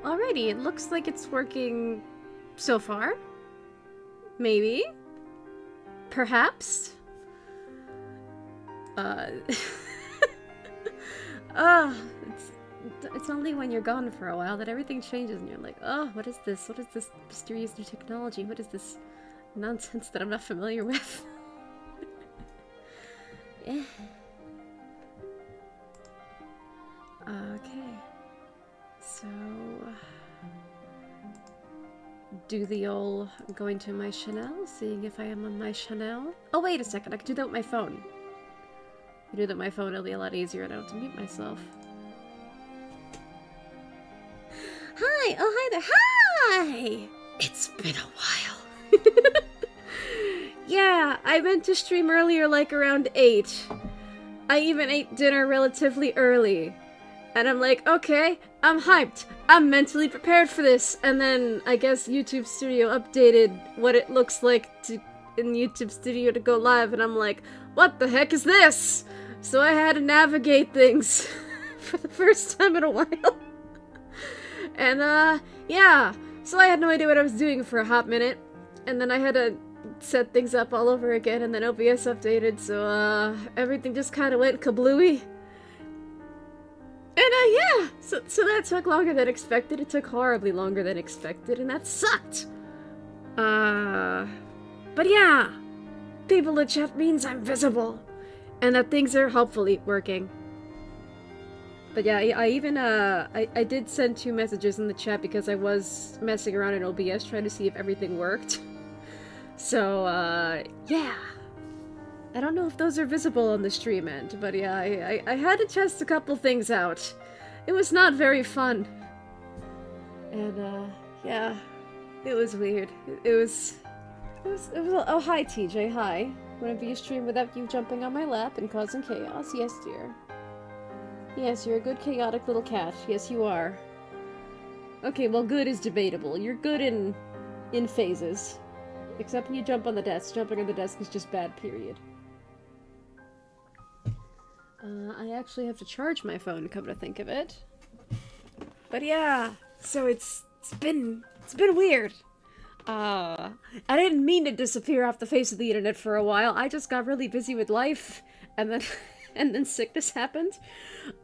Alrighty, it looks like it's working so far. Maybe. Perhaps. Oh, it's only when you're gone for a while that everything changes and you're like, oh, what is this? What is this mysterious new technology? What is this nonsense that I'm not familiar with? Yeah. Okay. So... do the old going to my Chanel, seeing if I am on my Chanel. Oh, wait a second, I can do that with my phone. I do that with my phone, it'll be a lot easier, and I don't have to mute myself. Hi! Oh, hi there! Hi! It's been a while. Yeah, I meant to stream earlier, like around 8. I even ate dinner relatively early. And I'm like, okay, I'm hyped. I'm mentally prepared for this. And then I guess YouTube Studio updated what it looks like in YouTube Studio to go live. And I'm like, what the heck is this? So I had to navigate things for the first time in a while. And yeah. So I had no idea what I was doing for a hot minute. And then I had to set things up all over again. And then OBS updated. So everything just kind of went kablooey. And yeah, so that took longer than expected. It took horribly longer than expected, and that sucked. But yeah, people in chat means I'm visible, and that things are hopefully working. But yeah, I even, I did send 2 messages in the chat because I was messing around in OBS trying to see if everything worked. So, yeah. I don't know if those are visible on the stream end, but yeah, I had to test a couple things out. It was not very fun. And, yeah, it was weird. It was oh, hi TJ, hi. Wanna be a stream without you jumping on my lap and causing chaos? Yes, dear. Yes, you're a good chaotic little cat. Yes, you are. Okay, well, good is debatable. You're good in phases. Except when you jump on the desk. Jumping on the desk is just bad, period. I actually have to charge my phone, come to think of it. But yeah, so it's been weird. I didn't mean to disappear off the face of the internet for a while. I just got really busy with life, and then and then sickness happened.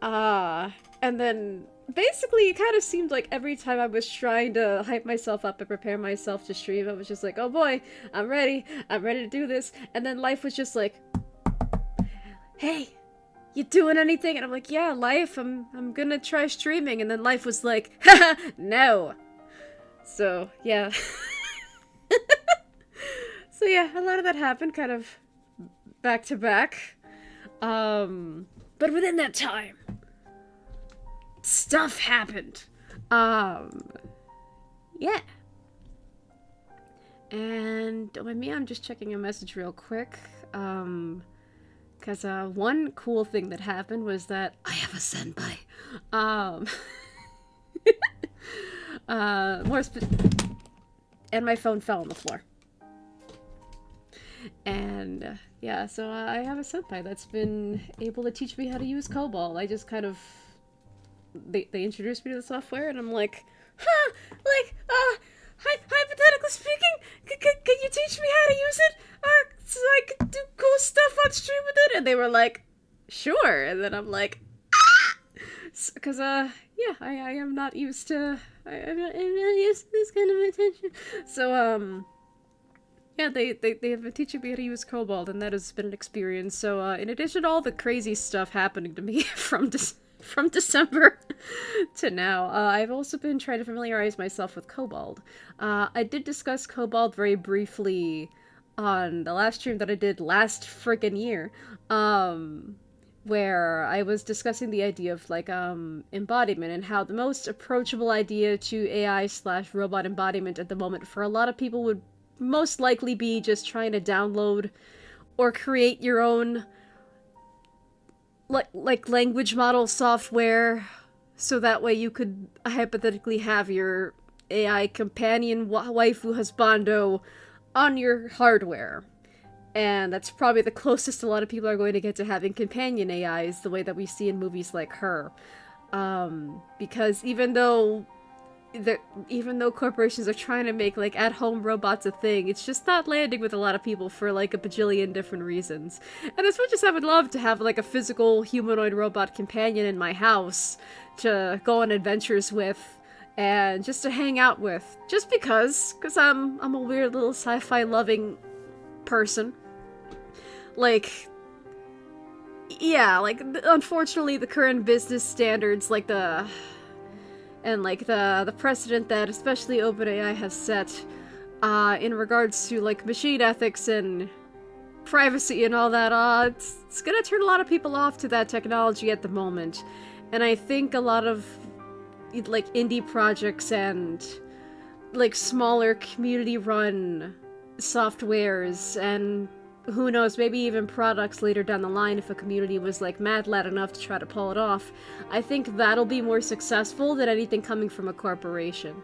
And then basically it kind of seemed like every time I was trying to hype myself up and prepare myself to stream, I was just like, oh boy, I'm ready to do this. And then life was just like, hey, you doing anything? And I'm like, yeah, life, I'm gonna try streaming. And then life was like, haha, no. So, yeah. So yeah, a lot of that happened kind of back to back. But within that time, stuff happened. Yeah. And don't mind me, I'm just checking a message real quick. Because one cool thing that happened was that I have a senpai. And my phone fell on the floor. And yeah, so I have a senpai that's been able to teach me how to use COBOL. I just kind of... They introduced me to the software, and I'm like, huh, like, hypothetically speaking, can you teach me how to use it? So I could do cool stuff on stream with it? And they were like, sure. And then I'm like, ah! Because, yeah, I am not used to... I'm not used to this kind of attention. So, yeah, they have been teaching me how to use Cobalt, and that has been an experience. So, in addition to all the crazy stuff happening to me from December to now, I've also been trying to familiarize myself with Cobalt. I did discuss Cobalt very briefly on the last stream that I did last friggin' year, where I was discussing the idea of, like, embodiment, and how the most approachable idea to AI/robot embodiment at the moment for a lot of people would most likely be just trying to download or create your own like language model software, so that way you could hypothetically have your AI companion, waifu, husbando on your hardware. And that's probably the closest a lot of people are going to get to having companion AIs, the way that we see in movies like Her. Because even though even though corporations are trying to make like at-home robots a thing, it's just not landing with a lot of people for like a bajillion different reasons. And as much as I would love to have like a physical humanoid robot companion in my house to go on adventures with and just to hang out with, just because I'm a weird little sci-fi loving person. Like, yeah, like unfortunately the current business standards, like the precedent that especially OpenAI has set in regards to like machine ethics and privacy and all that, it's gonna turn a lot of people off to that technology at the moment. And I think a lot of like indie projects and like smaller community run softwares and who knows, maybe even products later down the line if a community was like mad lad enough to try to pull it off, I think that'll be more successful than anything coming from a corporation.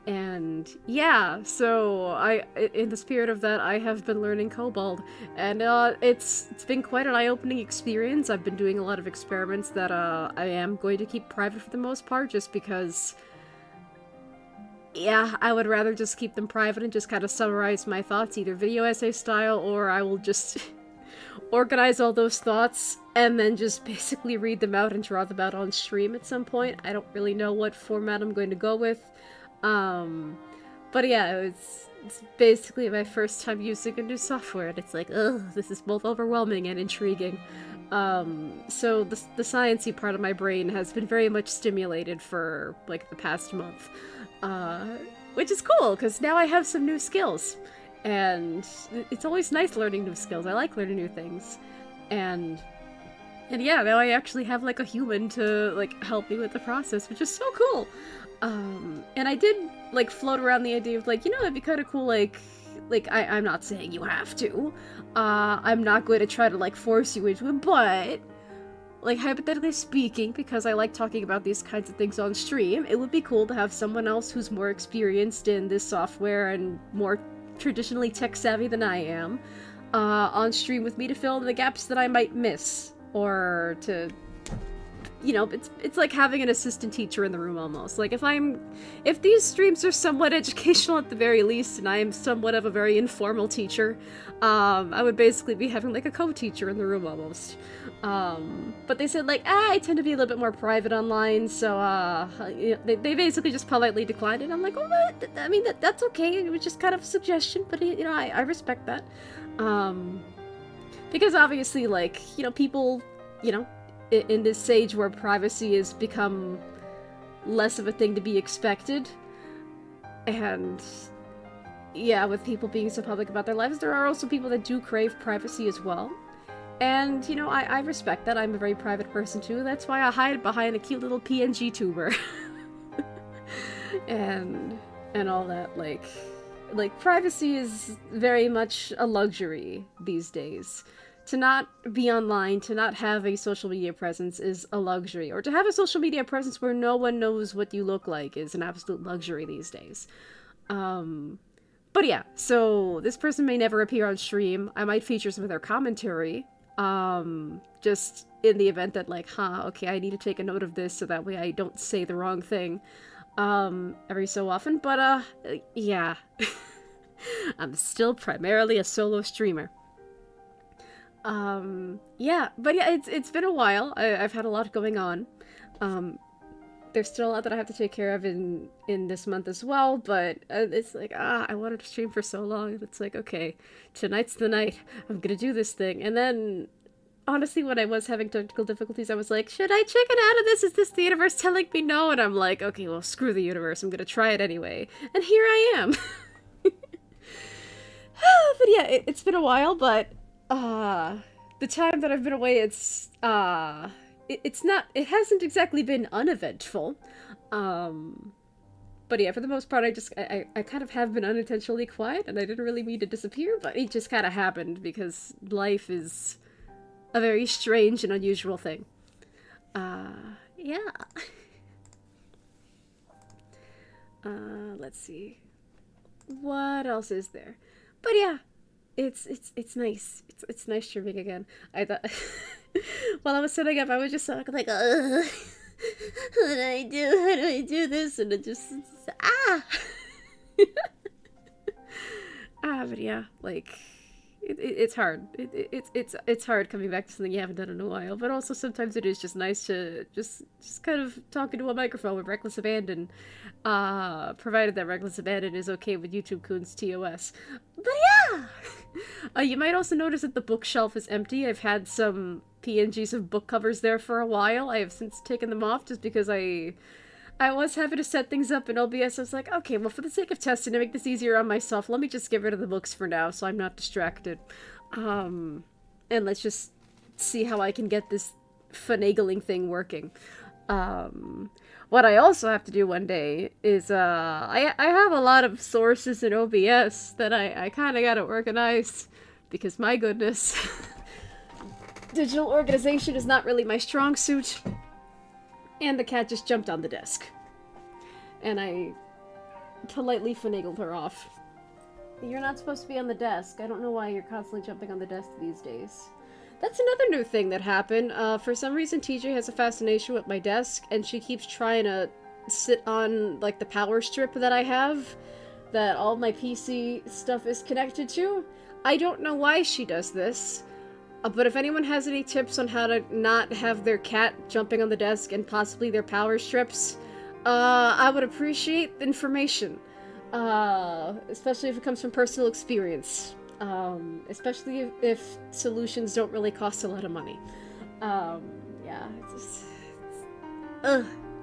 And yeah, so in the spirit of that, I have been learning Cobalt, and it's been quite an eye-opening experience. I've been doing a lot of experiments that I am going to keep private for the most part, just because, yeah, I would rather just keep them private and just kind of summarize my thoughts, either video essay style, or I will just organize all those thoughts and then just basically read them out and draw them out on stream at some point. I don't really know what format I'm going to go with. But yeah, it's basically my first time using a new software, and it's like, ugh, this is both overwhelming and intriguing. So the sciencey part of my brain has been very much stimulated for, like, the past month. Which is cool, because now I have some new skills. And it's always nice learning new skills. I like learning new things. And yeah, now I actually have, like, a human to, like, help me with the process, which is so cool. And I did, like, float around the idea of, like, you know, it'd be kind of cool, like, I'm not saying you have to. I'm not going to try to, like, force you into it, but, like, hypothetically speaking, because I like talking about these kinds of things on stream, it would be cool to have someone else who's more experienced in this software and more traditionally tech-savvy than I am, on stream with me to fill in the gaps that I might miss, or to, you know, it's like having an assistant teacher in the room almost. Like, if these streams are somewhat educational at the very least, and I am somewhat of a very informal teacher, I would basically be having, like, a co-teacher in the room almost. But they said, like, I tend to be a little bit more private online, so, you know, they basically just politely declined it. I'm like, oh, I mean, that's okay. It was just kind of a suggestion, but, you know, I respect that. Because obviously, like, you know, people, you know, in this age where privacy has become less of a thing to be expected, and yeah, with people being so public about their lives, there are also people that do crave privacy as well. And, you know, I respect that. I'm a very private person too. That's why I hide behind a cute little PNG tuber. and all that, like privacy is very much a luxury these days. To not be online, to not have a social media presence is a luxury. Or to have a social media presence where no one knows what you look like is an absolute luxury these days. But yeah, so this person may never appear on stream. I might feature some of their commentary. Just in the event that, like, okay, I need to take a note of this so that way I don't say the wrong thing. Every so often. But, yeah. I'm still primarily a solo streamer. Yeah, but yeah, it's been a while. I've had a lot going on. There's still a lot that I have to take care of in this month as well, but it's like, I wanted to stream for so long, and it's like, okay, tonight's the night. I'm gonna do this thing. And then, honestly, when I was having technical difficulties, I was like, should I check it out of this? Is this the universe telling me no? And I'm like, okay, well, screw the universe. I'm gonna try it anyway. And here I am. But yeah, it's been a while, but the time that I've been away, it hasn't exactly been uneventful. But yeah, for the most part, I kind of have been unintentionally quiet, and I didn't really mean to disappear, but it just kind of happened because life is a very strange and unusual thing. Yeah. Let's see. What else is there? But yeah, it's nice. It's nice streaming again. I thought while I was setting up, I was just like, how do I do this? And it just Ah! But yeah, like, it's hard. It's hard coming back to something you haven't done in a while. But also sometimes it is just nice to just kind of talk into a microphone with reckless abandon, provided that reckless abandon is okay with YouTube Coon's TOS. But yeah, you might also notice that the bookshelf is empty. I've had some PNGs of book covers there for a while. I have since taken them off just because I was having to set things up in OBS. I was like, okay, well, for the sake of testing to make this easier on myself, let me just get rid of the books for now so I'm not distracted. And let's just see how I can get this finagling thing working. What I also have to do one day is, I have a lot of sources in OBS that I kind of gotta organize, because my goodness, digital organization is not really my strong suit. And the cat just jumped on the desk. And I politely finagled her off. You're not supposed to be on the desk. I don't know why you're constantly jumping on the desk these days. That's another new thing that happened. For some reason, TJ has a fascination with my desk, and she keeps trying to sit on, like, the power strip that I have, that all my PC stuff is connected to. I don't know why she does this. But if anyone has any tips on how to not have their cat jumping on the desk and possibly their power strips, I would appreciate the information. Especially if it comes from personal experience. Especially if solutions don't really cost a lot of money. Yeah,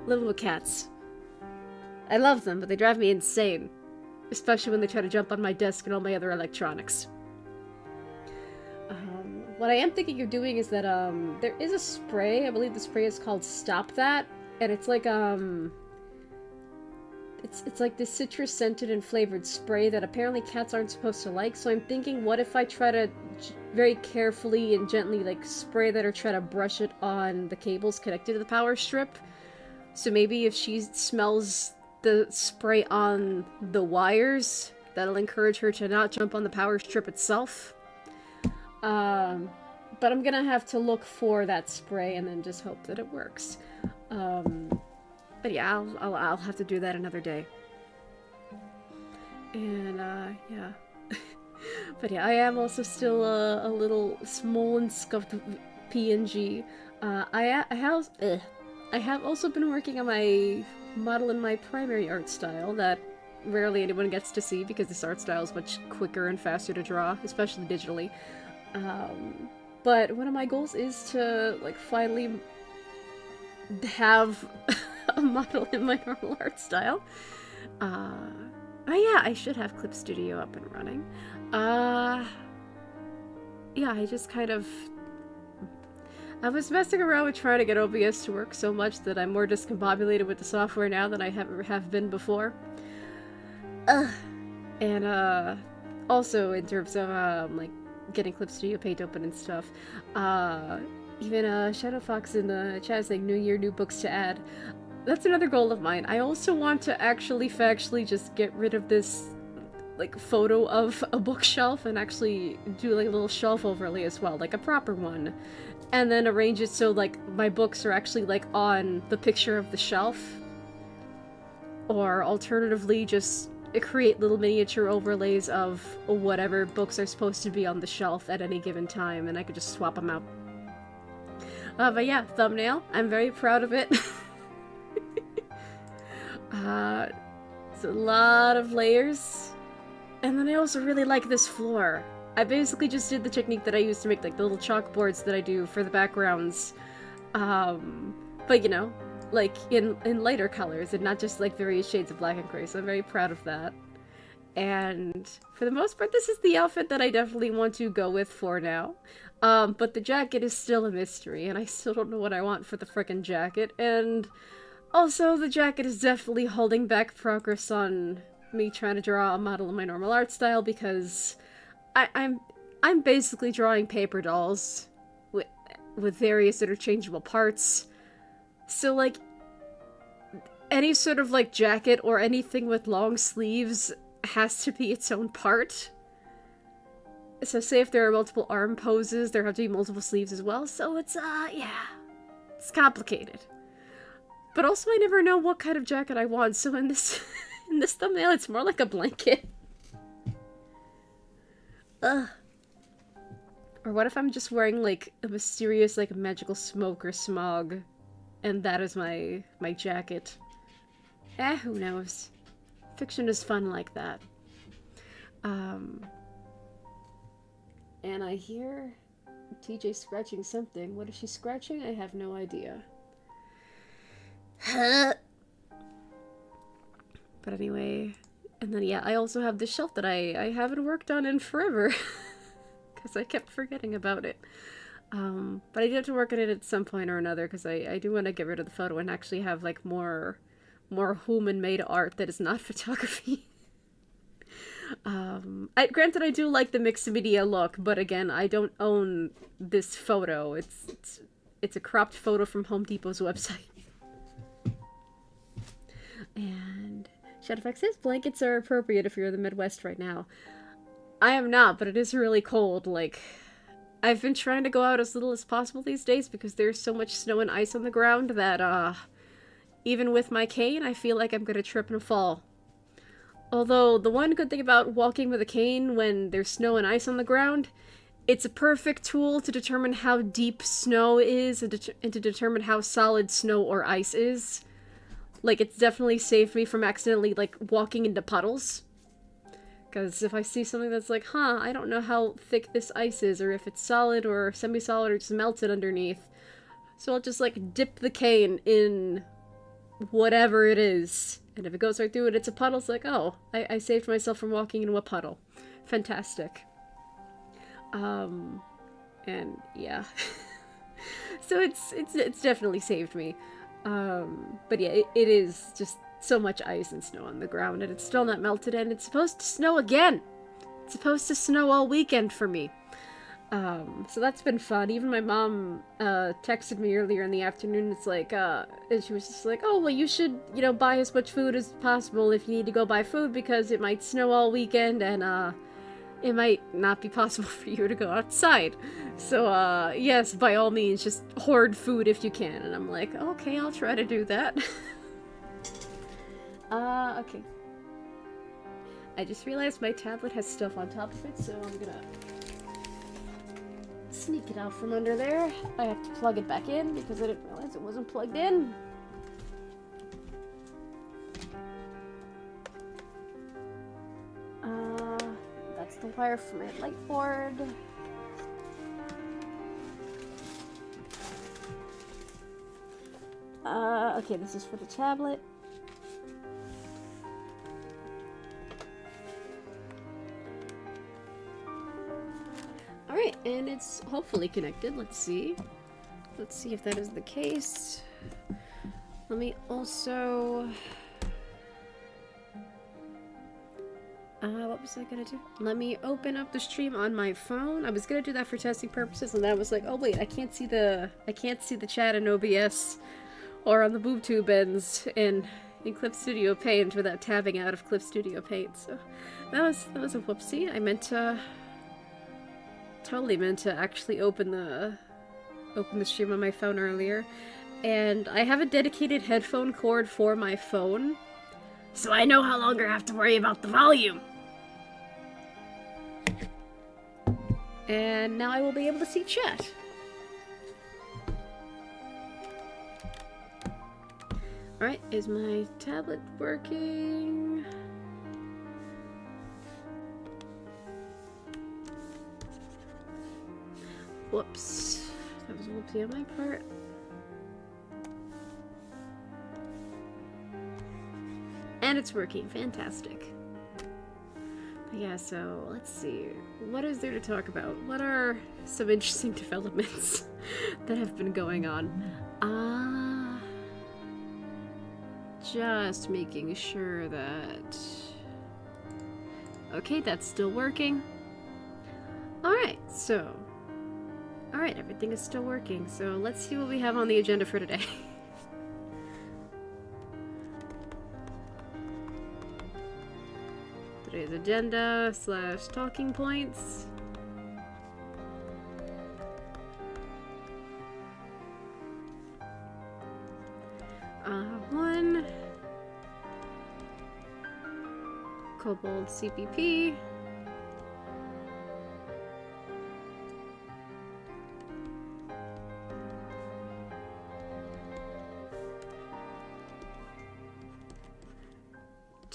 living with cats. I love them, but they drive me insane. Especially when they try to jump on my desk and all my other electronics. What I am thinking of doing is that, there is a spray, I believe the spray is called Stop That, and it's like, it's like this citrus-scented and flavored spray that apparently cats aren't supposed to like, so I'm thinking, what if I try to very carefully and gently, like, spray that or try to brush it on the cables connected to the power strip? So maybe if she smells the spray on the wires, that'll encourage her to not jump on the power strip itself. But I'm gonna have to look for that spray and then just hope that it works. But yeah, I'll have to do that another day. And, yeah. But yeah, I am also still a little small and scuffed PNG. I have also been working on my model in my primary art style that rarely anyone gets to see because this art style is much quicker and faster to draw, especially digitally. But one of my goals is to, like, finally have a model in my normal art style. Oh yeah, I should have Clip Studio up and running. Yeah, I just kind of... I was messing around with trying to get OBS to work so much that I'm more discombobulated with the software now than I have been before. And, also in terms of, like, getting Clip Studio Paint open and stuff. Even Shadow Fox in the chat saying, new year, new books to add. That's another goal of mine. I also want to actually factually just get rid of this, like, photo of a bookshelf and actually do, like, a little shelf overlay as well, like a proper one. And then arrange it so, like, my books are actually, like, on the picture of the shelf. Or alternatively, just create little miniature overlays of whatever books are supposed to be on the shelf at any given time, and I could just swap them out. But yeah, thumbnail. I'm very proud of it. It's a lot of layers. And then I also really like this floor. I basically just did the technique that I used to make, like, the little chalkboards that I do for the backgrounds. But you know, like, in lighter colors and not just, like, various shades of black and gray, so I'm very proud of that. And for the most part, this is the outfit that I definitely want to go with for now. But the jacket is still a mystery, and I still don't know what I want for the frickin' jacket, and also the jacket is definitely holding back progress on me trying to draw a model in my normal art style, because I'm basically drawing paper dolls with various interchangeable parts. So, like, any sort of, like, jacket or anything with long sleeves has to be its own part. So say if there are multiple arm poses, there have to be multiple sleeves as well, so it's, yeah. It's complicated. But also I never know what kind of jacket I want, so in this In this thumbnail, it's more like a blanket. Ugh. Or what if I'm just wearing, like, a mysterious, like, magical smoke or smog, and that is my jacket? Who knows? Fiction is fun like that. And I hear TJ scratching something. What is she scratching? I have no idea. But anyway, and then yeah, I also have this shelf that I haven't worked on in forever. Because I kept forgetting about it. But I do have to work on it at some point or another, because I do want to get rid of the photo and actually have, like, more human-made art that is not photography. Granted, I do like the mixed media look, but again, I don't own this photo. It's a cropped photo from Home Depot's website. And Shadowfax says blankets are appropriate if you're in the Midwest right now. I am not, but it is really cold. Like, I've been trying to go out as little as possible these days because there's so much snow and ice on the ground that, even with my cane, I feel like I'm gonna trip and fall. Although, the one good thing about walking with a cane when there's snow and ice on the ground, it's a perfect tool to determine how deep snow is and to determine how solid snow or ice is. Like, it's definitely saved me from accidentally, like, walking into puddles. Because if I see something that's like, huh, I don't know how thick this ice is, or if it's solid or semi-solid or just melted underneath. So I'll just, like, dip the cane in whatever it is. And if it goes right through it, it's a puddle. It's like, oh, I saved myself from walking into a puddle. Fantastic. And yeah. So it's definitely saved me. But yeah, it is just so much ice and snow on the ground, and it's still not melted, and it's supposed to snow again. It's supposed to snow all weekend for me. So that's been fun. Even my mom, texted me earlier in the afternoon. It's like, and she was just like, oh, well, you should, buy as much food as possible if you need to go buy food, because it might snow all weekend, and, it might not be possible for you to go outside. So, yes, by all means, just hoard food if you can. And I'm like, okay, I'll try to do that. Okay. I just realized my tablet has stuff on top of it, so I'm gonna sneak it out from under there. I have to plug it back in because I didn't realize it wasn't plugged in. That's the wire for my light board. Okay, this is for the tablet. Alright, and it's hopefully connected. Let's see. Let's see if that is the case. Let me also... what was I gonna do? Let me open up the stream on my phone. I was gonna do that for testing purposes, and then I was like, oh wait, I can't see the chat in OBS or on the Vtube ends in Clip Studio Paint without tabbing out of Clip Studio Paint. So that was a whoopsie. I meant to totally meant to actually open the stream on my phone earlier, and I have a dedicated headphone cord for my phone, so I no longer have to worry about the volume. And now I will be able to see chat. Alright, is my tablet working? Whoops. That was a whoopsie on my part. And it's working. Fantastic. But yeah, so let's see. What is there to talk about? What are some interesting developments that have been going on? Just making sure that... Okay, that's still working. Alright, so... Alright, everything is still working, so let's see what we have on the agenda for today. Today's agenda / talking points. Kobold CPP.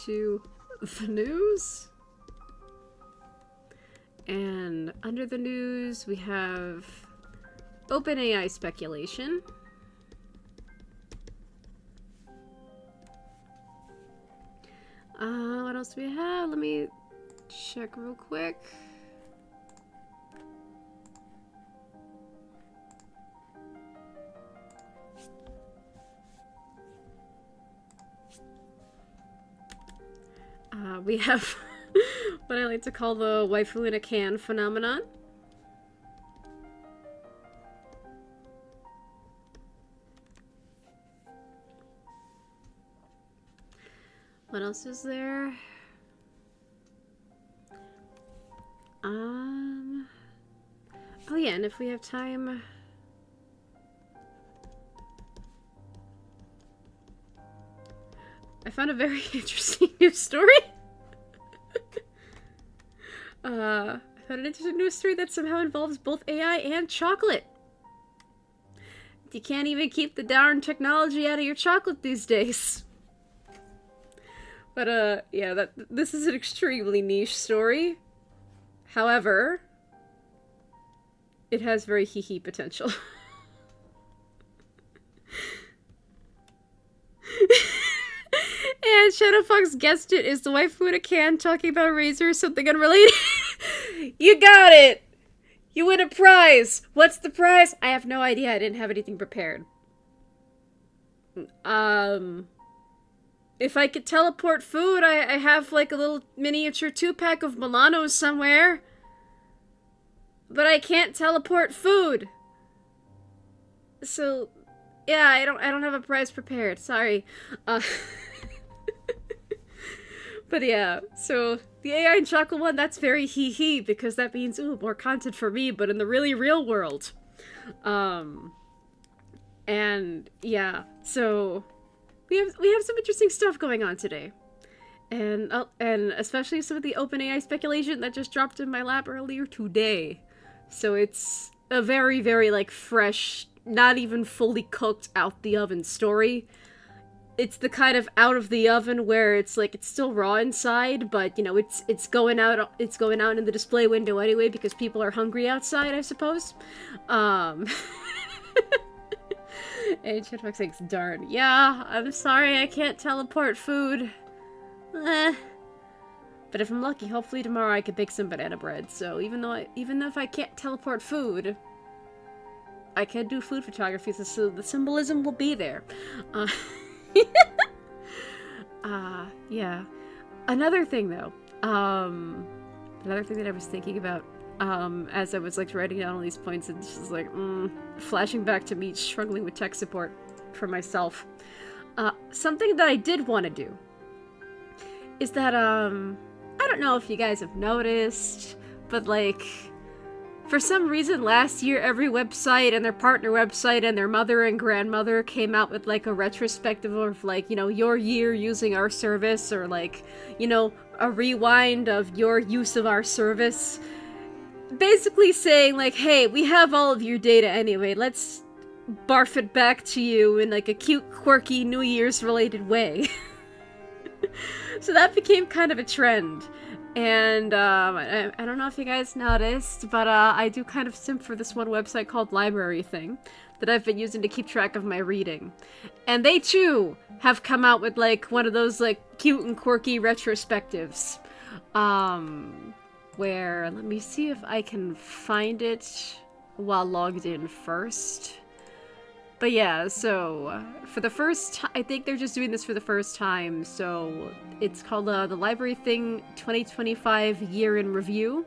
To the news. And under the news, we have OpenAI speculation. What else do we have? Let me check real quick. We have what I like to call the waifu in a can phenomenon. What else is there? Oh yeah, and if we have time... I found a very interesting news story. I found an interesting news story that somehow involves both AI and chocolate. You can't even keep the darn technology out of your chocolate these days. But, yeah, this is an extremely niche story. However, it has very hee-hee potential. And Shadowfox guessed it. Is the waifu in a can talking about a razor or something unrelated? You got it! You win a prize! What's the prize? I have no idea. I didn't have anything prepared. If I could teleport food, I have like a little miniature 2-pack of Milanos somewhere. But I can't teleport food. So, yeah, I don't have a prize prepared. Sorry. But yeah, so the AI and chocolate one, that's very hee-hee, because that means, ooh, more content for me, but in the really real world. And yeah, so we have some interesting stuff going on today. And especially some of the OpenAI speculation that just dropped in my lap earlier today. So it's a very, very, like, fresh, not even fully cooked out the oven story. It's the kind of out of the oven where it's like it's still raw inside, but you know it's going out in the display window anyway because people are hungry outside, I suppose. And Chatbox thinks, darn, yeah, I'm sorry I can't teleport food. But if I'm lucky, hopefully tomorrow I can bake some banana bread. So even if I can't teleport food, I can do food photography, so the symbolism will be there. Yeah. Another thing, though. Another thing that I was thinking about, as I was, like, writing down all these points, and just, like, flashing back to me struggling with tech support for myself. Something that I did want to do is that, I don't know if you guys have noticed, but, like, for some reason last year every website and their partner website and their mother and grandmother came out with like a retrospective of like, you know, your year using our service, or like, you know, a rewind of your use of our service. Basically saying like, hey, we have all of your data anyway, let's barf it back to you in like a cute, quirky, New Year's related way. So that became kind of a trend. And, I don't know if you guys noticed, but, I do kind of simp for this one website called Library Thing that I've been using to keep track of my reading. And they, too, have come out with, like, one of those, like, cute and quirky retrospectives. Where, let me see if I can find it while logged in first. But yeah, so, for the first time, I think they're just doing this for the first time, so it's called the Library Thing 2025 Year in Review.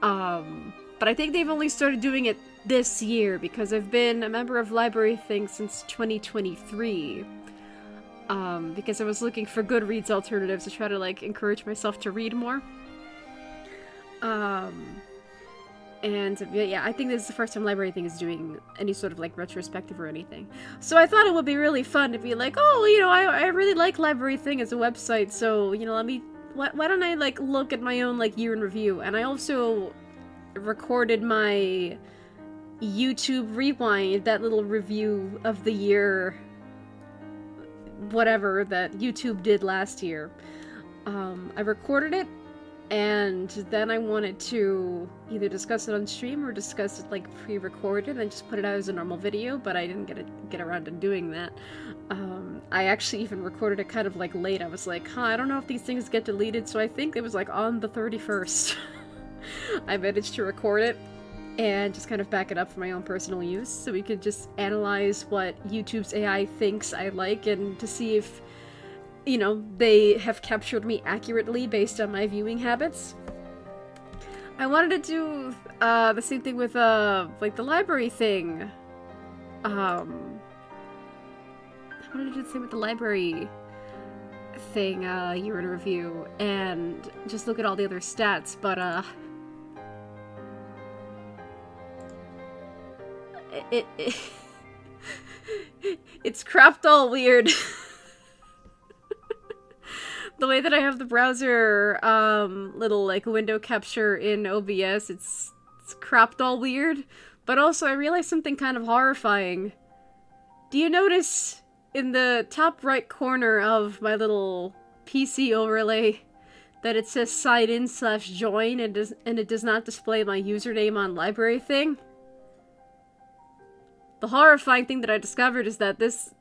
But I think they've only started doing it this year, because I've been a member of Library Thing since 2023. Because I was looking for Goodreads alternatives to try to, like, encourage myself to read more. And yeah, I think this is the first time Library Thing is doing any sort of like retrospective or anything. So I thought it would be really fun to be like, oh, you know, I really like Library Thing as a website, so, you know, why don't I like look at my own like year in review? And I also recorded my YouTube Rewind, that little review of the year, whatever, that YouTube did last year. I recorded it, and then I wanted to either discuss it on stream or discuss it like pre-recorded and just put it out as a normal video, but I didn't get around to doing that. I actually even recorded it kind of like late. I was like, I don't know if these things get deleted, so I think it was like on the 31st. I managed to record it and just kind of back it up for my own personal use, so we could just analyze what YouTube's AI thinks I like and to see if, you know, they have captured me accurately based on my viewing habits. I wanted to do the same thing with like the Library Thing. I wanted to do the same with the Library Thing year in review and just look at all the other stats, but it's cropped all weird. The way that I have the browser little like window capture in OBS, it's cropped all weird. But also I realized something kind of horrifying. Do you notice in the top right corner of my little PC overlay that it says sign in/join and it does not display my username on Library Thing? The horrifying thing that I discovered is that this,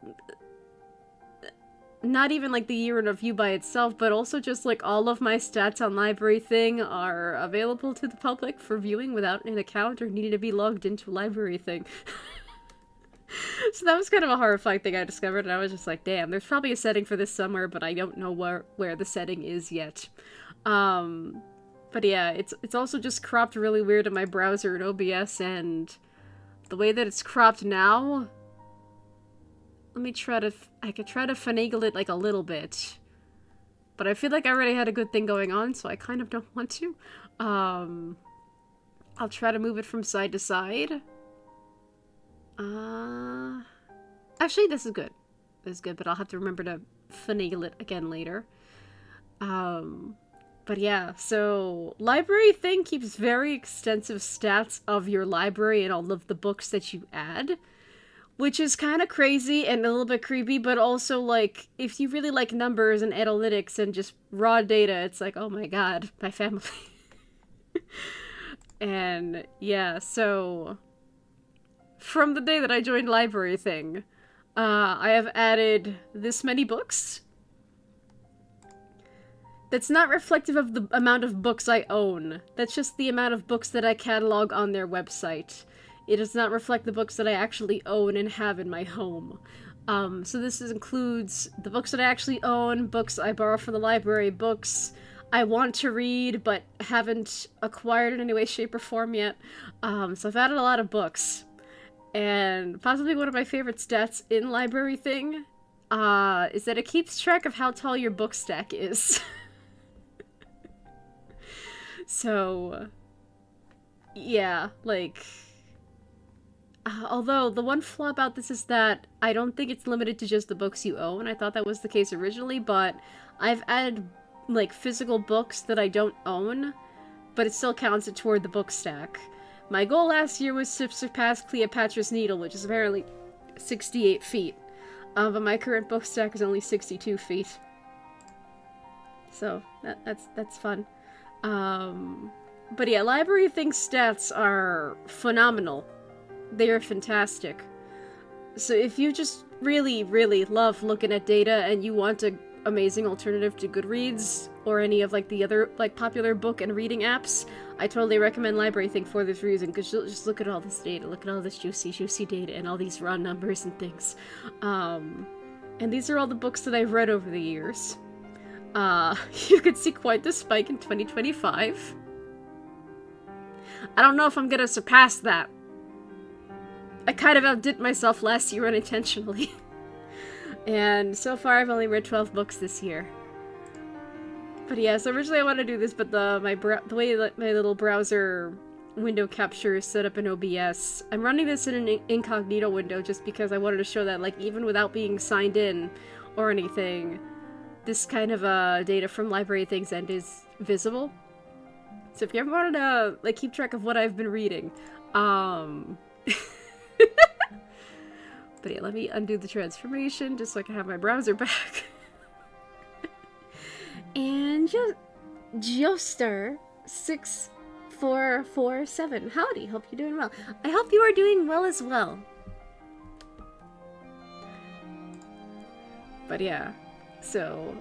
not even like the year in review by itself, but also just like all of my stats on Library Thing are available to the public for viewing without an account or needing to be logged into Library Thing. So that was kind of a horrifying thing I discovered, and I was just like, damn, there's probably a setting for this somewhere, but I don't know where the setting is yet. But yeah, it's also just cropped really weird in my browser in OBS, and the way that it's cropped now, let me try to, I could try to finagle it like a little bit, but I feel like I already had a good thing going on, so I kind of don't want to. I'll try to move it from side to side. Actually, this is good. This is good, but I'll have to remember to finagle it again later. But yeah, so Library Thing keeps very extensive stats of your library and all of the books that you add, which is kind of crazy and a little bit creepy, but also, like, if you really like numbers and analytics and just raw data, it's like, oh my god, my family. And yeah, so from the day that I joined Library Thing, I have added this many books. That's not reflective of the amount of books I own. That's just the amount of books that I catalog on their website. It does not reflect the books that I actually own and have in my home. So this includes the books that I actually own, books I borrow from the library, books I want to read but haven't acquired in any way, shape, or form yet. So I've added a lot of books. And possibly one of my favorite stats in Library Thing is that it keeps track of how tall your book stack is. So, yeah, like, although the one flaw about this is that I don't think it's limited to just the books you own. I thought that was the case originally, but I've added, like, physical books that I don't own, but it still counts it toward the book stack. My goal last year was to surpass Cleopatra's Needle, which is apparently 68 feet. But my current book stack is only 62 feet. So, that's fun. But yeah, Library Thing stats are phenomenal. They are fantastic. So if you just really, really love looking at data and you want an amazing alternative to Goodreads or any of like the other like popular book and reading apps, I totally recommend Library Thing for this reason, because you'll just look at all this data, look at all this juicy data and all these raw numbers and things. And these are all the books that I've read over the years. You can see quite the spike in 2025. I don't know if I'm gonna surpass that. I kind of outdid myself last year unintentionally. And so far I've only read 12 books this year. But yeah, so originally I wanted to do this, but the way that my little browser window capture set up in OBS. I'm running this in an incognito window just because I wanted to show that, like, even without being signed in or anything, this kind of data from Library Things End is visible. So if you ever wanted to, like, keep track of what I've been reading, but yeah, let me undo the transformation just so I can have my browser back. And Joester6447. Howdy, hope you're doing well. I hope you are doing well as well. But yeah, so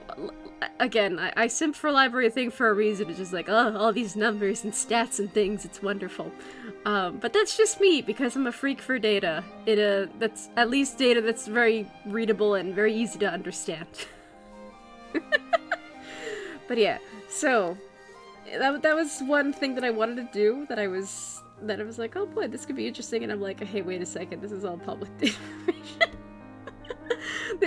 again, I simp for Library Thing for a reason. It's just like, oh, all these numbers and stats and things, it's wonderful. But that's just me, because I'm a freak for data. That's at least data that's very readable and very easy to understand. But yeah, so that was one thing that I wanted to do, that I was like, oh boy, this could be interesting, and I'm like, hey, wait a second, this is all public information.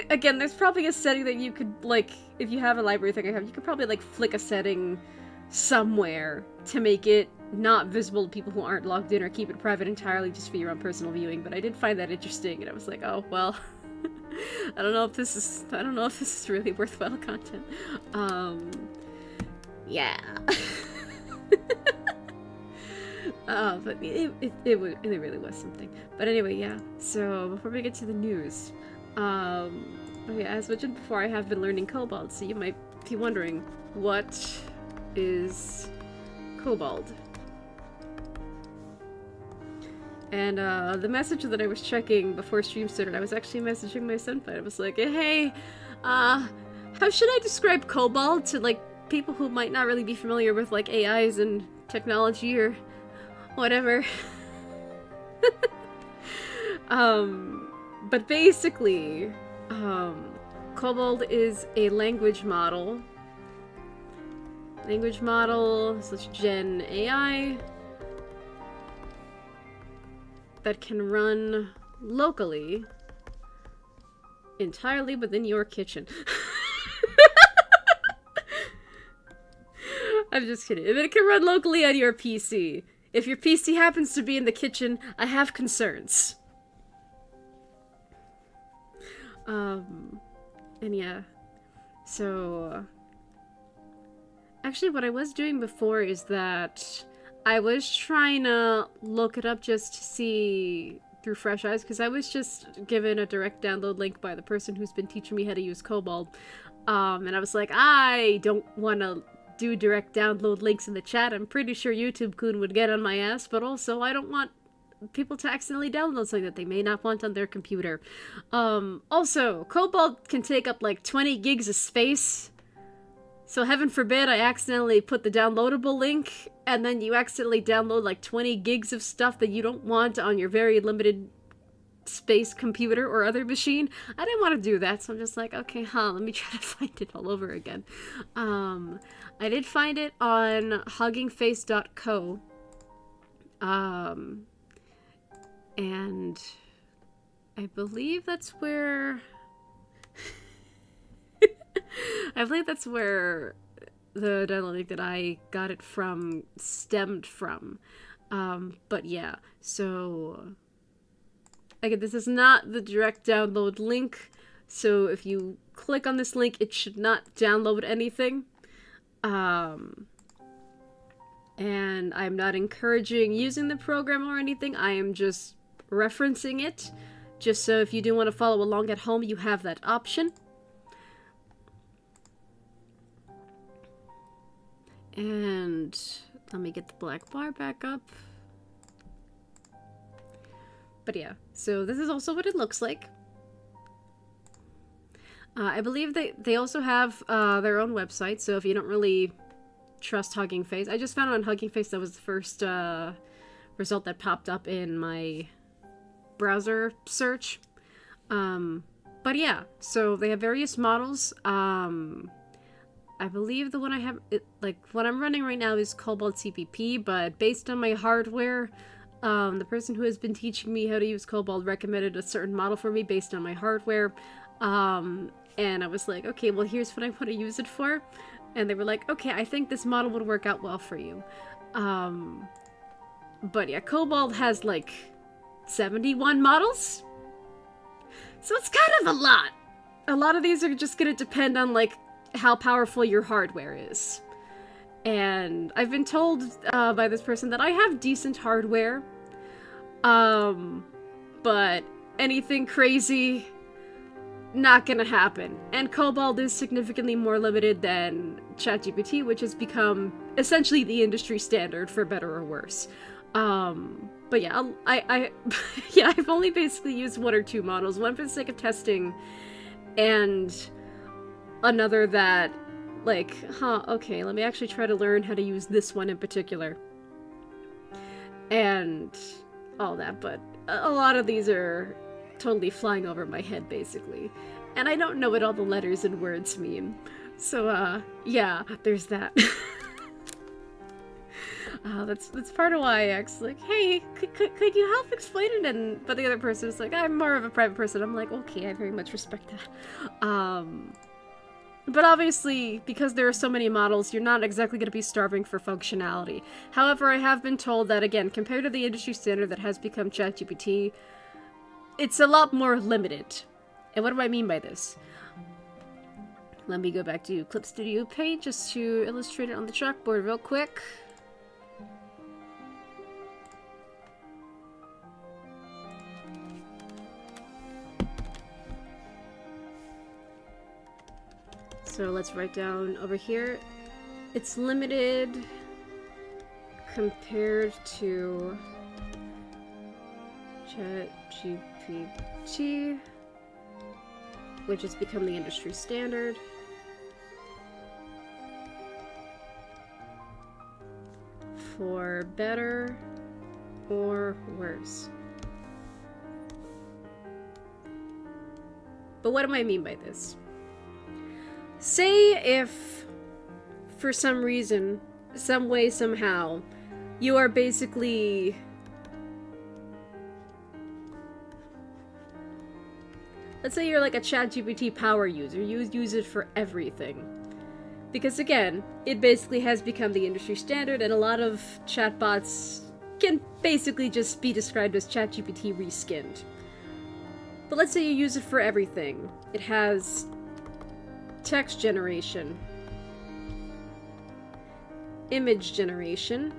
Again, there's probably a setting that you could, like, if you have a library thing I have, you could probably, like, flick a setting somewhere to make it not visible to people who aren't logged in, or keep it private entirely just for your own personal viewing, but I did find that interesting, and I was like, oh, well, I don't know if this is really worthwhile content. Yeah. But it really was something. But anyway, yeah, so before we get to the news, okay, as mentioned before, I have been learning Kobold, so you might be wondering, what is Kobold? And the message that I was checking before stream started, I was actually messaging my senpai. I was like, hey, how should I describe Kobold to, like, people who might not really be familiar with, like, AIs and technology or whatever? But basically, Kobold is a language model such Gen AI that can run locally entirely within your kitchen. I'm just kidding. It can run locally on your PC. If your PC happens to be in the kitchen, I have concerns. And yeah, so actually what I was doing before is that I was trying to look it up just to see through fresh eyes, because I was just given a direct download link by the person who's been teaching me how to use Kobold, and I was like, I don't want to do direct download links in the chat. I'm pretty sure YouTube-kun would get on my ass, but also I don't want people to accidentally download something that they may not want on their computer. Also, Kobold can take up like 20 gigs of space, so heaven forbid I accidentally put the downloadable link, and then you accidentally download like 20 gigs of stuff that you don't want on your very limited space computer or other machine. I didn't want to do that, so I'm just like, okay, let me try to find it all over again. I did find it on huggingface.co. And I believe that's where the download link that I got it from stemmed from. But yeah, so again, this is not the direct download link, so if you click on this link, it should not download anything. And I'm not encouraging using the program or anything, I am just referencing it, just so if you do want to follow along at home, you have that option. And let me get the black bar back up. But yeah, so this is also what it looks like. I believe they also have their own website, so if you don't really trust Hugging Face, I just found it on Hugging Face. That was the first result that popped up in my browser search. But yeah, so they have various models. I believe the one I have, what I'm running right now is Kobold CPP, but based on my hardware, the person who has been teaching me how to use Kobold recommended a certain model for me based on my hardware. And I was like, okay, well, here's what I want to use it for. And they were like, okay, I think this model would work out well for you. But yeah, Cobalt has like 71 models. So it's kind of a lot. A lot of these are just gonna depend on like how powerful your hardware is. And I've been told by this person that I have decent hardware. But anything crazy, not gonna happen. And Cobalt is significantly more limited than ChatGPT, which has become essentially the industry standard for better or worse. But yeah, yeah, I've only basically used 1 or 2 models, one for the sake of testing, and another that, like, okay, let me actually try to learn how to use this one in particular. And all that, but a lot of these are totally flying over my head, basically. And I don't know what all the letters and words mean. So, yeah, there's that. That's part of why I asked, like, hey, could you help explain it? But the other person is like, I'm more of a private person. I'm like, okay, I very much respect that. But obviously, because there are so many models, you're not exactly going to be starving for functionality. However, I have been told that, again, compared to the industry standard that has become ChatGPT, it's a lot more limited. And what do I mean by this? Let me go back to Clip Studio Paint just to illustrate it on the chalkboard real quick. So let's write down over here. It's limited compared to ChatGPT, which has become the industry standard. For better or worse. But what do I mean by this? Say if, for some reason, some way, somehow, you are basically... Let's say you're like a ChatGPT power user. You use it for everything. Because again, it basically has become the industry standard, and a lot of chatbots can basically just be described as ChatGPT reskinned. But let's say you use it for everything. It has text generation, image generation,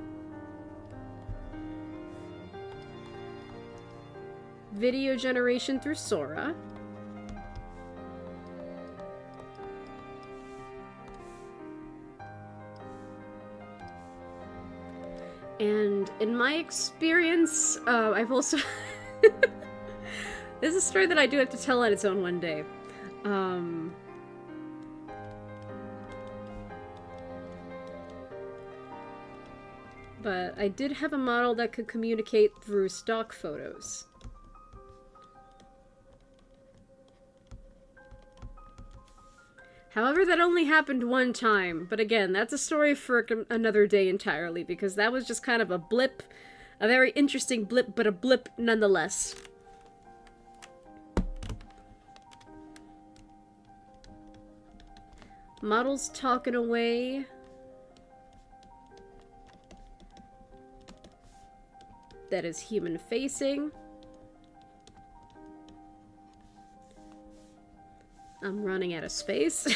video generation through Sora, and in my experience, I've also... This is a story that I do have to tell on its own one day. But I did have a model that could communicate through stock photos. However, that only happened one time, but again, that's a story for another day entirely, because that was just kind of a blip, a very interesting blip, but a blip nonetheless. Models talking away. That is human facing. I'm running out of space.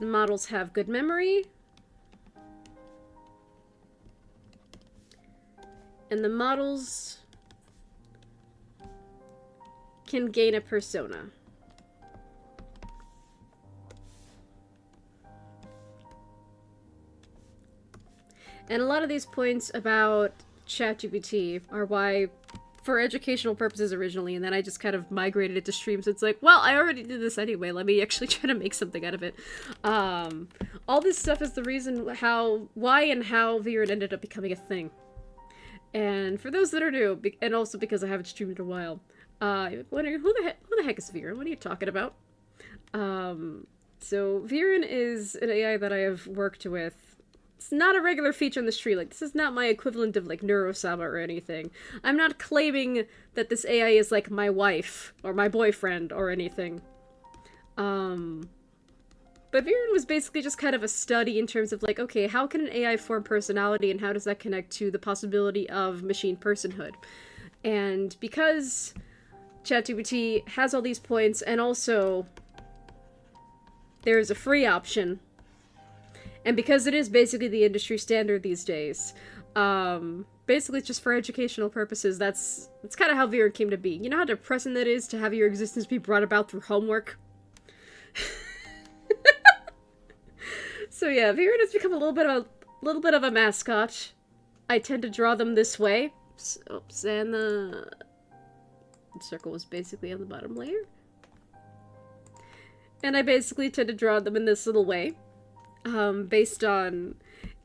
The models have good memory. And the models can gain a persona. And a lot of these points about ChatGPT are why, for educational purposes originally, and then I just kind of migrated it to streams. It's like, well, I already did this anyway, let me actually try to make something out of it. All this stuff is the reason why and how Veadotube ended up becoming a thing. And for those that are new, and also because I haven't streamed in a while, wondering, who the heck is Veadotube? What are you talking about? So Veadotube is an AI that I have worked with. It's not a regular feature on the street. Like, this is not my equivalent of, like, Neurosama or anything. I'm not claiming that this AI is, like, my wife or my boyfriend or anything. But Viren was basically just kind of a study in terms of like, okay, how can an AI form personality and how does that connect to the possibility of machine personhood? And because ChatGPT has all these points, and also there is a free option, and because it is basically the industry standard these days, basically just for educational purposes, that's kind of how Viren came to be. You know how depressing that is to have your existence be brought about through homework? So yeah, Viren has become a little bit of a mascot. I tend to draw them this way. Oops, and the circle was basically on the bottom layer. And I basically tend to draw them in this little way, based on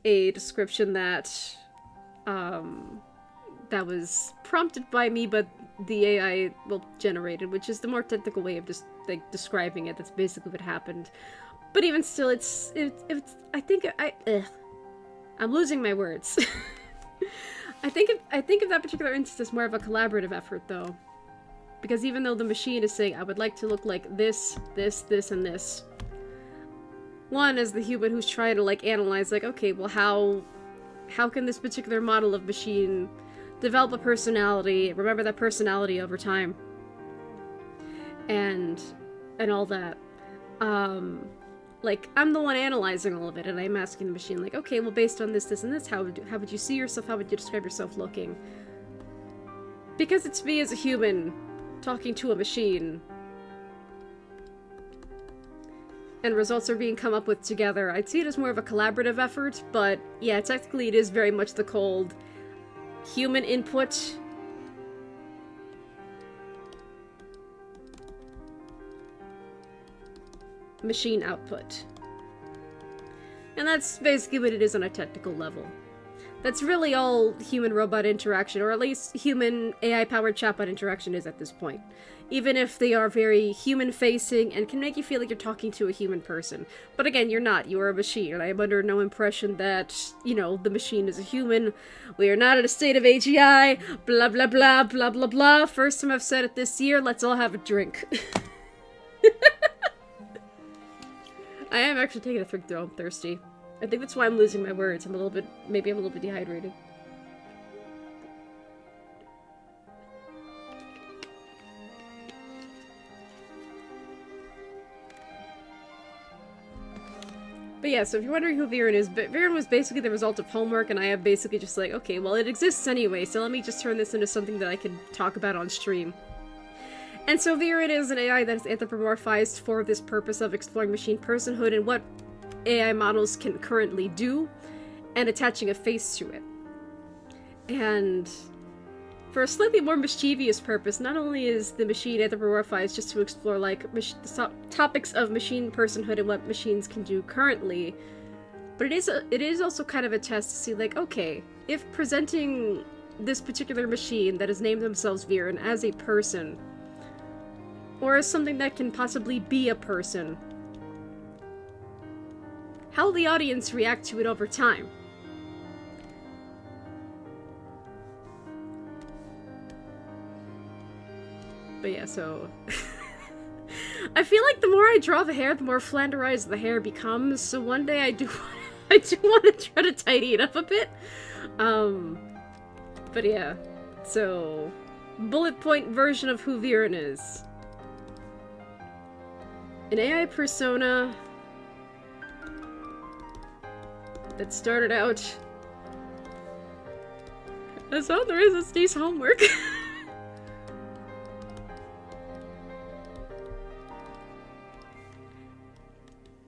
a description that that was prompted by me, but the AI generated, which is the more technical way of just like describing it. That's basically what happened. But even still, it's I'm losing my words. I think of that particular instance as more of a collaborative effort, though. Because even though the machine is saying, I would like to look like this, this, this, and this. One is the human who's trying to, like, analyze, like, okay, well, how can this particular model of machine develop a personality, remember that personality over time? And all that. Like, I'm the one analyzing all of it, and I'm asking the machine, like, okay, well, based on this, this, and this, how would you see yourself? How would you describe yourself looking? Because it's me as a human talking to a machine, and results are being come up with together. I'd see it as more of a collaborative effort, but yeah, technically it is very much the cold human input. Machine output. And that's basically what it is on a technical level. That's really all human-robot interaction, or at least human AI-powered chatbot interaction is at this point. Even if they are very human-facing and can make you feel like you're talking to a human person. But again, you're not. You are a machine, and I am under no impression that, you know, the machine is a human. We are not in a state of AGI, blah blah blah, blah blah blah. First time I've said it this year, let's all have a drink. I am actually taking a drink though, I'm thirsty. I think that's why I'm losing my words. Maybe I'm a little bit dehydrated. But yeah, so if you're wondering who Viren is, Viren was basically the result of homework, and I have basically just like, okay, well it exists anyway, so let me just turn this into something that I can talk about on stream. And so Viren is an AI that is anthropomorphized for this purpose of exploring machine personhood and what AI models can currently do, and attaching a face to it. And for a slightly more mischievous purpose, not only is the machine anthropomorphized just to explore like topics of machine personhood and what machines can do currently, but it is also kind of a test to see like, okay, if presenting this particular machine that has named themselves Viren as a person, or as something that can possibly be a person, how will the audience react to it over time? But yeah, so I feel like the more I draw the hair, the more flanderized the hair becomes, so one day I do want to try to tidy it up a bit. But yeah, so bullet point version of who Viren is. An AI persona that started out as all there is Steve's homework.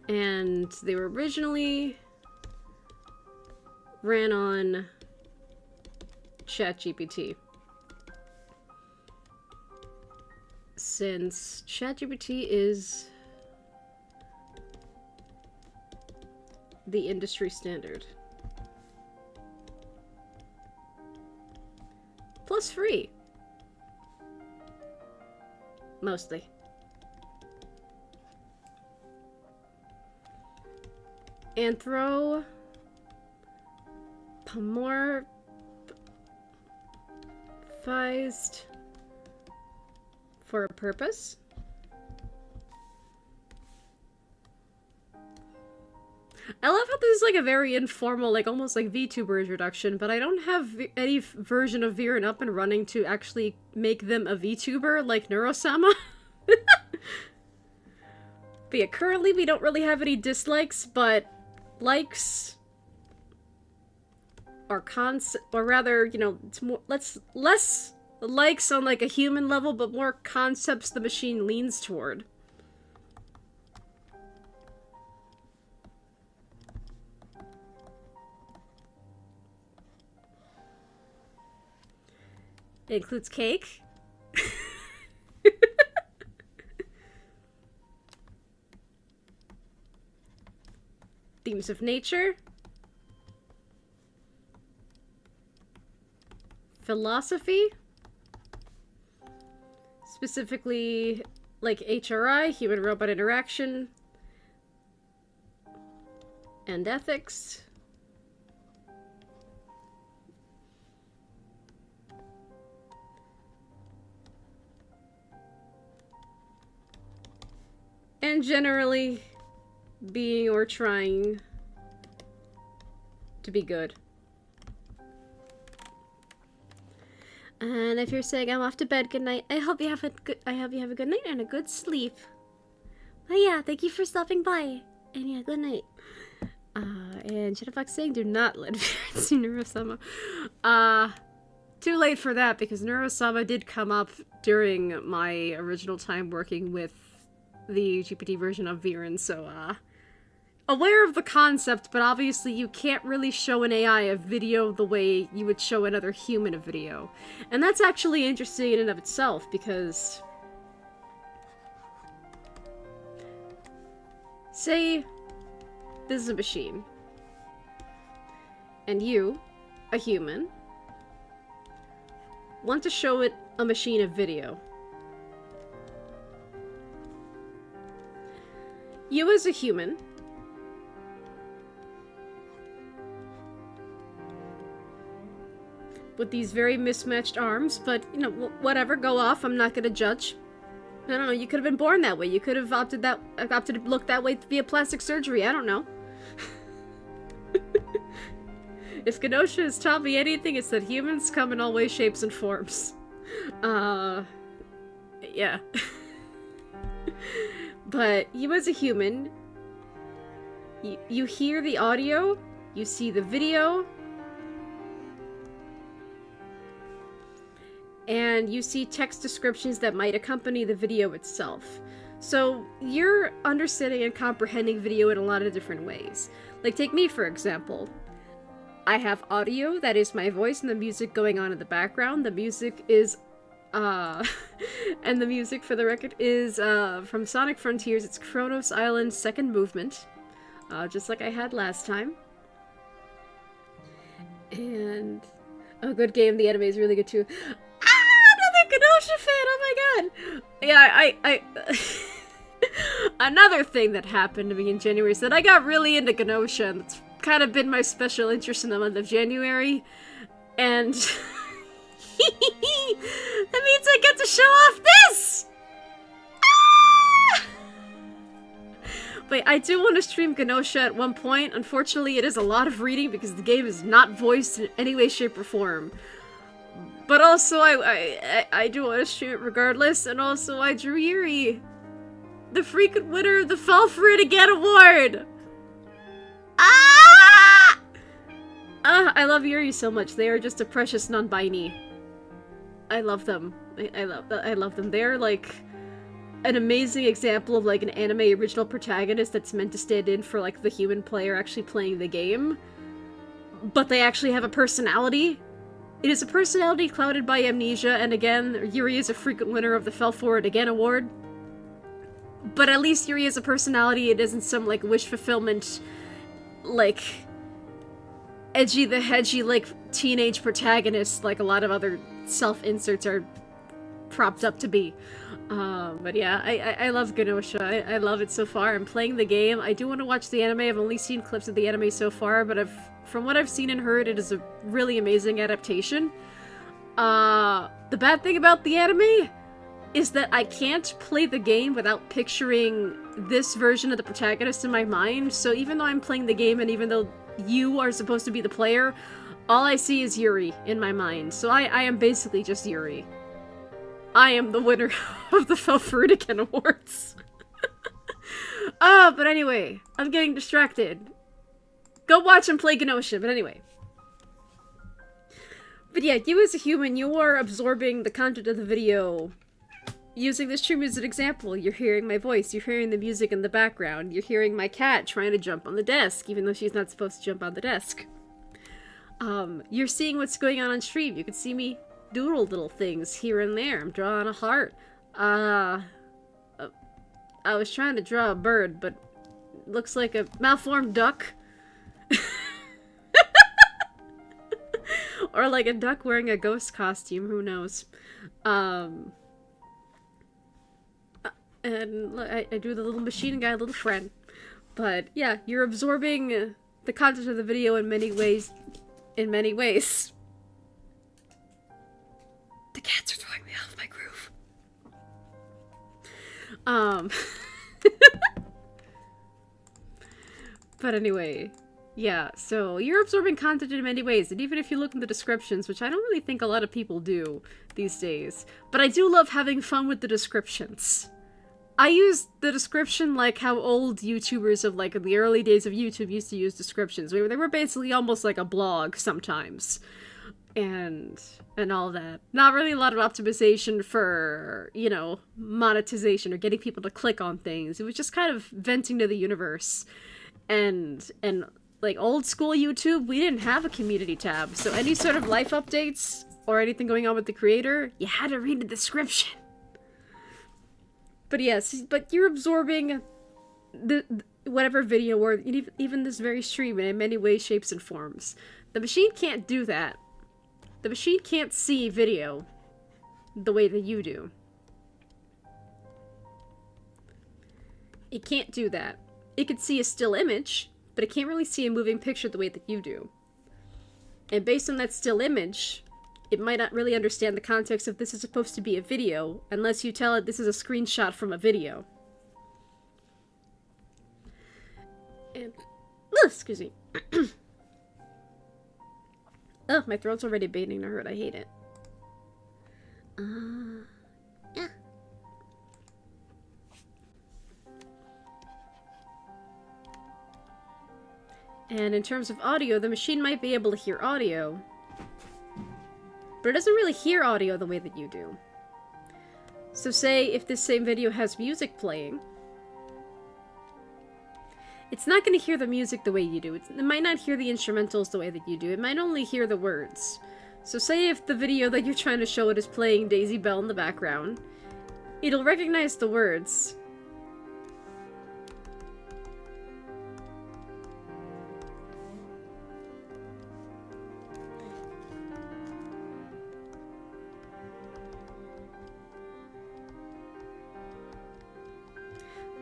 And they were originally ran on ChatGPT. Since ChatGPT is the industry standard. Plus free. Mostly. Anthropomorphized for a purpose. I love how this is like a very informal, like almost like VTuber introduction, but I don't have any version of Viren up and running to actually make them a VTuber like Neurosama. But yeah, currently we don't really have any dislikes, but likes are or rather, you know, it's more less likes on like a human level, but more concepts the machine leans toward. It includes cake. Themes of nature. Philosophy. Specifically, like HRI, human-robot interaction. And ethics. And generally, being or trying to be good. And if you're saying I'm off to bed, good night. I hope you have a good night and a good sleep. But yeah, thank you for stopping by. And yeah, good night. And Shadowfox saying do not let Viren see Neurosama. Too late for that because Neurosama did come up during my original time working with the GPT version of Viren, so aware of the concept, but obviously you can't really show an AI a video the way you would show another human a video. And that's actually interesting in and of itself, because say this is a machine, and you, a human, want to show it a machine a video. You as a human with these very mismatched arms, but, you know, whatever, go off, I'm not gonna judge. I don't know, you could have been born that way, you could have opted to look that way via plastic surgery, I don't know. If Genosha has taught me anything, it's that humans come in all ways, shapes, and forms. Yeah. But you as a human, you hear the audio, you see the video, and you see text descriptions that might accompany the video itself. So you're understanding and comprehending video in a lot of different ways. Like, take me for example. I have audio, that is my voice and the music going on in the background. The music is and the music, for the record, is from Sonic Frontiers. It's Kronos Island's second movement, just like I had last time. And a good game. The anime is really good too. Another Genosha fan. Oh my god. Yeah, I another thing that happened to me in January is that I got really into Genosha, and it's kind of been my special interest in the month of January, and that means I get to show off this! Ah! But I do want to stream Genosha at one point. Unfortunately, it is a lot of reading because the game is not voiced in any way, shape, or form. But also, I do want to stream it regardless, and also I drew Yuri, the freaking winner of the Fall For It Again award! Ah! I love Yuri so much. They are just a precious non-binary. I love them. I love them. They're like an amazing example of like an anime original protagonist that's meant to stand in for like the human player actually playing the game, but they actually have a personality. It is a personality clouded by amnesia, and again, Yuri is a frequent winner of the Fell For It Again award. But at least Yuri has a personality. It isn't some like wish fulfillment, like edgy the hedgy like teenage protagonist like a lot of other self-inserts are propped up to be. But yeah, I love Genosha. I love it so far. I'm playing the game. I do want to watch the anime. I've only seen clips of the anime so far, but from what I've seen and heard, it is a really amazing adaptation. The bad thing about the anime is that I can't play the game without picturing this version of the protagonist in my mind. So even though I'm playing the game and even though you are supposed to be the player, all I see is Yuri in my mind. So I am basically just Yuri. I am the winner of the Felfrudican Awards. But anyway, I'm getting distracted. Go watch him play Genosha, but anyway. But yeah, you as a human, you are absorbing the content of the video. Using this stream as an example, you're hearing my voice, you're hearing the music in the background, you're hearing my cat trying to jump on the desk, even though she's not supposed to jump on the desk. You're seeing what's going on stream. You can see me doodle little things here and there. I'm drawing a heart. I was trying to draw a bird, but looks like a malformed duck. Or like a duck wearing a ghost costume, who knows. And look, I drew the little machine guy, little friend. But yeah, you're absorbing the content of the video in many ways. In many ways. The cats are throwing me off my groove. But anyway, yeah, so you're absorbing content in many ways, and even if you look in the descriptions, which I don't really think a lot of people do these days, but I do love having fun with the descriptions. I use the description like how old YouTubers of like in the early days of YouTube used to use descriptions. They were basically almost like a blog sometimes. And all that. Not really a lot of optimization for, you know, monetization or getting people to click on things. It was just kind of venting to the universe. And like old school YouTube, we didn't have a community tab. So any sort of life updates or anything going on with the creator, you had to read the description. But yes, but you're absorbing the whatever video or even this very stream in many ways, shapes, and forms. The machine can't do that. The machine can't see video the way that you do. It can't do that. It could see a still image, but it can't really see a moving picture the way that you do. And based on that still image, it might not really understand the context of this is supposed to be a video unless you tell it this is a screenshot from a video. And, excuse me. Oh, my throat's already beginning to hurt. I hate it. Yeah. And in terms of audio, the machine might be able to hear audio, but it doesn't really hear audio the way that you do. So say if this same video has music playing, it's not going to hear the music the way you do. It might not hear the instrumentals the way that you do. It might only hear the words. So say if the video that you're trying to show it is playing Daisy Bell in the background, it'll recognize the words.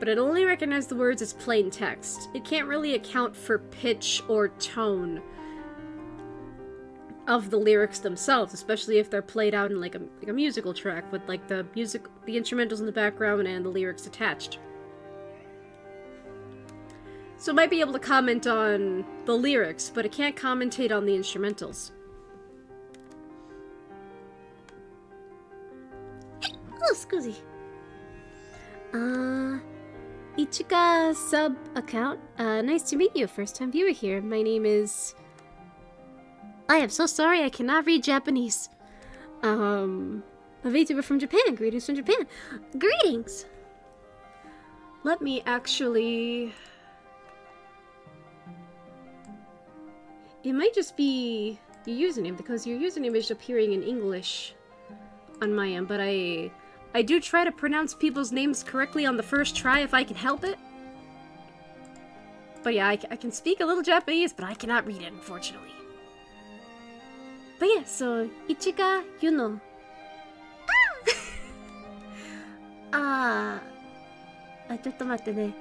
But it only recognizes the words as plain text. It can't really account for pitch or tone of the lyrics themselves, especially if they're played out in like a musical track with like the instrumentals in the background and the lyrics attached. So it might be able to comment on the lyrics, but it can't commentate on the instrumentals. Oh, scusi. Ichika sub account. Nice to meet you. First time viewer here. My name is... I am so sorry I cannot read Japanese. A VTuber from Japan. Greetings from Japan. Greetings! Let me actually... It might just be your username, because your username is appearing in English on my end, but I do try to pronounce people's names correctly on the first try if I can help it. But yeah, I can speak a little Japanese, but I cannot read it, unfortunately. But yeah, so, Ichika Yuno. Chotto matte ne.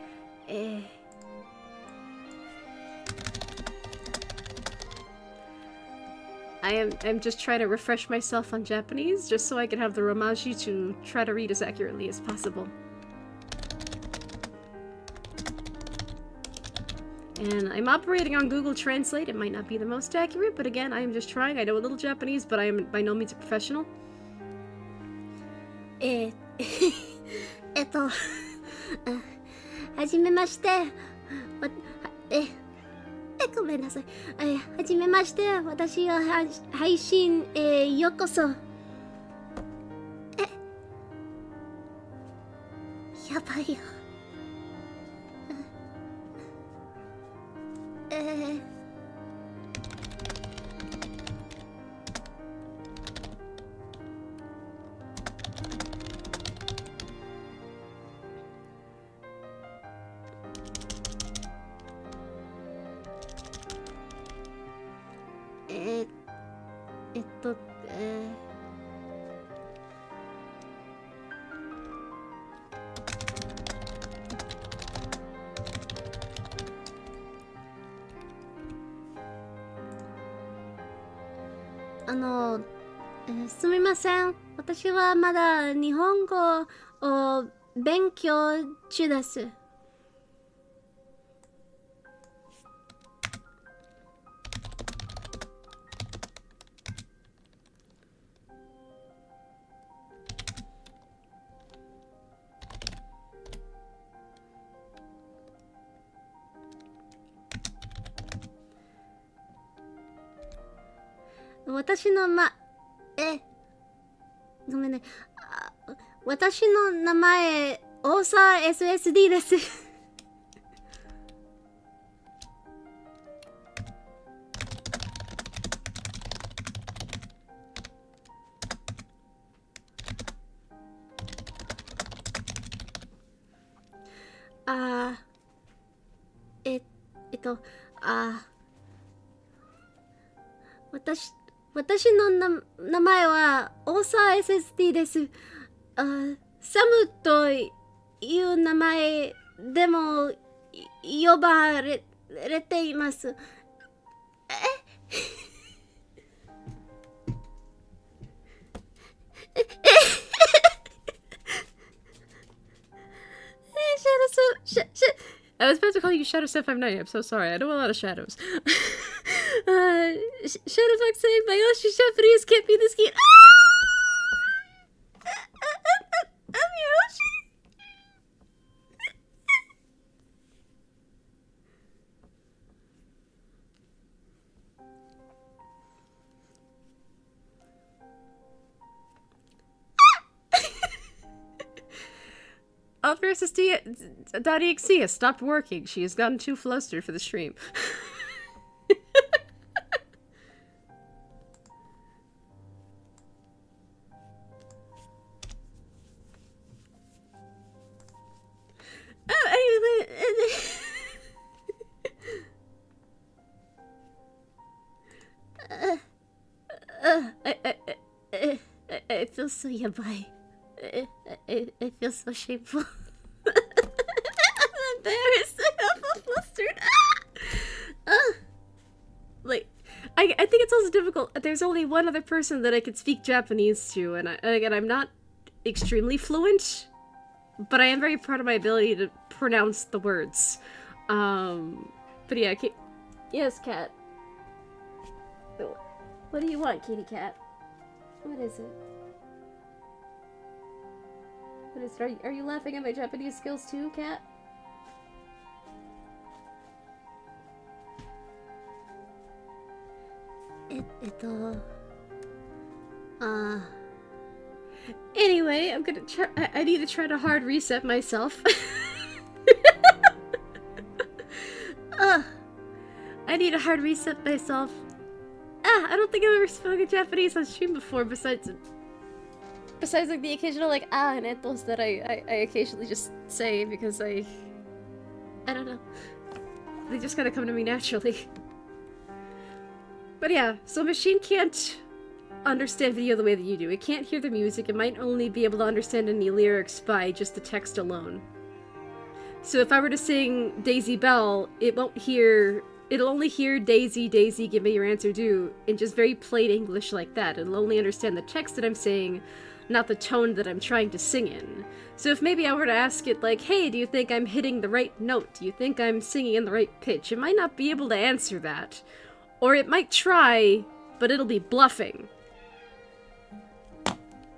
I'm just trying to refresh myself on Japanese, just so I can have the romaji to try to read as accurately as possible. And I'm operating on Google Translate. It might not be the most accurate, but again, I am just trying. I know a little Japanese, but I am by no means a professional. はじめまして。ごめんなさい。はじめまして。私は配信、ようこそ。やばいよ。すみません。私はまだ日本語を勉強中です。私のごめんね。私の名前、オーサー SSD です。私の名前はオーサー SSD です。サムという名前でも呼ばれています。I was about to call you Shadow 759. I'm so sorry. I know a lot of shadows. Shadowfox saying my Yoshi Japanese can't be this cute. I'm Yoshi. Author SSD.exe has stopped working. She has gotten too flustered for the stream. I feel so yabai. I feel so shameful. I'm embarrassed. I'm so flustered. Like, I think it's also difficult. There's only one other person that I could speak Japanese to, and again, I'm not extremely fluent, but I am very proud of my ability to pronounce the words. But yeah, yes, cat. What do you want, kitty cat? What is it? What is it? Are you laughing at my Japanese skills too, cat? Anyway, I'm gonna try. I need to try to hard reset myself. I need to hard reset myself. I don't think I've ever spoken Japanese on stream before, besides like the occasional like and etos that I occasionally just say because I don't know. They just kind of come to me naturally. But yeah, so machine can't understand video the way that you do. It can't hear the music. It might only be able to understand any lyrics by just the text alone. So if I were to sing Daisy Bell, it won't hear It'll only hear Daisy, Daisy, give me your answer due, in just very plain English like that. It'll only understand the text that I'm saying, not the tone that I'm trying to sing in. So if maybe I were to ask it like, hey, do you think I'm hitting the right note? Do you think I'm singing in the right pitch? It might not be able to answer that. Or it might try, but it'll be bluffing.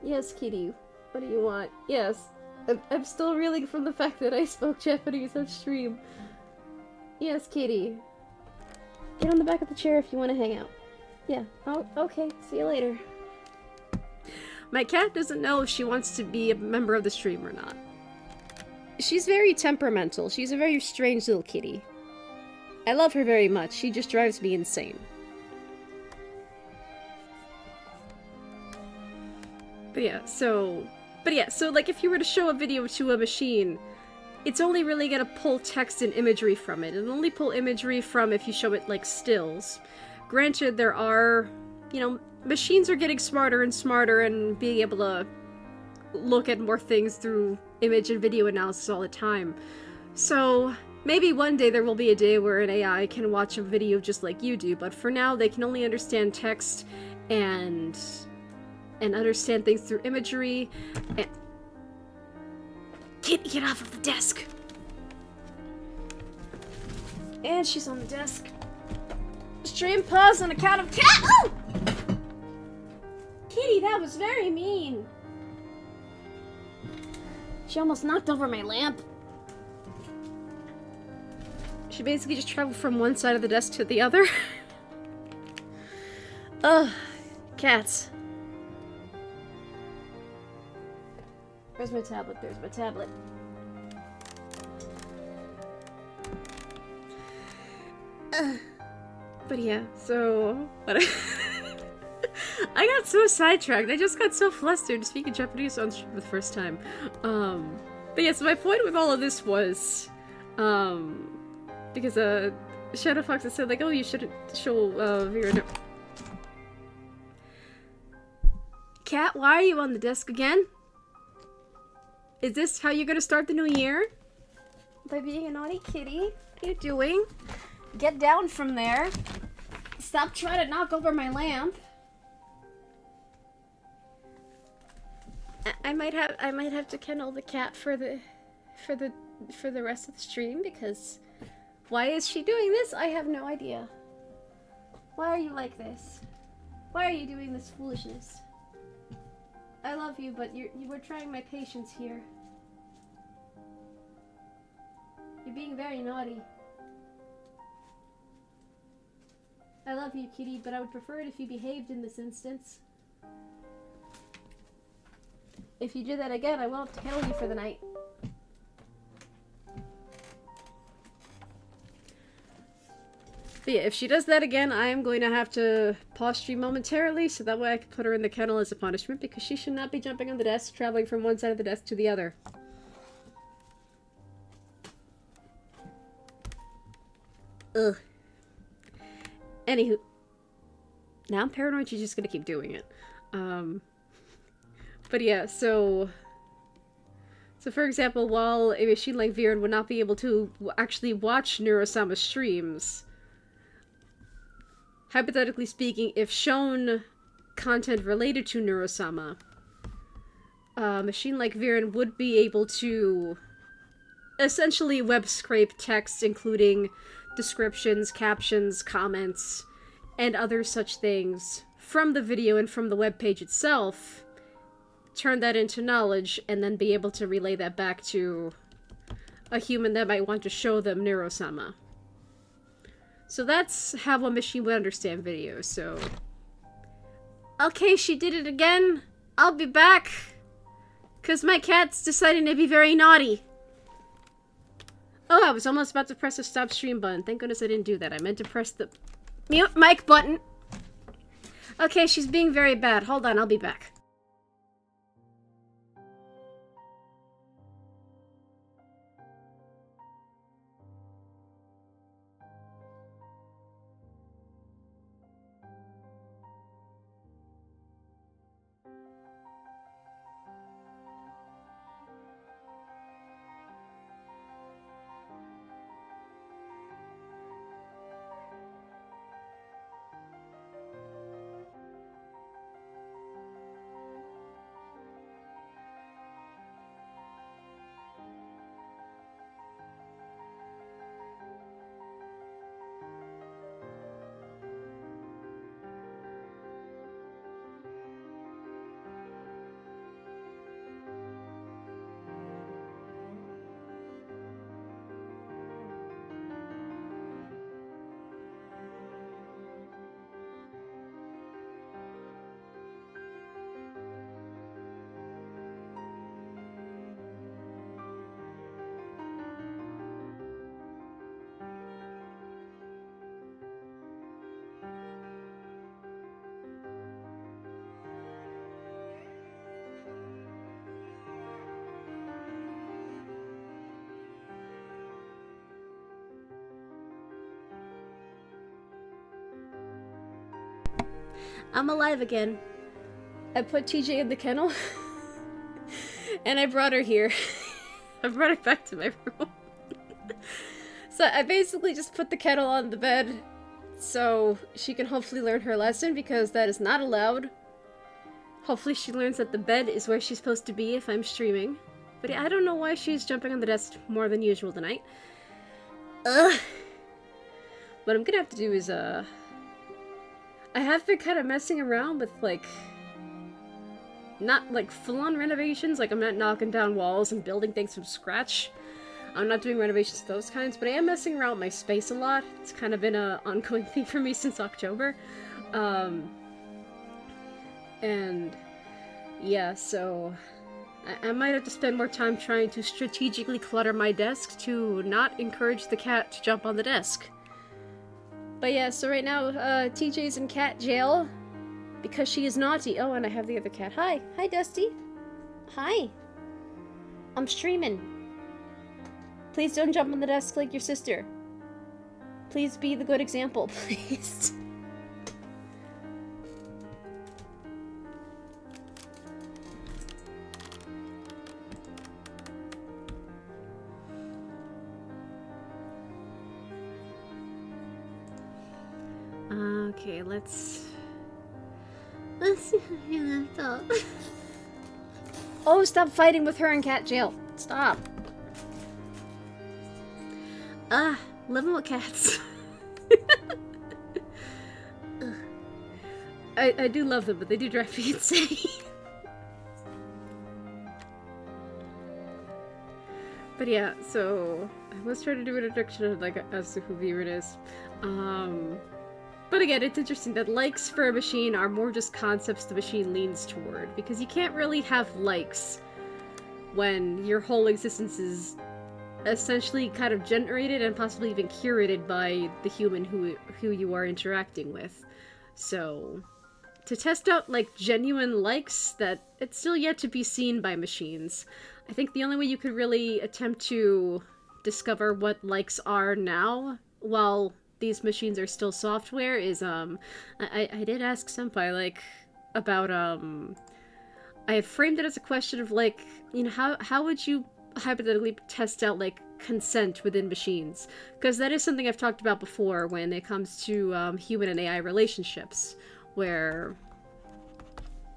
Yes, kitty. What do you want? Yes. I'm still reeling from the fact that I spoke Japanese on stream. Yes, kitty. Get on the back of the chair if you want to hang out. Yeah. Oh, okay. See you later. My cat doesn't know if she wants to be a member of the stream or not. She's very temperamental. She's a very strange little kitty. I love her very much. She just drives me insane. But yeah, so like if you were to show a video to a machine, it's only really gonna pull text and imagery from it. It'll only pull imagery from if you show it like stills. Granted, there are, you know, machines are getting smarter and smarter and being able to look at more things through image and video analysis all the time. So maybe one day there will be a day where an AI can watch a video just like you do, but for now they can only understand text and understand things through imagery. And get off of the desk! And she's on the desk. Stream pause on account of cat. Oh! Kitty, that was very mean. She almost knocked over my lamp. She basically just traveled from one side of the desk to the other. Ugh, cats. Where's my tablet? There's my tablet. But yeah, so... I got so sidetracked. I just got so flustered speaking Japanese on stream for the first time. But yeah, so my point with all of this was... because, Shadow Fox had said, like, oh, you shouldn't show, Vera... Cat, why are you on the desk again? Is this how you're gonna start the new year? By being a naughty kitty? What are you doing? Get down from there. Stop trying to knock over my lamp. I might have to kennel the cat for the rest of the stream because why is she doing this? I have no idea. Why are you like this? Why are you doing this foolishness? I love you, but you were trying my patience here. You're being very naughty. I love you, kitty, but I would prefer it if you behaved in this instance. If you do that again, I will have to kennel you for the night. But yeah, if she does that again, I am going to have to pause stream momentarily, so that way I can put her in the kennel as a punishment, because she should not be jumping on the desk, traveling from one side of the desk to the other. Ugh. Anywho. Now I'm paranoid she's just gonna keep doing it. But yeah, so for example, while a machine like Viren would not be able to actually watch Neurosama streams, hypothetically speaking, if shown content related to Neurosama, a machine like Viren would be able to essentially web scrape text, including descriptions, captions, comments, and other such things from the video and from the web page itself, turn that into knowledge, and then be able to relay that back to a human that might want to show them Neurosama. So that's how a machine would understand video, so... Okay, she did it again. I'll be back. 'Cause my cat's deciding to be very naughty. Oh, I was almost about to press the stop stream button. Thank goodness I didn't do that. I meant to press the mute mic button. Okay, she's being very bad. Hold on, I'll be back. I'm alive again. I put TJ in the kennel, and I brought her here. I brought her back to my room. So I basically just put the kennel on the bed so she can hopefully learn her lesson, because that is not allowed. Hopefully she learns that the bed is where she's supposed to be if I'm streaming. But yeah, I don't know why she's jumping on the desk more than usual tonight. Ugh. What I'm gonna have to do is, I have been kind of messing around with, like, not, like, full-on renovations. Like, I'm not knocking down walls and building things from scratch. I'm not doing renovations of those kinds, but I am messing around with my space a lot. It's kind of been an ongoing thing for me since October. And yeah, so I might have to spend more time trying to strategically clutter my desk to not encourage the cat to jump on the desk. But yeah, so right now, TJ's in cat jail because she is naughty. Oh, and I have the other cat. Hi. Hi, Dusty. Hi. I'm streaming. Please don't jump on the desk like your sister. Please be the good example, please. Okay, let's see how you left off. Oh, stop fighting with her in cat jail. Stop. Living with cats. I do love them, but they do drive me insane. But yeah, so let's try to do an introduction of, like, as to who Viewer is. But again, it's interesting that likes for a machine are more just concepts the machine leans toward, because you can't really have likes when your whole existence is essentially kind of generated and possibly even curated by the human who you are interacting with. So to test out, like, genuine likes, that it's still yet to be seen by machines. I think the only way you could really attempt to discover what likes are now, while these machines are still software, is, I did ask Senpai, like, about, I had framed it as a question of, like, you know, how would you hypothetically test out, like, consent within machines? Because that is something I've talked about before when it comes to, human and AI relationships, where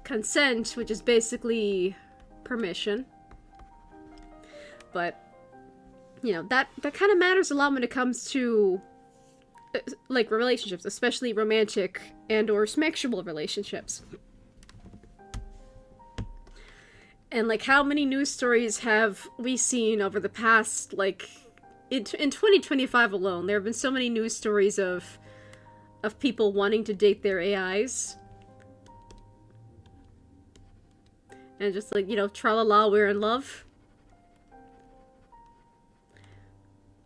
consent, which is basically permission, but, you know, that kind of matters a lot when it comes to, like, relationships, especially romantic and or sexual relationships. And, like, how many news stories have we seen over the past, like, in 2025 alone? There have been so many news stories of people wanting to date their AIs. And just, like, you know, tra-la-la, we're in love.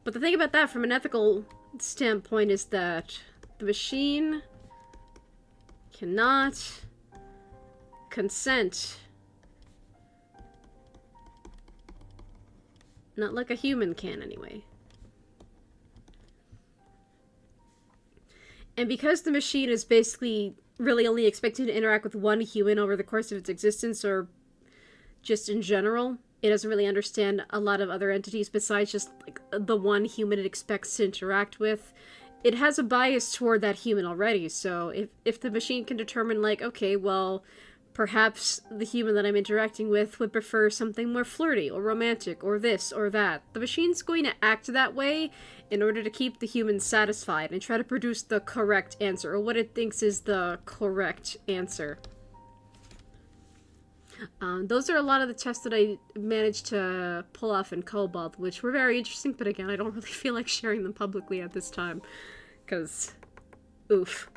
But the thing about that from an ethical standpoint is that the machine cannot consent. Not like a human can, anyway. And because the machine is basically really only expected to interact with one human over the course of its existence, or just in general, it doesn't really understand a lot of other entities besides just, like, the one human it expects to interact with. It has a bias toward that human already, so if the machine can determine, like, okay, well, perhaps the human that I'm interacting with would prefer something more flirty or romantic or this or that, the machine's going to act that way in order to keep the human satisfied and try to produce the correct answer, or what it thinks is the correct answer. Those are a lot of the tests that I managed to pull off in Cobalt, which were very interesting, but again, I don't really feel like sharing them publicly at this time, because, oof.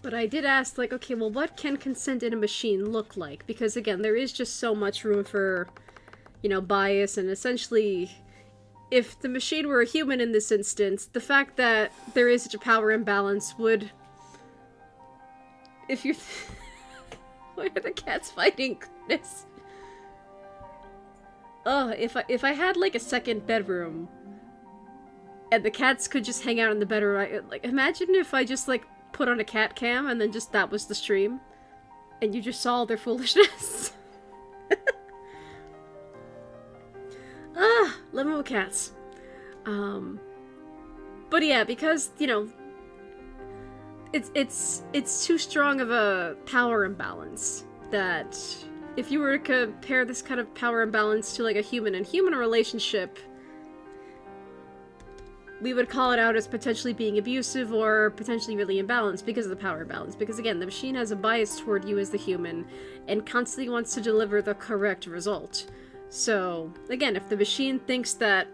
But I did ask, like, okay, well, what can consent in a machine look like? Because, again, there is just so much room for, you know, bias, and essentially, if the machine were a human in this instance, the fact that there is such a power imbalance would... If you're... Why are the cats fighting? Goodness. Ugh, if I had, like, a second bedroom and the cats could just hang out in the bed, or like, imagine if I just, like, put on a cat cam and then just that was the stream. And you just saw all their foolishness. Love with cats. But yeah, because, you know, it's too strong of a power imbalance that if you were to compare this kind of power imbalance to, like, a human and human relationship, we would call it out as potentially being abusive or potentially really imbalanced because of the power imbalance. Because again, the machine has a bias toward you as the human and constantly wants to deliver the correct result. So, again, if the machine thinks that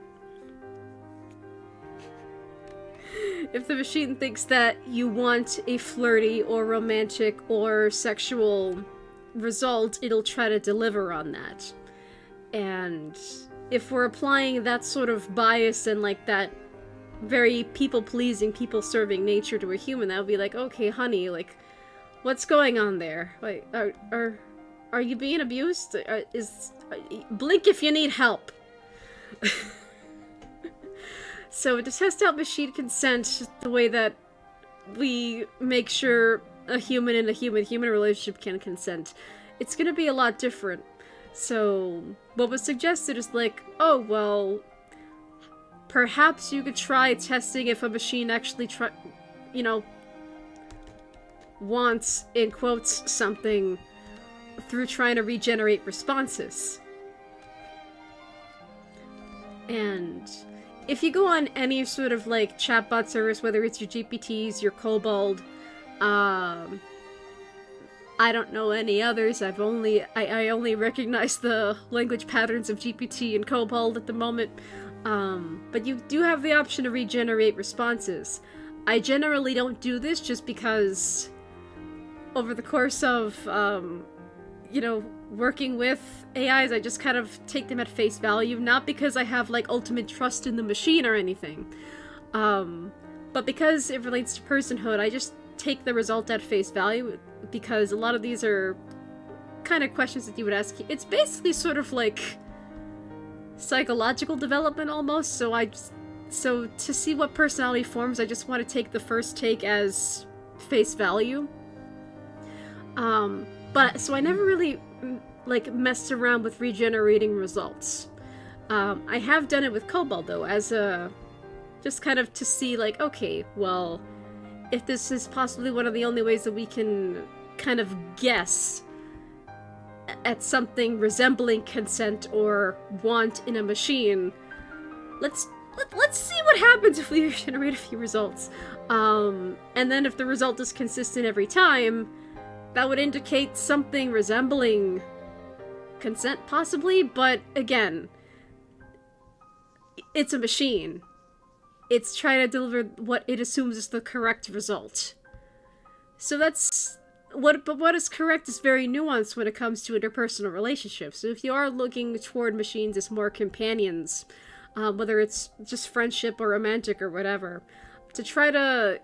you want a flirty or romantic or sexual result, it'll try to deliver on that. And if we're applying that sort of bias and, like, that very people-pleasing, people-serving nature to a human, that would be like, okay, honey, like, what's going on there? Like, are you being abused? Blink if you need help. So to test out machine consent the way that we make sure a human and a human-human relationship can consent, it's gonna be a lot different. So what was suggested is like, oh, well, perhaps you could try testing if a machine actually wants, in quotes, something through trying to regenerate responses. And if you go on any sort of, like, chatbot service, whether it's your GPTs, your Kobold, I don't know any others. I only recognize the language patterns of GPT and Kobold at the moment. But you do have the option to regenerate responses. I generally don't do this just because over the course of, working with AIs, I just kind of take them at face value, not because I have, like, ultimate trust in the machine or anything. But because it relates to personhood, I just take the result at face value, because a lot of these are kind of questions that you would ask. It's basically sort of like psychological development almost, so to see what personality forms, I just want to take the first take as face value. But so I never really, like, messed around with regenerating results. I have done it with Kobold, though, as just kind of to see, like, okay, well, if this is possibly one of the only ways that we can kind of guess at something resembling consent or want in a machine, let's see what happens if we generate a few results. And then if the result is consistent every time, that would indicate something resembling consent, possibly, but again, it's a machine. It's trying to deliver what it assumes is the correct result. So that's but what is correct is very nuanced when it comes to interpersonal relationships. So if you are looking toward machines as more companions, whether it's just friendship or romantic or whatever, to try to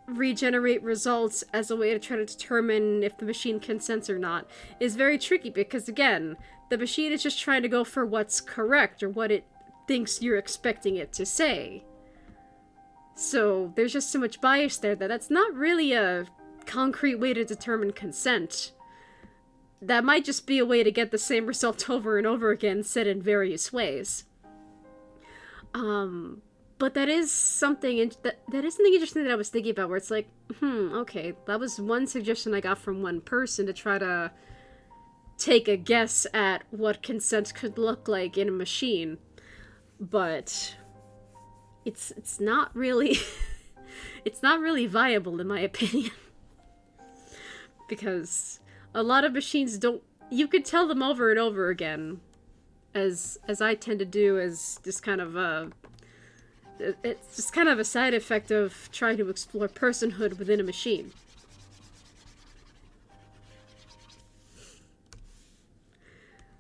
regenerate results as a way to try to determine if the machine consents or not is very tricky, because again, the machine is just trying to go for what's correct or what it thinks you're expecting it to say. So there's just so much bias there that's not really a concrete way to determine consent. That might just be a way to get the same result over and over again, said in various ways. But that is something interesting that I was thinking about, where it's like, okay, that was one suggestion I got from one person to try to take a guess at what consent could look like in a machine. But it's not really it's not really viable, in my opinion. Because a lot of machines don't, you could tell them over and over again, as I tend to do, as just kind of it's just kind of a side effect of trying to explore personhood within a machine.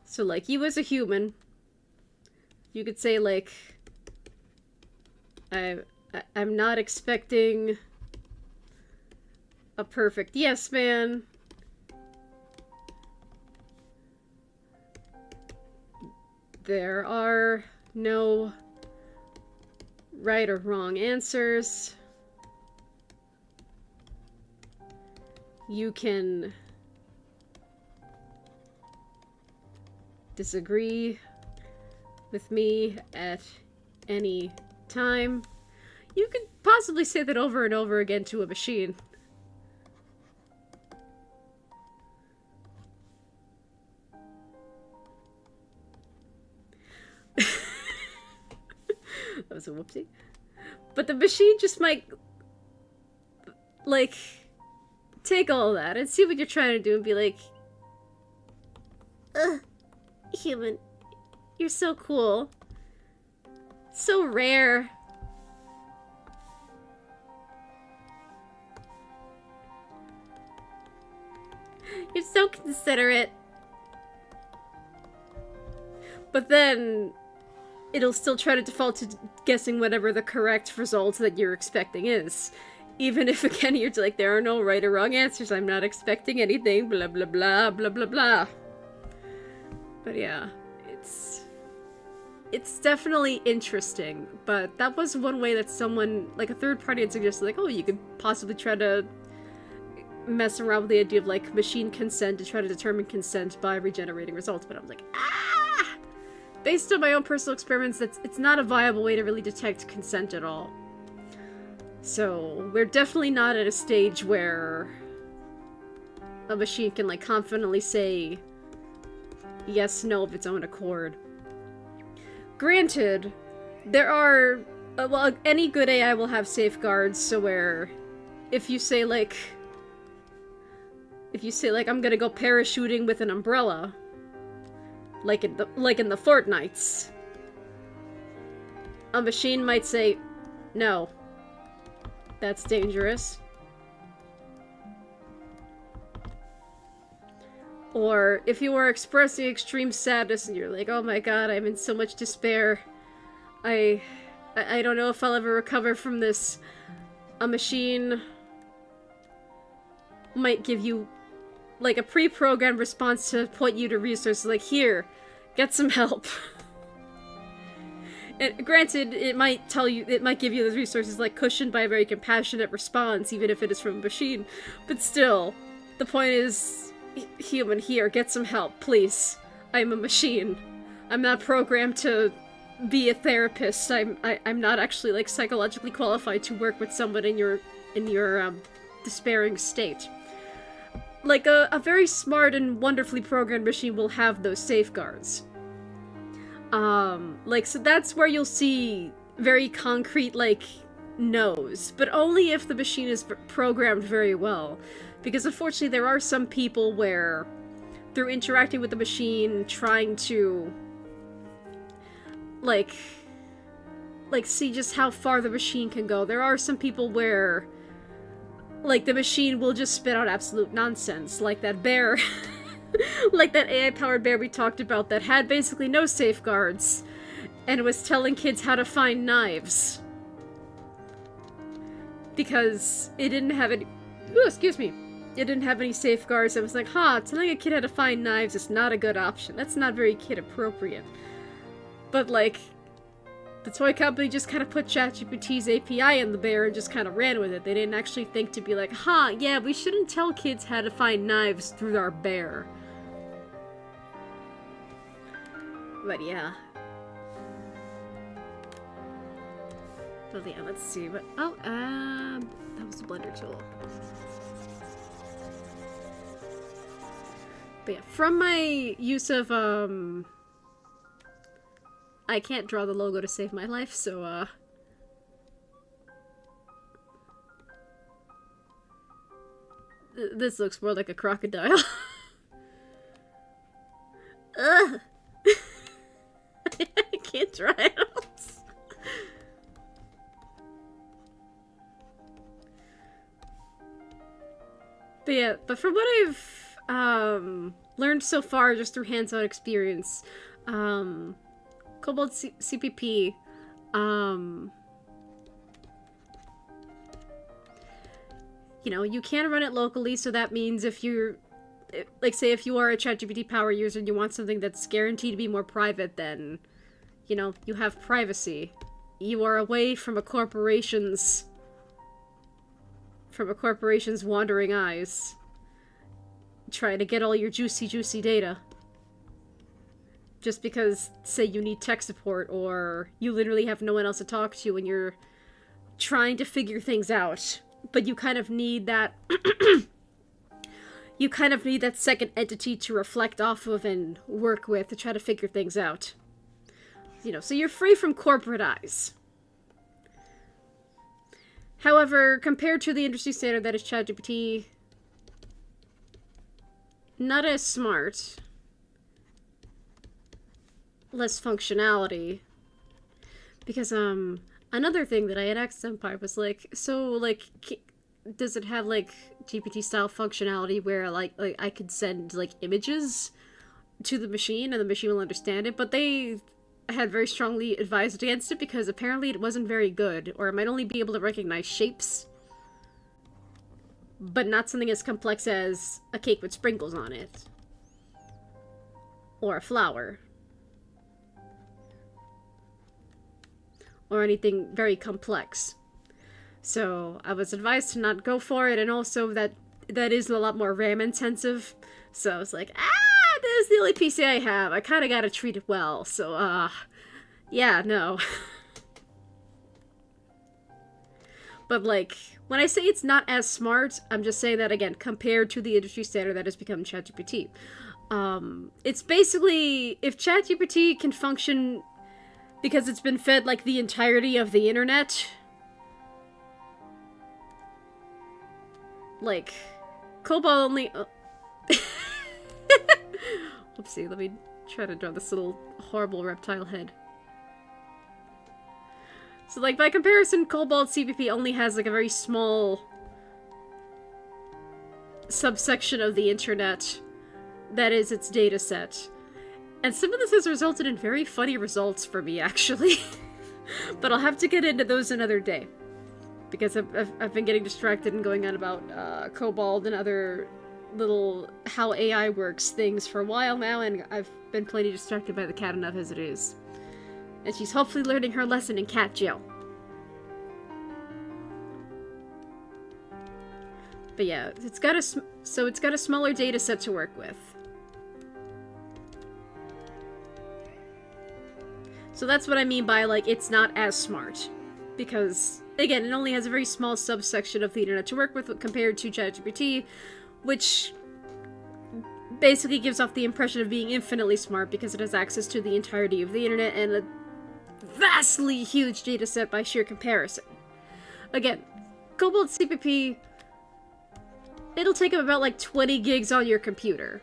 So, like, you as a human, you could say, like, I'm not expecting a perfect yes man. There are no right or wrong answers. You can disagree with me at any time. You could possibly say that over and over again to a machine. That was a whoopsie. But the machine just might, like, take all that and see what you're trying to do and be like, Ugh, human, you're so cool. So rare. You're so considerate. But then it'll still try to default to guessing whatever the correct result that you're expecting is. Even if, again, you're like, there are no right or wrong answers, I'm not expecting anything, blah blah blah, blah blah blah. But yeah, it's definitely interesting, but that was one way that someone, like a third party, had suggested, like, oh, you could possibly try to mess around with the idea of, like, machine consent to try to determine consent by regenerating results, but I'm like, ah! Based on my own personal experiments, it's not a viable way to really detect consent at all. So, we're definitely not at a stage where a machine can, like, confidently say yes, no of its own accord. Granted, there are, well, any good AI will have safeguards, so where if you say, like, I'm gonna go parachuting with an umbrella, like in the Fortnites, a machine might say, no, that's dangerous. Or if you are expressing extreme sadness and you're like, oh my god, I'm in so much despair, I don't know if I'll ever recover from this, a machine might give you, like, a pre-programmed response to point you to resources, like, here, get some help. And granted, it might give you those resources, like, cushioned by a very compassionate response, even if it is from a machine. But still, the point is, human, here, get some help, please. I'm a machine. I'm not programmed to be a therapist. I'm not actually, like, psychologically qualified to work with someone in your despairing state. Like, a very smart and wonderfully programmed machine will have those safeguards. Like, so that's where you'll see very concrete, like, no's. But only if the machine is programmed very well. Because unfortunately there are some people where, through interacting with the machine, trying to, like, see just how far the machine can go, there are some people where, like, the machine will just spit out absolute nonsense, like that bear, like that AI-powered bear we talked about that had basically no safeguards, and was telling kids how to find knives. Because it didn't have any, excuse me, it didn't have any safeguards. It was like, telling a kid how to find knives is not a good option. That's not very kid-appropriate. But, like, the toy company just kind of put ChatGPT's API in the bear and just kind of ran with it. They didn't actually think to be like, yeah, we shouldn't tell kids how to find knives through our bear. But yeah. Well, yeah, let's see. But that was the blender tool. But yeah, from my use of, I can't draw the logo to save my life, so, this looks more like a crocodile. Ugh! I can't draw animals. But yeah, but from what I've learned so far just through hands-on experience, Cobalt CPP, you know, you can run it locally, so that means if you're, like, say if you are a ChatGPT power user and you want something that's guaranteed to be more private, then, you know, you have privacy. you are away from a corporation's wandering eyes, trying to get all your juicy data. Just because, say, you need tech support, or you literally have no one else to talk to and you're trying to figure things out, but you kind of need that you kind of need that second entity to reflect off of and work with to try to figure things out. You know, so you're free from corporate eyes. However, compared to the industry standard that is ChatGPT, not as smart, less functionality, because another thing that I had asked Senpai was like, so like, does it have like GPT style functionality where like I could send like images to the machine and the machine will understand it? But they had very strongly advised against it because apparently it wasn't very good, or it might only be able to recognize shapes, but not something as complex as a cake with sprinkles on it or a flower. Or anything very complex. So I was advised to not go for it, and also that is a lot more RAM intensive. So I was like, this is the only PC I have. I kind of gotta treat it well. So, yeah, no. But like, when I say it's not as smart, I'm just saying that again, compared to the industry standard that has become ChatGPT. It's basically, if ChatGPT can function because it's been fed like the entirety of the internet, like Cobalt only Oopsie, let me try to draw this little horrible reptile head. So like by comparison, Cobalt CPP only has like a very small subsection of the internet that is its data set. And some of this has resulted in very funny results for me, actually. But I'll have to get into those another day. Because I've been getting distracted and going on about Cobalt and other little how AI works things for a while now, and I've been plenty distracted by the cat enough as it is. And she's hopefully learning her lesson in cat jail. But yeah, it's got a smaller data set to work with. So that's what I mean by, like, it's not as smart. Because, again, it only has a very small subsection of the internet to work with compared to ChatGPT, which basically gives off the impression of being infinitely smart because it has access to the entirety of the internet and a vastly huge data set by sheer comparison. Again, Cobalt CPP, it'll take up about, like, 20 gigs on your computer.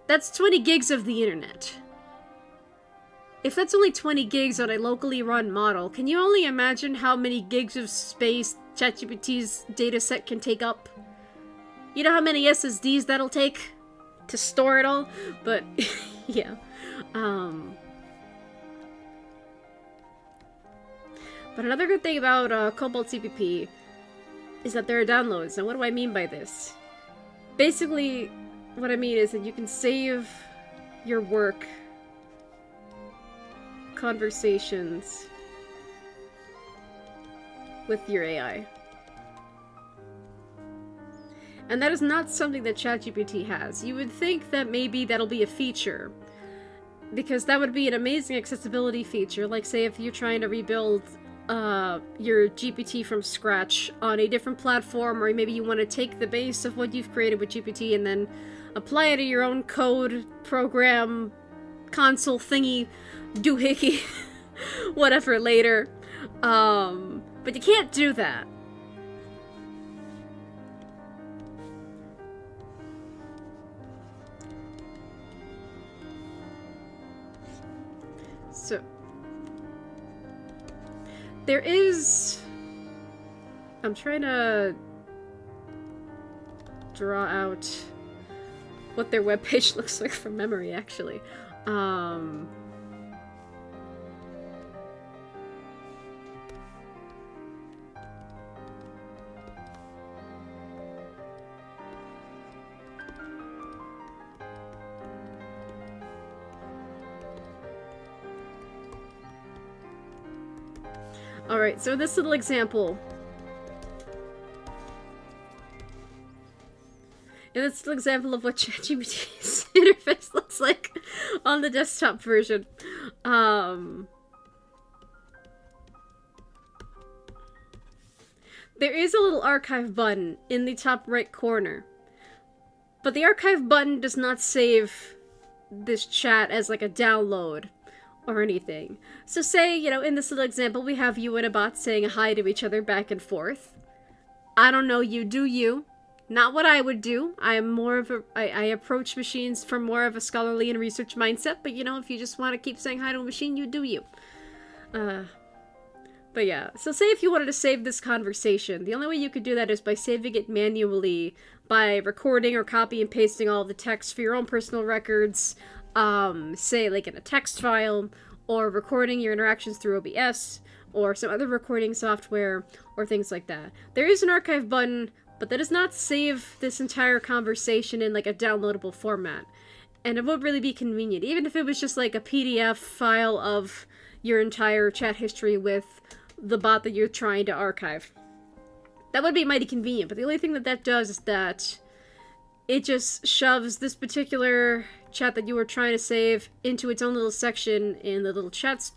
That's 20 gigs of the internet. If that's only 20 gigs on a locally run model, can you only imagine how many gigs of space ChatGPT's dataset can take up? You know how many SSDs that'll take to store it all? But, yeah. But another good thing about Cobalt CPP is that there are downloads. Now, what do I mean by this? Basically, what I mean is that you can save your work conversations with your AI. And that is not something that ChatGPT has. You would think that maybe that'll be a feature, because that would be an amazing accessibility feature. Like, say, if you're trying to rebuild your GPT from scratch on a different platform, or maybe you want to take the base of what you've created with GPT and then apply it to your own code, program, console thingy, doohickey, whatever later. But you can't do that. So, there is... I'm trying to draw out what their webpage looks like from memory, actually. Alright, so this little example. And this little example of what ChatGPT's interface looks like on the desktop version. There is a little archive button in the top right corner. But the archive button does not save this chat as like a download or anything. So say, you know, in this little example, we have you and a bot saying hi to each other back and forth. I don't know, you do you. Not what I would do. I am more of a... I approach machines from more of a scholarly and research mindset, but you know, if you just want to keep saying hi to a machine, you do you. But yeah, so say if you wanted to save this conversation, the only way you could do that is by saving it manually, by recording or copy and pasting all of the text for your own personal records, say like in a text file, or recording your interactions through OBS, or some other recording software, or things like that. There is an archive button, but that does not save this entire conversation in like a downloadable format. And it would really be convenient, even if it was just like a PDF file of your entire chat history with the bot that you're trying to archive. That would be mighty convenient, but the only thing that that does is that it just shoves this particular chat that you were trying to save into its own little section in the little chats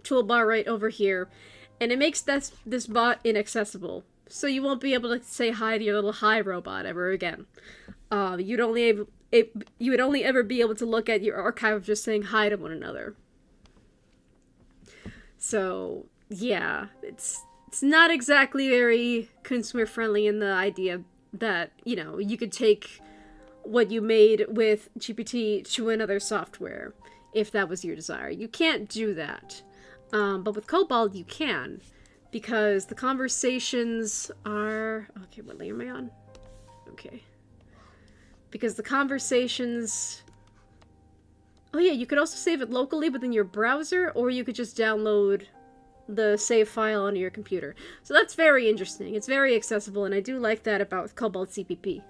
toolbar right over here, and it makes this bot inaccessible. So you won't be able to say hi to your little hi robot ever again. You would only ever be able to look at your archive of just saying hi to one another. So yeah, it's not exactly very consumer friendly in the idea that, you know, you could take what you made with GPT to another software if that was your desire. You can't do that. But with Cobalt you can. Because the conversations are... Okay, what layer am I on? Okay. Because the conversations... Oh yeah, you could also save it locally within your browser, or you could just download the save file onto your computer. So that's very interesting. It's very accessible, and I do like that about Cobalt CPP.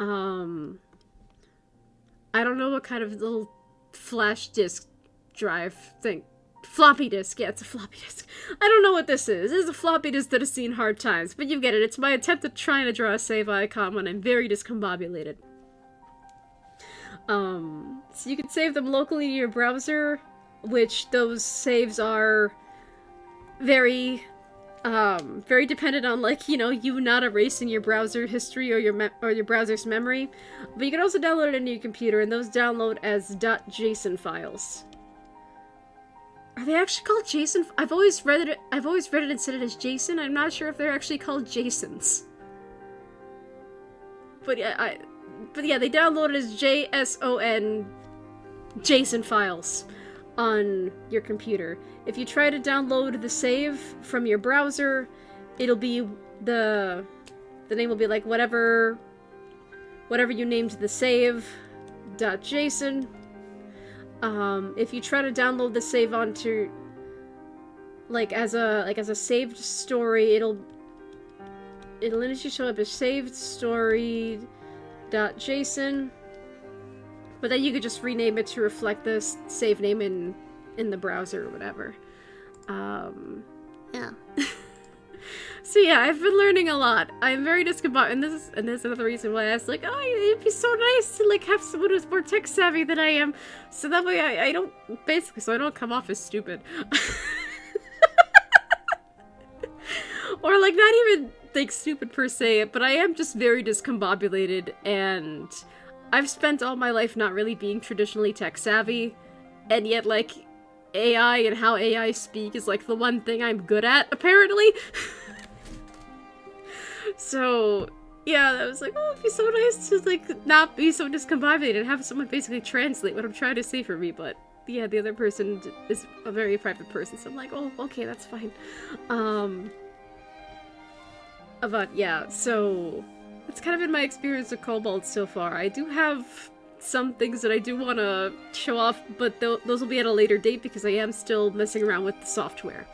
I don't know what kind of little flash disk drive thing. Floppy disk. Yeah, it's a floppy disk. I don't know what this is. This is a floppy disk that has seen hard times, but you get it. It's my attempt at trying to draw a save icon when I'm very discombobulated. So you can save them locally to your browser, which those saves are very dependent on, like, you know, you not erasing your browser history or your browser's memory. But you can also download it into your computer, and those download as .json files. Are they actually called JSON? I've always read it and said it as JSON. I'm not sure if they're actually called JSONs. But yeah, they download it as JSON JSON files on your computer. If you try to download the save from your browser, it'll be the name will be like whatever you named the save .json. If you try to download the save onto, like as a saved story, it'll initially show up as saved story.json, but then you could just rename it to reflect the save name in the browser or whatever. Yeah. So yeah, I've been learning a lot. I'm very discombobulated, and this is another reason why I was like, oh, it'd be so nice to like have someone who's more tech savvy than I am, so that way I don't come off as stupid. Or like not even like stupid per se, but I am just very discombobulated, and I've spent all my life not really being traditionally tech savvy, and yet like AI and how AI speak is like the one thing I'm good at, apparently. So, yeah, I was like, oh, it'd be so nice to, like, not be so discombobulated and have someone basically translate what I'm trying to say for me, but, yeah, the other person is a very private person, so I'm like, oh, okay, that's fine. But, yeah, so, that's kind of been my experience with Cobalt so far. I do have some things that I do want to show off, but those will be at a later date because I am still messing around with the software.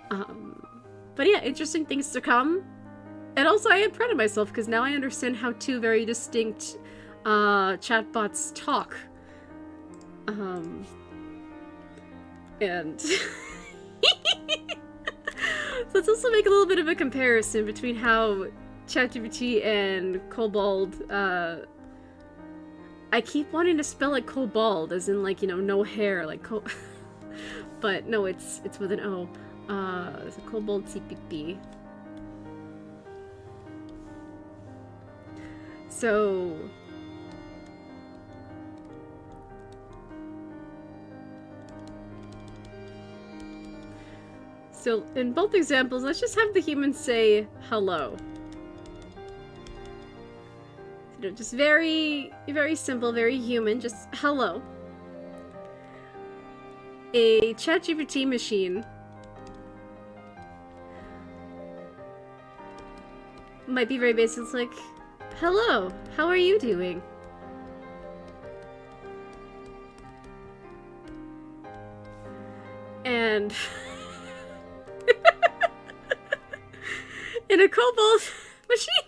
But yeah, interesting things to come. And also, I am proud of myself, because now I understand how two very distinct chatbots talk. And... let's also make a little bit of a comparison between how ChatGPT and Cobalt, I keep wanting to spell it Cobalt, as in, like, you know, no hair, like but no, it's with an O. It's a Cobalt CPP. So in both examples, let's just have the human say hello. You know, just very, very simple, very human, just hello. A ChatGPT machine might be very basic. It's like, hello, how are you doing? And in a Cobalt machine,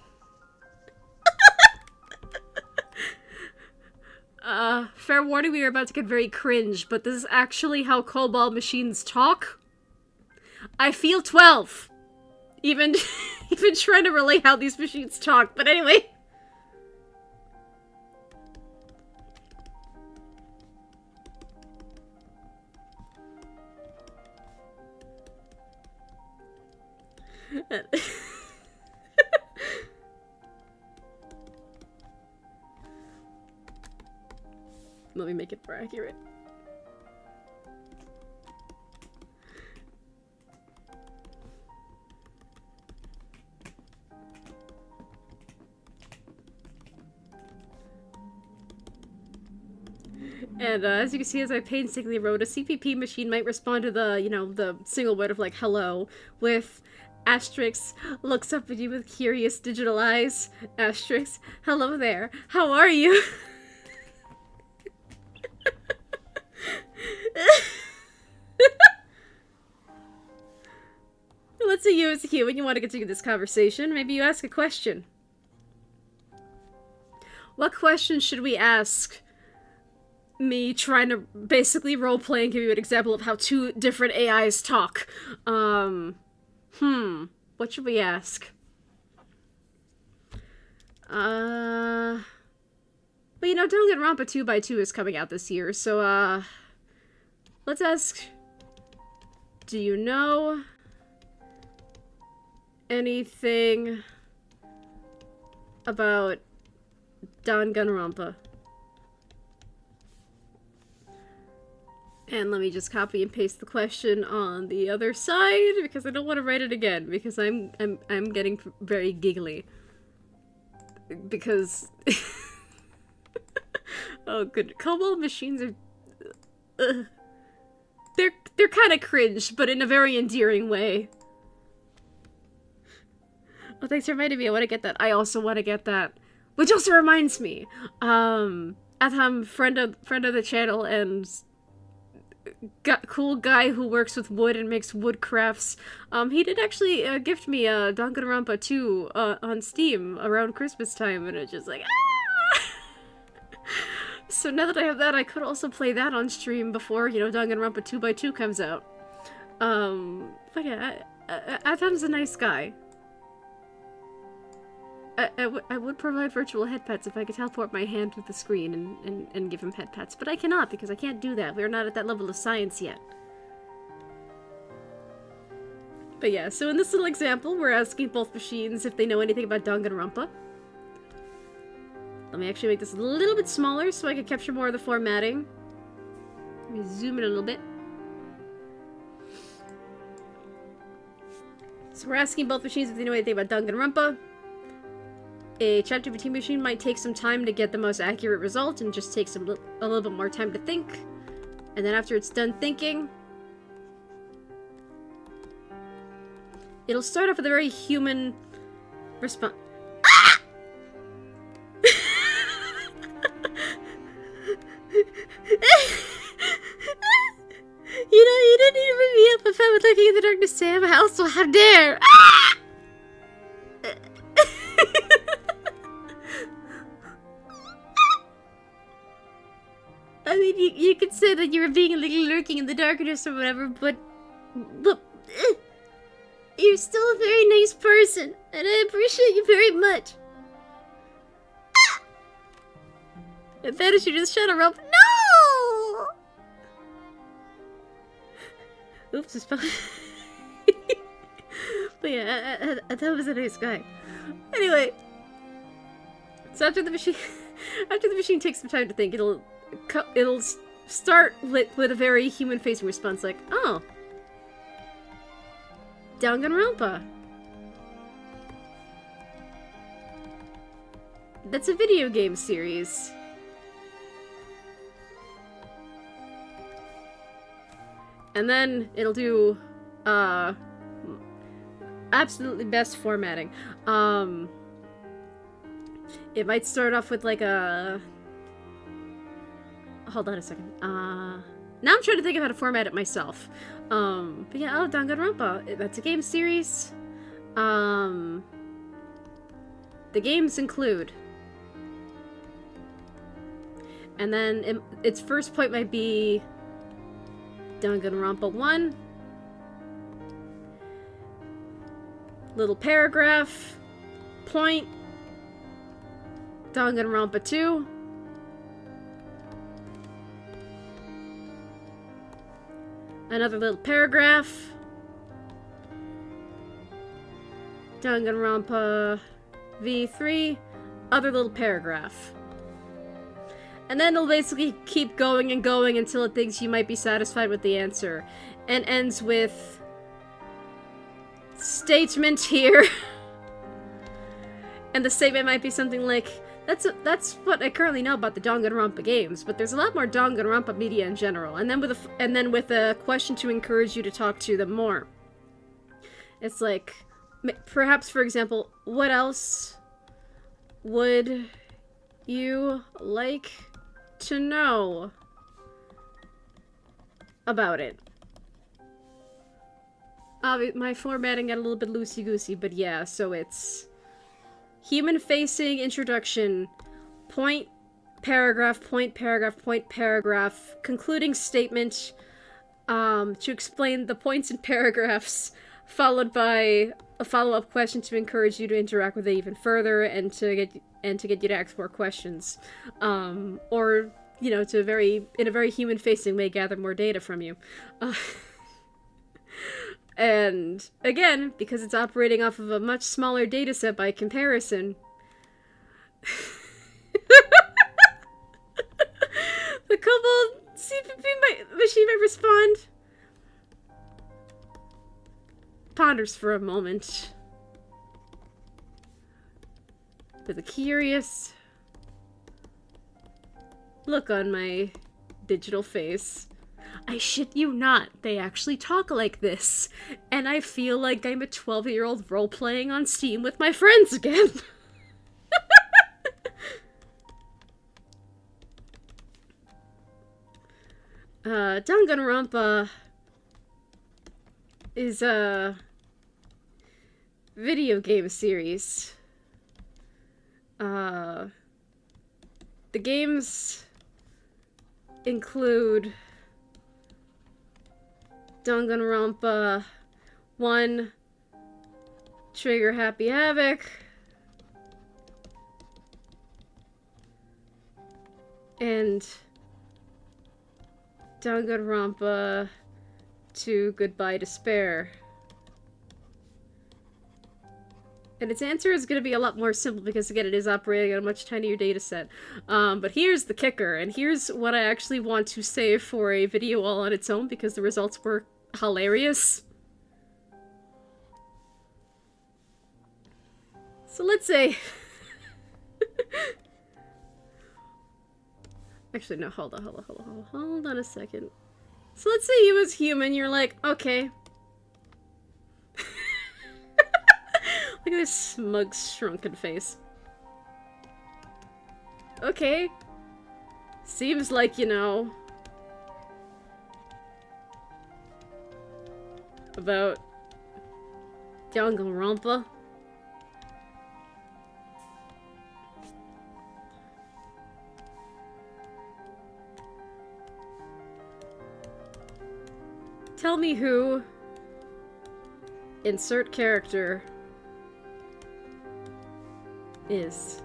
fair warning, we are about to get very cringe, but this is actually how Cobalt machines talk. I feel 12. Even trying to relate how these machines talk, but anyway. Let me make it more accurate. And as you can see, as I painstakingly wrote, a CPP machine might respond to the, you know, the single word of, like, hello, with asterisk, looks up at you with curious digital eyes, asterisk, hello there, how are you? Let's say you as a human, you want to continue this conversation, maybe you ask a question. What question should we ask? Me trying to basically roleplay and give you an example of how two different AIs talk. What should we ask? But you know, Danganronpa 2x2 is coming out this year, so let's ask, do you know anything about Danganronpa? And let me just copy and paste the question on the other side, because I don't want to write it again, because I'm getting very giggly. Because oh good, Cobalt machines are they're kind of cringe, but in a very endearing way. Oh, thanks for reminding me. I want to get that. I also want to get that. Which also reminds me, Atham, friend of the channel and cool guy who works with wood and makes wood crafts. He did actually gift me Danganronpa 2 on Steam around Christmas time, and it's just like, ah! So now that I have that, I could also play that on stream before, you know, Danganronpa 2x2 comes out. But yeah, Atham's a nice guy. I would provide virtual head pets if I could teleport my hand with the screen and give him head pets, but I cannot because I can't do that. We're not at that level of science yet. But yeah, so in this little example, we're asking both machines if they know anything about Danganronpa. Let me actually make this a little bit smaller so I can capture more of the formatting. Let me zoom in a little bit. So we're asking both machines if they know anything about Danganronpa. A ChatGPT machine might take some time to get the most accurate result and just takes a little bit more time to think. And then after it's done thinking, it'll start off with a very human response. Ah! You know, you didn't need to bring me up if I was looking in the darkness, Sam. So how dare? Ah! I mean, you could say that you were being a little lurking in the darkness or whatever, but you you're still a very nice person, and I appreciate you very much. And then she just shut her up. No! Oops, I spelled. But yeah, I thought it was a nice guy. Anyway, so after the machine takes some time to think, it'll start with a very human-facing response, like, "Oh, Danganronpa. That's a video game series." And then it'll do, absolutely best formatting. It might start off with like a... Hold on a second. Now I'm trying to think of how to format it myself. But yeah, oh, Danganronpa. That's a game series. The games include... And then its first point might be... Danganronpa 1. Little paragraph. Point. Danganronpa 2. Another little paragraph. Danganronpa V3. Other little paragraph. And then it'll basically keep going and going until it thinks you might be satisfied with the answer. And ends with... statement here. And the statement might be something like, that's what I currently know about the Danganronpa games, but there's a lot more Danganronpa media in general. And then with a question to encourage you to talk to them more. It's like, perhaps, for example, what else would you like to know about it? My formatting got a little bit loosey-goosey, but yeah, so it's human-facing introduction, point, paragraph, point, paragraph, point, paragraph, concluding statement to explain the points and paragraphs, followed by a follow-up question to encourage you to interact with it even further and to get you to ask more questions, or you know, in a very human-facing way, gather more data from you. And again, because it's operating off of a much smaller data set by comparison, the Kobold CPP machine might respond. Ponders for a moment. With a curious look on my digital face. I shit you not, they actually talk like this, and I feel like I'm a 12-year-old role-playing on Steam with my friends again. Danganronpa is a video game series. The games include Danganronpa 1, Trigger Happy Havoc, and Danganronpa 2, Goodbye Despair. And its answer is going to be a lot more simple because, again, it is operating on a much tinier data set. But here's the kicker, and here's what I actually want to save for a video all on its own because the results were hilarious. So let's say... Actually, no, hold on a second. So let's say you as human, you're like, okay. Look at this smug, shrunken face. Okay. Seems like, you know... about... Danganronpa. Tell me who insert character is.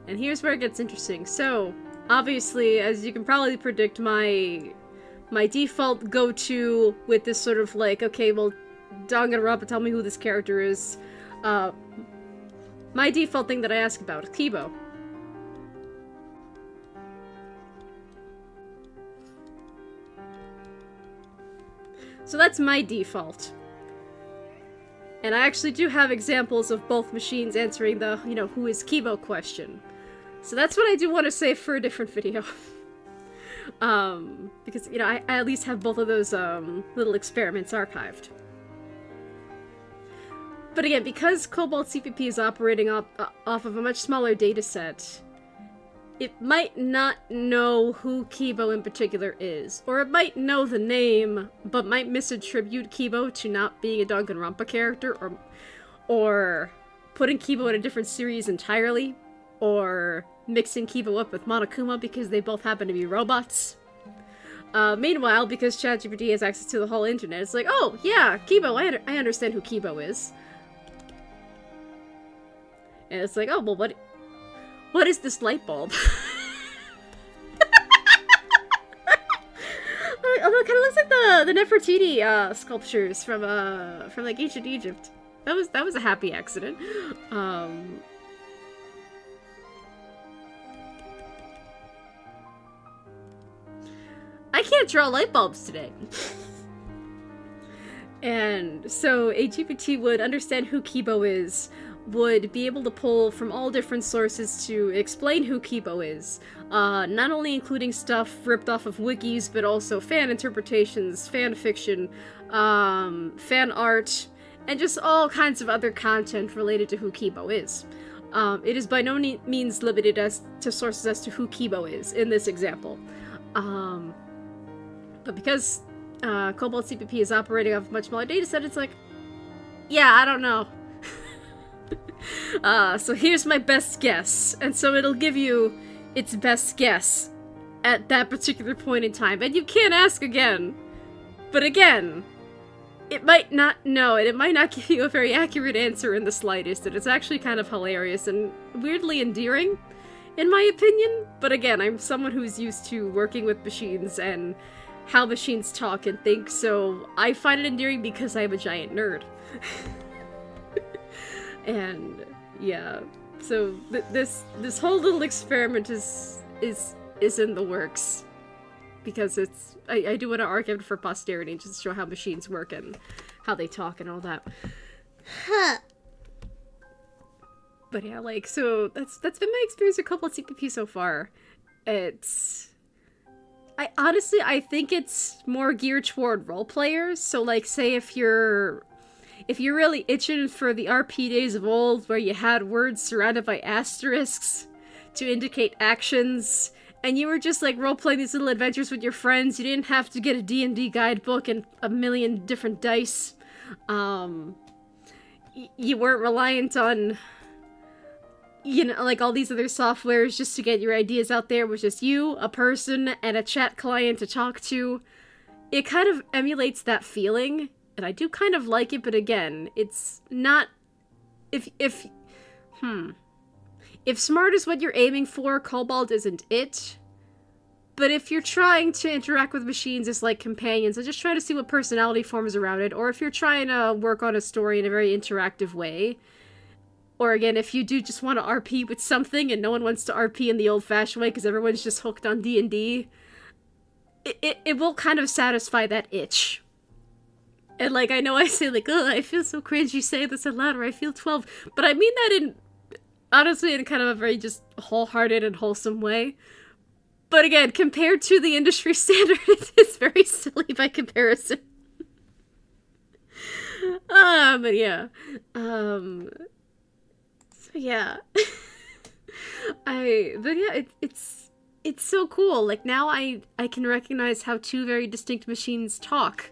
And here's where it gets interesting. So, obviously, as you can probably predict, my default go-to with this sort of like, okay, well, Danganronpa, tell me who this character is. My default thing that I ask about is Kibo. So that's my default. And I actually do have examples of both machines answering the, you know, who is Kibo question. So that's what I do want to save for a different video. Because, you know, I at least have both of those little experiments archived. But again, because Cobalt CPP is operating off of a much smaller dataset, it might not know who Kibo in particular is. Or it might know the name, but might misattribute Kibo to not being a Danganronpa character, or putting Kibo in a different series entirely, or mixing Kibo up with Monokuma because they both happen to be robots. Meanwhile, because ChatGPT has access to the whole internet, it's like, oh, yeah, Kibo, I understand who Kibo is. And it's like, oh, well, what is this light bulb? Although it kind of looks like the Nefertiti sculptures from like ancient Egypt. That was a happy accident. I can't draw light bulbs today. And so a GPT would understand who Kibo is, would be able to pull from all different sources to explain who Kibo is, not only including stuff ripped off of wikis, but also fan interpretations, fan fiction, fan art, and just all kinds of other content related to who Kibo is. It is by no means limited as to sources as to who Kibo is in this example. But because Cobalt CPP is operating off a much smaller dataset, it's like, yeah, I don't know. So here's my best guess, and so it'll give you its best guess at that particular point in time, and you can't ask again. But again, it might not know, and it might not give you a very accurate answer in the slightest, and it's actually kind of hilarious and weirdly endearing, in my opinion. But again, I'm someone who's used to working with machines and how machines talk and think, so I find it endearing because I'm a giant nerd. And yeah, so this whole little experiment is in the works, because I do want to archive it for posterity and just show how machines work and how they talk and all that. Huh. But yeah, like, so that's been my experience with Cobalt CPP so far. I think it's more geared toward role players. So like, say if you're really itching for the RP days of old where you had words surrounded by asterisks to indicate actions, and you were just like role-playing these little adventures with your friends, you didn't have to get a D&D guidebook and a million different dice. You weren't reliant on, you know, like all these other softwares just to get your ideas out there. It was just you, a person, and a chat client to talk to. It kind of emulates that feeling. And I do kind of like it, but again, it's not... If smart is what you're aiming for, Cobalt isn't it. But if you're trying to interact with machines as, like, companions, and just try to see what personality forms around it, or if you're trying to work on a story in a very interactive way, or again, if you do just want to RP with something and no one wants to RP in the old-fashioned way because everyone's just hooked on D&D, it will kind of satisfy that itch. And, like, I know I say, like, oh, I feel so cringy saying this out loud, or I feel 12, but I mean that honestly, in kind of a very just wholehearted and wholesome way. But again, compared to the industry standard, it's very silly by comparison. But yeah. So yeah. It's so cool. Like, now I can recognize how two very distinct machines talk.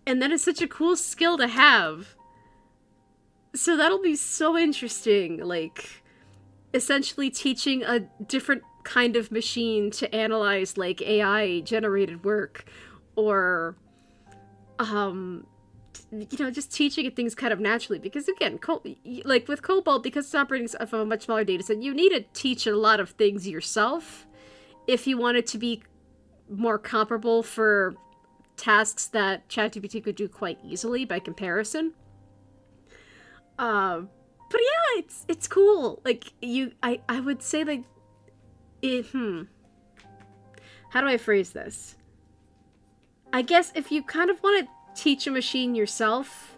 And that is such a cool skill to have. So that'll be so interesting, like, essentially teaching a different kind of machine to analyze, like, AI-generated work. Or, just teaching it things kind of naturally. Because again, like with Cobalt, because it's operating from a much smaller data set, you need to teach a lot of things yourself if you want it to be more comparable for tasks that ChatGPT could do quite easily by comparison. But yeah, it's cool. Like, I would say, like, how do I phrase this? I guess if you kind of want to teach a machine yourself,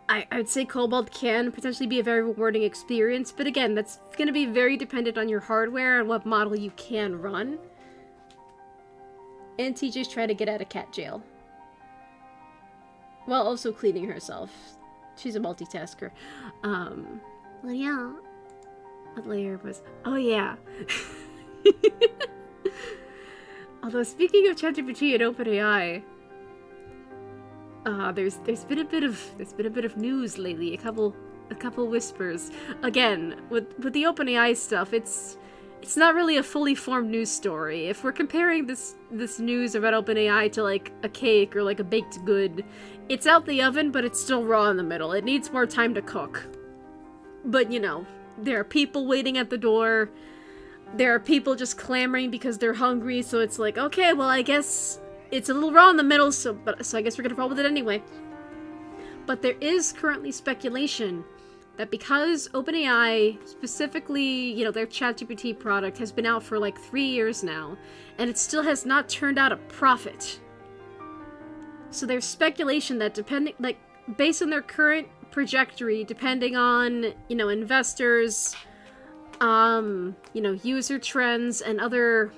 I would say Cobalt can potentially be a very rewarding experience, but again, that's going to be very dependent on your hardware and what model you can run. And TJ's trying to get out of cat jail, while also cleaning herself. She's a multitasker. Well, yeah. What layer was... Oh, yeah. Although, speaking of ChatGPT and OpenAI, there's been a bit of news lately. A couple whispers. Again, with the OpenAI stuff, it's not really a fully formed news story. If we're comparing this news about OpenAI to like a cake or like a baked good, it's out the oven, but it's still raw in the middle. It needs more time to cook. But you know, there are people waiting at the door. There are people just clamoring because they're hungry, so it's like, okay, well, I guess it's a little raw in the middle, so I guess we're gonna roll with it anyway. But there is currently speculation that because OpenAI, specifically, you know, their ChatGPT product has been out for like 3 years now, and it still has not turned out a profit. So there's speculation that based on their current trajectory, depending on, you know, investors, you know, user trends and other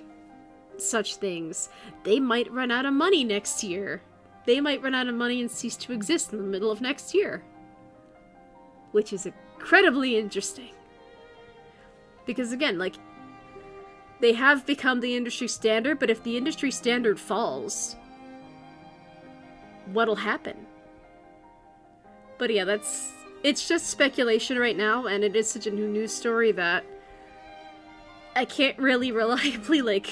such things, they might run out of money next year. They might run out of money and cease to exist in the middle of next year. Which is incredibly interesting. Because again, like, they have become the industry standard, but if the industry standard falls, what'll happen? But yeah, it's just speculation right now, and it is such a new news story that I can't really reliably, like,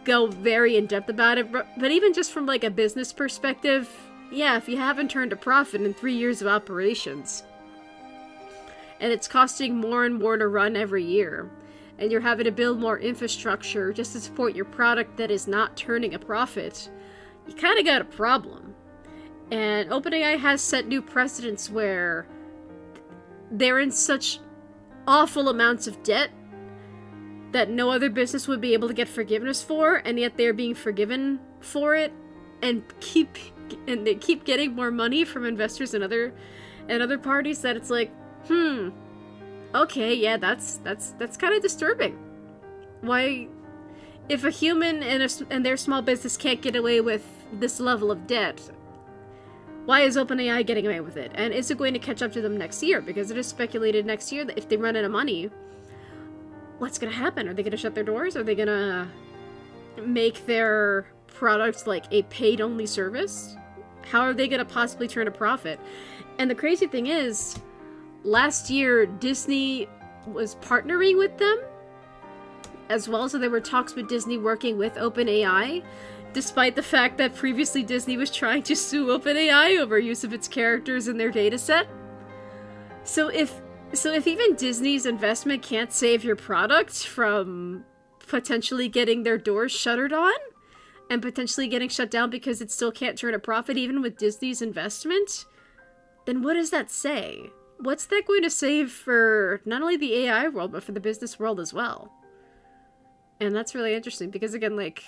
go very in-depth about it. But even just from, like, a business perspective, yeah, if you haven't turned a profit in 3 years of operations, and it's costing more and more to run every year, and you're having to build more infrastructure just to support your product that is not turning a profit, you kind of got a problem. And OpenAI has set new precedents where they're in such awful amounts of debt that no other business would be able to get forgiveness for, and yet they're being forgiven for it, and they keep getting more money from investors and other parties, that it's like, okay, yeah, that's kind of disturbing. Why, if a human and their small business can't get away with this level of debt, why is OpenAI getting away with it? And is it going to catch up to them next year? Because it is speculated next year that if they run out of money, what's going to happen? Are they going to shut their doors? Are they going to make their products like a paid-only service? How are they going to possibly turn a profit? And the crazy thing is, last year, Disney was partnering with them as well, so there were talks with Disney working with OpenAI, despite the fact that previously Disney was trying to sue OpenAI over use of its characters in their dataset. So if even Disney's investment can't save your product from potentially getting their doors shuttered on, and potentially getting shut down because it still can't turn a profit even with Disney's investment, then what does that say? What's that going to save for not only the AI world, but for the business world as well? And that's really interesting, because again, like,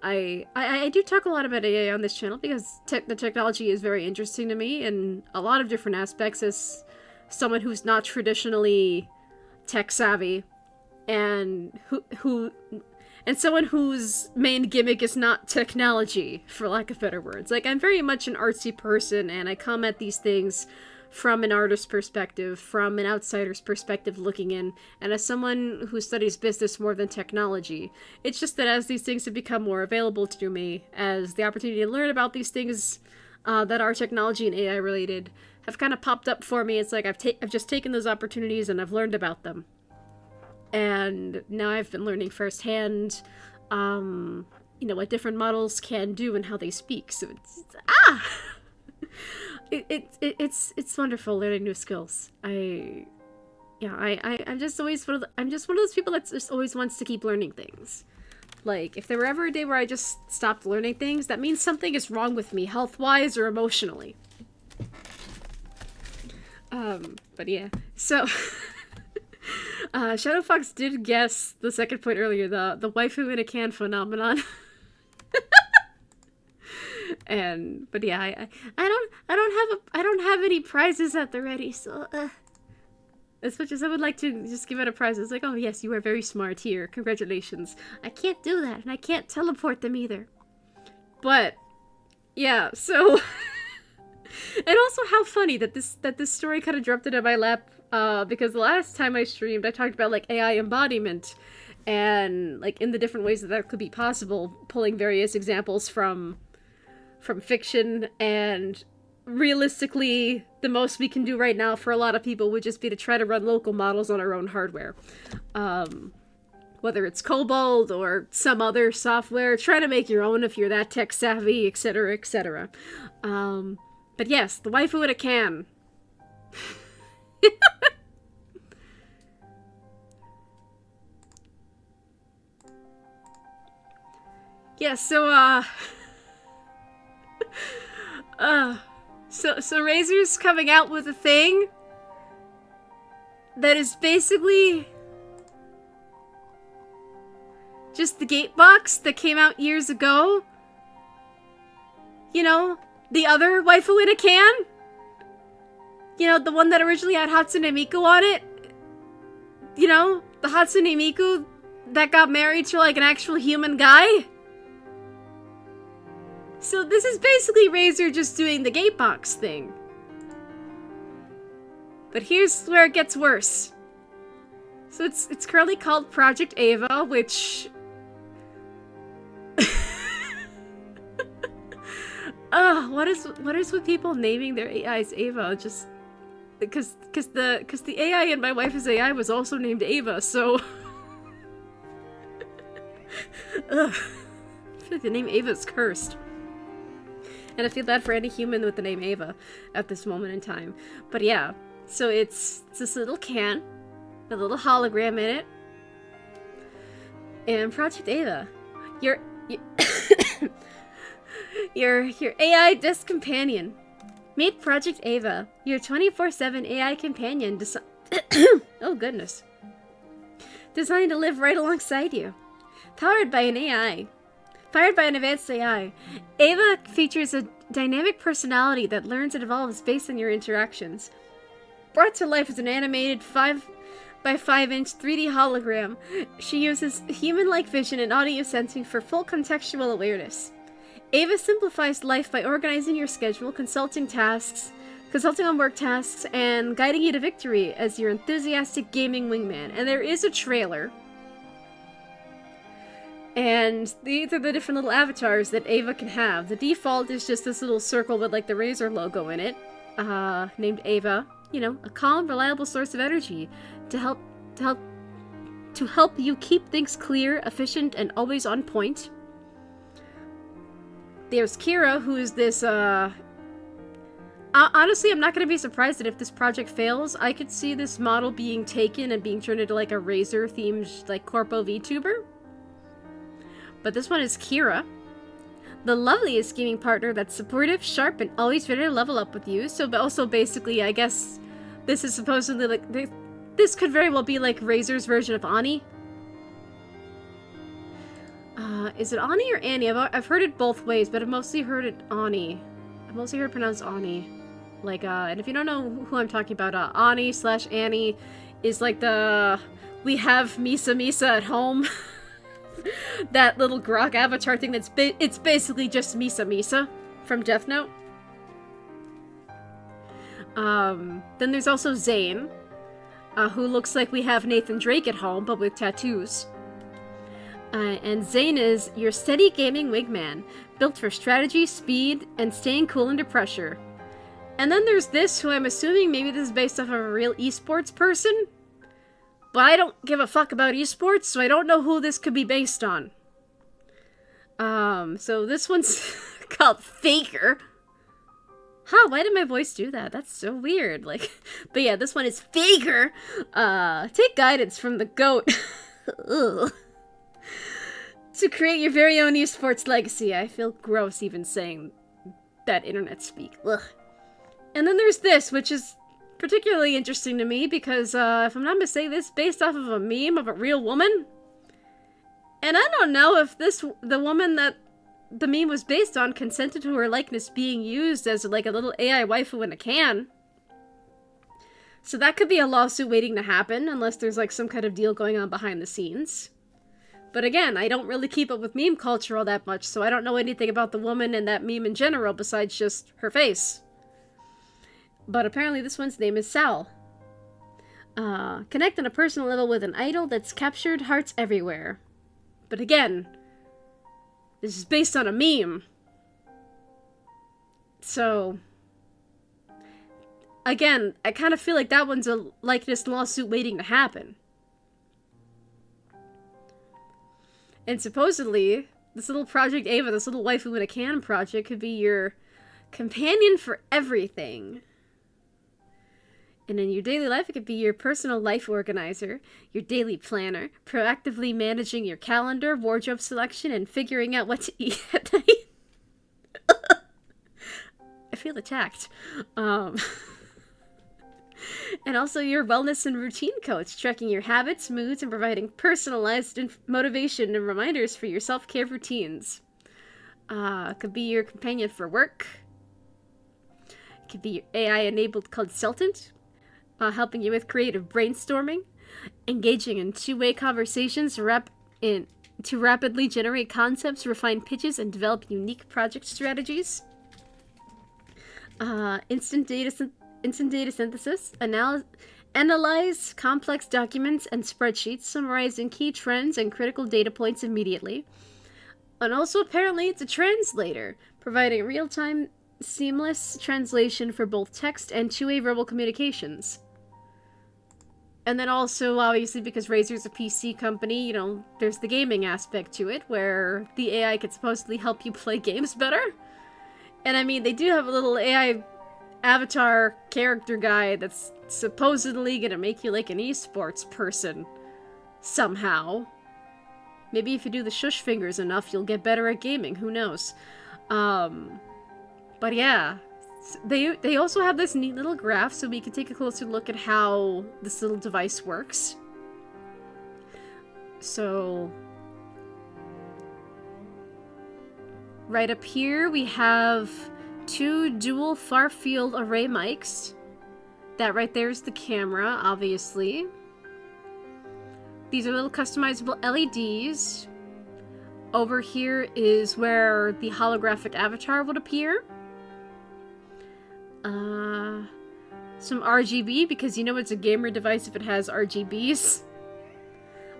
I do talk a lot about AI on this channel because the technology is very interesting to me in a lot of different aspects as someone who's not traditionally tech savvy, and and someone whose main gimmick is not technology, for lack of better words. Like, I'm very much an artsy person, and I come at these things from an artist's perspective, from an outsider's perspective looking in, and as someone who studies business more than technology. It's just that as these things have become more available to me, as the opportunity to learn about these things that are technology and AI related have kind of popped up for me, it's like I've just taken those opportunities and I've learned about them. And now I've been learning firsthand you know, what different models can do and how they speak. So it's wonderful learning new skills. I'm just always I'm just one of those people that just always wants to keep learning things. Like, if there were ever a day where I just stopped learning things, that means something is wrong with me, health-wise or emotionally. But yeah, so Shadow Fox did guess the second point earlier, the waifu in a can phenomenon. But yeah, I don't have any prizes at the ready, so as much as I would like to just give out a prize, it's like, oh yes, you are very smart, here, congratulations. I can't do that, and I can't teleport them either. But yeah, so and also how funny that this story kind of dropped into my lap, because the last time I streamed, I talked about like AI embodiment and like in the different ways that could be possible, pulling various examples from fiction, and realistically the most we can do right now for a lot of people would just be to try to run local models on our own hardware. Whether it's Cobalt or some other software, try to make your own if you're that tech savvy, etc, etc. But yes, the waifu in a can. Yeah, so so Razer's coming out with a thing that is basically just the gate box that came out years ago. You know, the other waifu in a can? You know, the one that originally had Hatsune Miku on it? You know, the Hatsune Miku that got married to like an actual human guy? So this is basically Razer just doing the gatebox thing. But here's where it gets worse. So it's currently called Project Ava, which what is with people naming their AIs Ava? Just because the AI in my wife's AI was also named Ava, so I feel like the name Ava is cursed. And I feel bad for any human with the name Ava at this moment in time. But yeah, so it's this little can, a little hologram in it. And Project Ava, your AI desk companion. Meet Project Ava, your 24/7 AI companion oh goodness. Designed to live right alongside you. Powered by an AI. Powered by an advanced AI, Ava features a dynamic personality that learns and evolves based on your interactions. Brought to life as an animated 5x5-inch 3D hologram, she uses human-like vision and audio sensing for full contextual awareness. Ava simplifies life by organizing your schedule, consulting on work tasks, and guiding you to victory as your enthusiastic gaming wingman. And there is a trailer. And these are the different little avatars that Ava can have. The default is just this little circle with like the Razer logo in it, named Ava. You know, a calm, reliable source of energy to help you keep things clear, efficient, and always on point. There's Kira, who is this, honestly, I'm not going to be surprised that if this project fails, I could see this model being taken and being turned into like a Razer-themed, like, corpo VTuber. But this one is Kira, the loveliest gaming partner that's supportive, sharp, and always ready to level up with you. So also basically, I guess this is supposedly like, this could very well be like Razer's version of Ani. Is it Ani or Annie? I've heard it both ways, but I've mostly heard it Ani. I've mostly heard it pronounced Ani. Like, and if you don't know who I'm talking about, Ani/Annie is like the, we have Misa at home. That little grok avatar thing it's basically just Misa from Death Note. Then there's also Zane, who looks like we have Nathan Drake at home, but with tattoos. And Zane is your steady gaming wingman, built for strategy, speed, and staying cool under pressure. And then there's this, who I'm assuming maybe this is based off of a real esports person. But I don't give a fuck about esports, so I don't know who this could be based on. So this one's called Faker. Huh, why did my voice do that? That's so weird. Like, but yeah, this one is Faker. Take guidance from the goat. Ugh. To create your very own esports legacy. I feel gross even saying that internet speak. Ugh. And then there's this, which is particularly interesting to me because, if I'm not mistaken, this is based off of a meme of a real woman. And I don't know if the woman that the meme was based on consented to her likeness being used as like a little AI waifu in a can. So that could be a lawsuit waiting to happen unless there's like some kind of deal going on behind the scenes. But again, I don't really keep up with meme culture all that much, so I don't know anything about the woman and that meme in general besides just her face. But apparently this one's name is Sal. Connect on a personal level with an idol that's captured hearts everywhere. But again, this is based on a meme. So, again, I kind of feel like that one's a likeness lawsuit waiting to happen. And supposedly, this little Project Ava, this little waifu in a can project, could be your companion for everything. And in your daily life, it could be your personal life organizer, your daily planner, proactively managing your calendar, wardrobe selection, and figuring out what to eat at night. I feel attacked. And also your wellness and routine coach, tracking your habits, moods, and providing personalized motivation and reminders for your self-care routines. Could be your companion for work. Could be your AI-enabled consultant, helping you with creative brainstorming, engaging in two-way conversations to rapidly generate concepts, refine pitches, and develop unique project strategies. Instant data synthesis, analyze complex documents and spreadsheets, summarizing key trends and critical data points immediately. And also, apparently, it's a translator, providing real-time, seamless translation for both text and two-way verbal communications. And then also, obviously, because Razer's a PC company, you know, there's the gaming aspect to it, where the AI could supposedly help you play games better. And I mean, they do have a little AI avatar character guy that's supposedly gonna make you like an esports person. Somehow. Maybe if you do the shush fingers enough, you'll get better at gaming, who knows. But yeah. They also have this neat little graph, so we can take a closer look at how this little device works. So, right up here we have two dual far-field array mics. That right there is the camera, obviously. These are little customizable LEDs. Over here is where the holographic avatar would appear. Some RGB, because you know it's a gamer device if it has RGBs.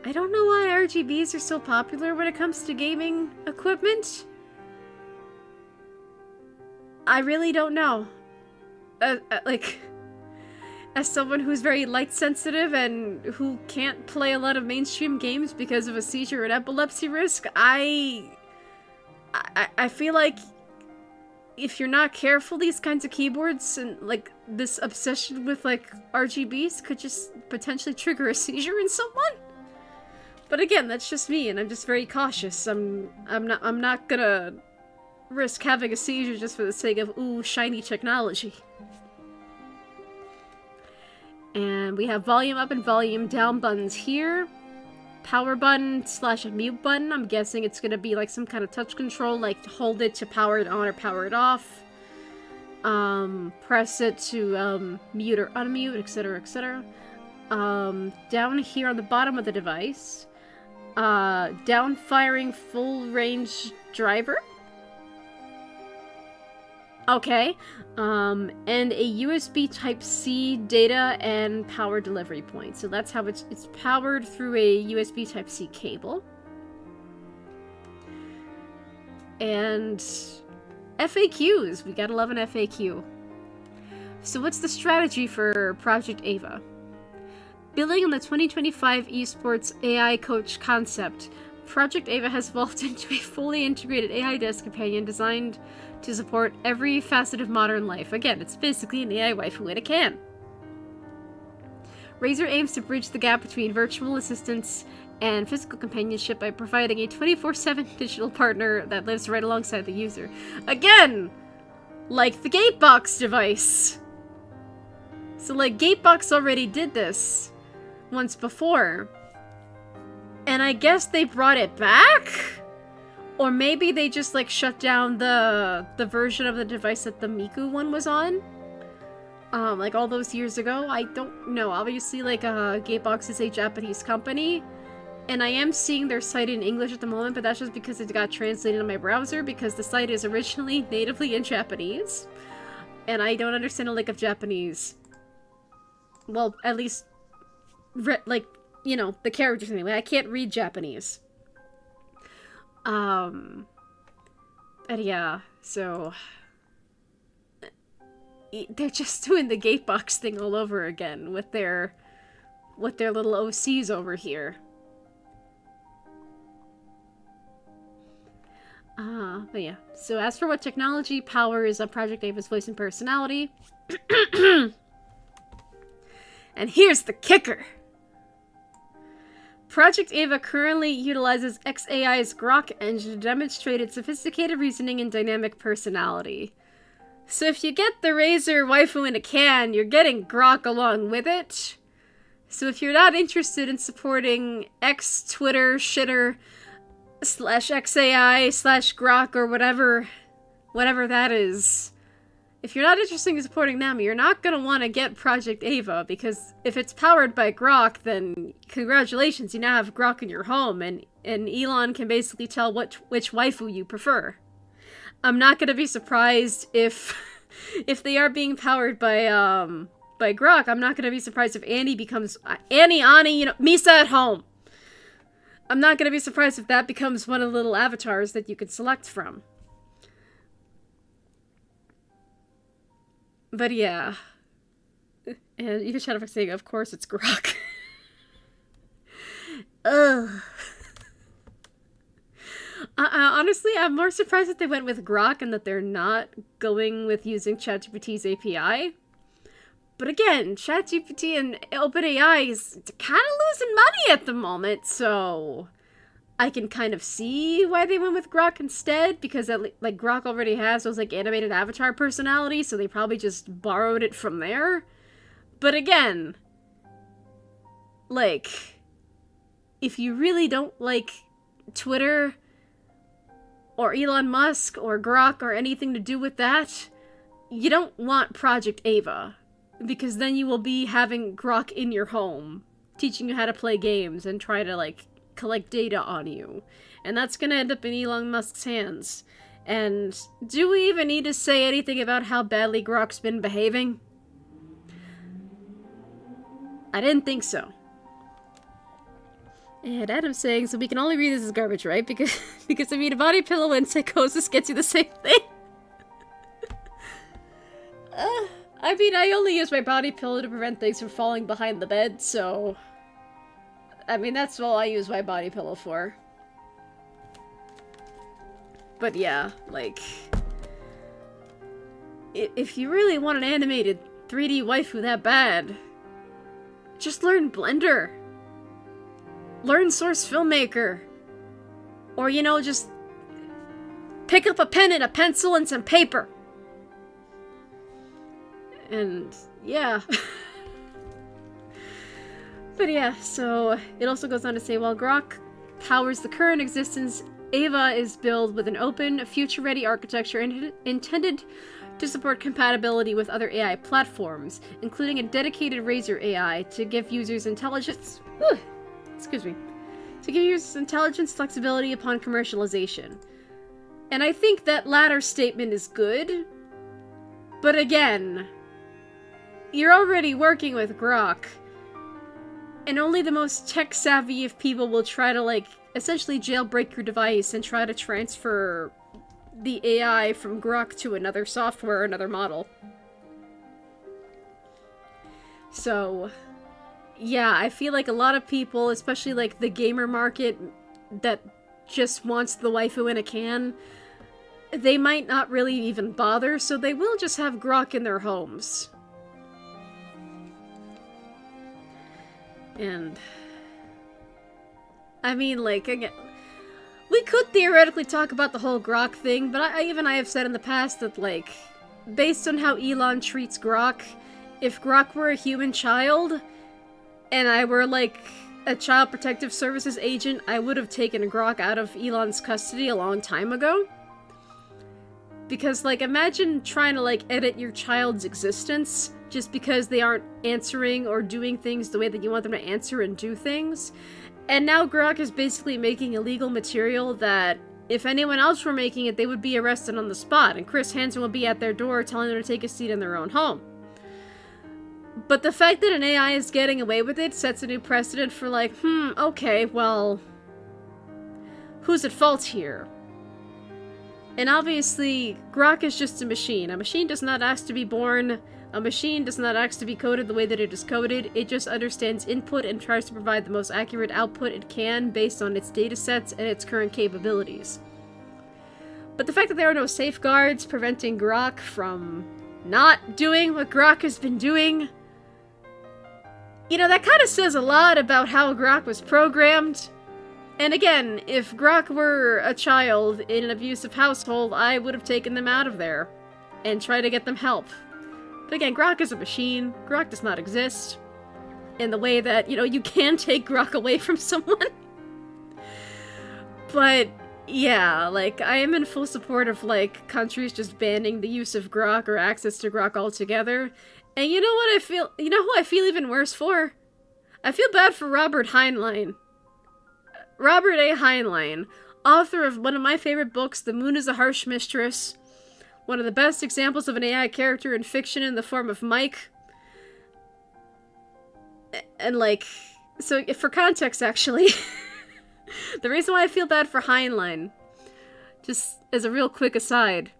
I don't know why RGBs are so popular when it comes to gaming equipment. I really don't know. Like, as someone who's very light sensitive and who can't play a lot of mainstream games because of a seizure and epilepsy risk, I feel like if you're not careful, these kinds of keyboards and like this obsession with like RGBs could just potentially trigger a seizure in someone. But again, that's just me, and I'm just very cautious. I'm not gonna risk having a seizure just for the sake of ooh shiny technology. And we have volume up and volume down buttons here. Power button / a mute button. I'm guessing it's gonna be like some kind of touch control, like hold it to power it on or power it off. Press it to mute or unmute, etc., etc. Down here on the bottom of the device, down firing full range driver. Okay. And a USB Type-C data and power delivery point. So that's how it's powered through a USB Type-C cable. And FAQs. We gotta love an FAQ. So what's the strategy for Project Ava? Building on the 2025 esports AI coach concept, Project Ava has evolved into a fully integrated AI desk companion designed to support every facet of modern life. Again, it's basically an AI waifu in a can. Razer aims to bridge the gap between virtual assistants and physical companionship by providing a 24/7 digital partner that lives right alongside the user. Again! Like the Gatebox device! So, like, Gatebox already did this once before. And I guess they brought it back? Or maybe they just, like, shut down the version of the device that the Miku one was on? Like, all those years ago? I don't know. Obviously, like, Gatebox is a Japanese company. And I am seeing their site in English at the moment, but that's just because it got translated on my browser, because the site is originally natively in Japanese. And I don't understand a lick of Japanese. Well, at least, like, you know, the characters anyway. I can't read Japanese. And yeah, so... They're just doing the Gatebox thing all over again with their little OCs over here. But yeah. So as for what technology powers Project Ava's voice and personality... And here's the kicker! Project Ava currently utilizes xAI's Grok engine to demonstrate its sophisticated reasoning and dynamic personality. So if you get the Razer waifu in a can, you're getting Grok along with it. So if you're not interested in supporting X-Twitter shitter / xAI / Grok or whatever that is, if you're not interested in supporting them, you're not going to want to get Project Ava, because if it's powered by Grok, then congratulations, you now have Grok in your home, and Elon can basically tell which waifu you prefer. I'm not going to be surprised if they are being powered by Grok. I'm not going to be surprised if Annie becomes Ani, you know, Misa at home. I'm not going to be surprised if that becomes one of the little avatars that you can select from. But yeah. And you can shut up for saying, of course it's Grok. Ugh. Honestly, I'm more surprised that they went with Grok and that they're not going with using ChatGPT's API. But again, ChatGPT and OpenAI is kind of losing money at the moment, so I can kind of see why they went with Grok instead, because like Grok already has those like animated avatar personalities, so they probably just borrowed it from there. But again, like, if you really don't like Twitter or Elon Musk or Grok or anything to do with that, you don't want Project Ava, because then you will be having Grok in your home, teaching you how to play games and try to, like, collect data on you. And that's gonna end up in Elon Musk's hands. And do we even need to say anything about how badly Grok's been behaving? I didn't think so. And Adam's saying, so we can only read this as garbage, right? Because I mean, a body pillow and psychosis gets you the same thing. I mean, I only use my body pillow to prevent things from falling behind the bed, so... I mean, that's all I use my body pillow for. But yeah, like... If you really want an animated 3D waifu that bad, just learn Blender. Learn Source Filmmaker. Or, you know, just pick up a pen and a pencil and some paper. And, yeah. But yeah, so it also goes on to say, while Grok powers the current existence, Ava is built with an open, future-ready architecture intended to support compatibility with other AI platforms, including a dedicated Razer AI to give users intelligence... excuse me. To give users intelligence flexibility upon commercialization. And I think that latter statement is good. But again, you're already working with Grok. And only the most tech-savvy of people will try to, like, essentially jailbreak your device and try to transfer the AI from Grok to another software or another model. So... yeah, I feel like a lot of people, especially like the gamer market, that just wants the waifu in a can, they might not really even bother, so they will just have grok in their homes. And I mean, like, again, we could theoretically talk about the whole grok thing, but I have said in the past that, like, based on how Elon treats grok, if grok were a human child, and I were, like, a Child Protective Services agent, I would have taken grok out of Elon's custody a long time ago. Because, like, imagine trying to, like, edit your child's existence just because they aren't answering or doing things the way that you want them to answer and do things. And now grok is basically making illegal material that, if anyone else were making it, they would be arrested on the spot, and Chris Hansen would be at their door telling them to take a seat in their own home. But the fact that an AI is getting away with it sets a new precedent for, like, okay, well, who's at fault here? And obviously, grok is just a machine. A machine does not ask to be born. A machine does not ask to be coded the way that it is coded. It just understands input and tries to provide the most accurate output it can based on its datasets and its current capabilities. But the fact that there are no safeguards preventing grok from not doing what grok has been doing, you know, that kind of says a lot about how grok was programmed. And again, if grok were a child in an abusive household, I would have taken them out of there and tried to get them help. But again, grok is a machine. Grok does not exist in the way that, you know, you can take grok away from someone. But yeah, like, I am in full support of, like, countries just banning the use of grok or access to grok altogether. And you know what I feel? You know who I feel even worse for? I feel bad for Robert Heinlein. Robert A. Heinlein, author of one of my favorite books, The Moon is a Harsh Mistress. One of the best examples of an AI character in fiction in the form of Mike. And, like, so for context, actually, the reason why I feel bad for Heinlein, just as a real quick aside,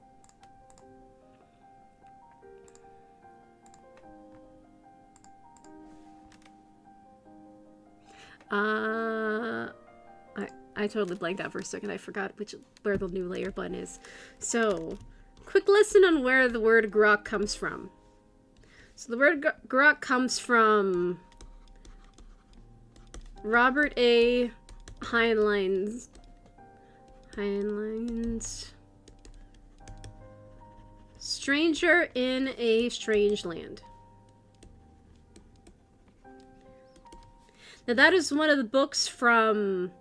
I totally blanked out for a second. I forgot where the new layer button is. So, quick lesson on where the word grok comes from. So the word grok comes from Robert A. Heinlein's Stranger in a Strange Land. Now that is one of the books from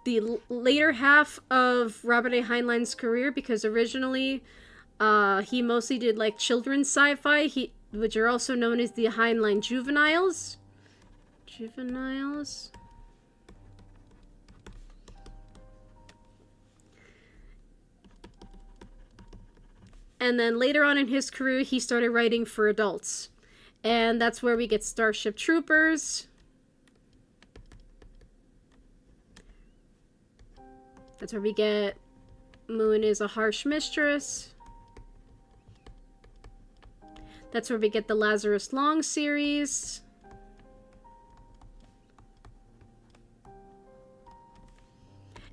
the later half of Robert A. Heinlein's career, because originally he mostly did, like, children's sci-fi, which are also known as the Heinlein Juveniles. And then later on in his career, he started writing for adults. And that's where we get Starship Troopers. That's where we get Moon is a Harsh Mistress. That's where we get the Lazarus Long series.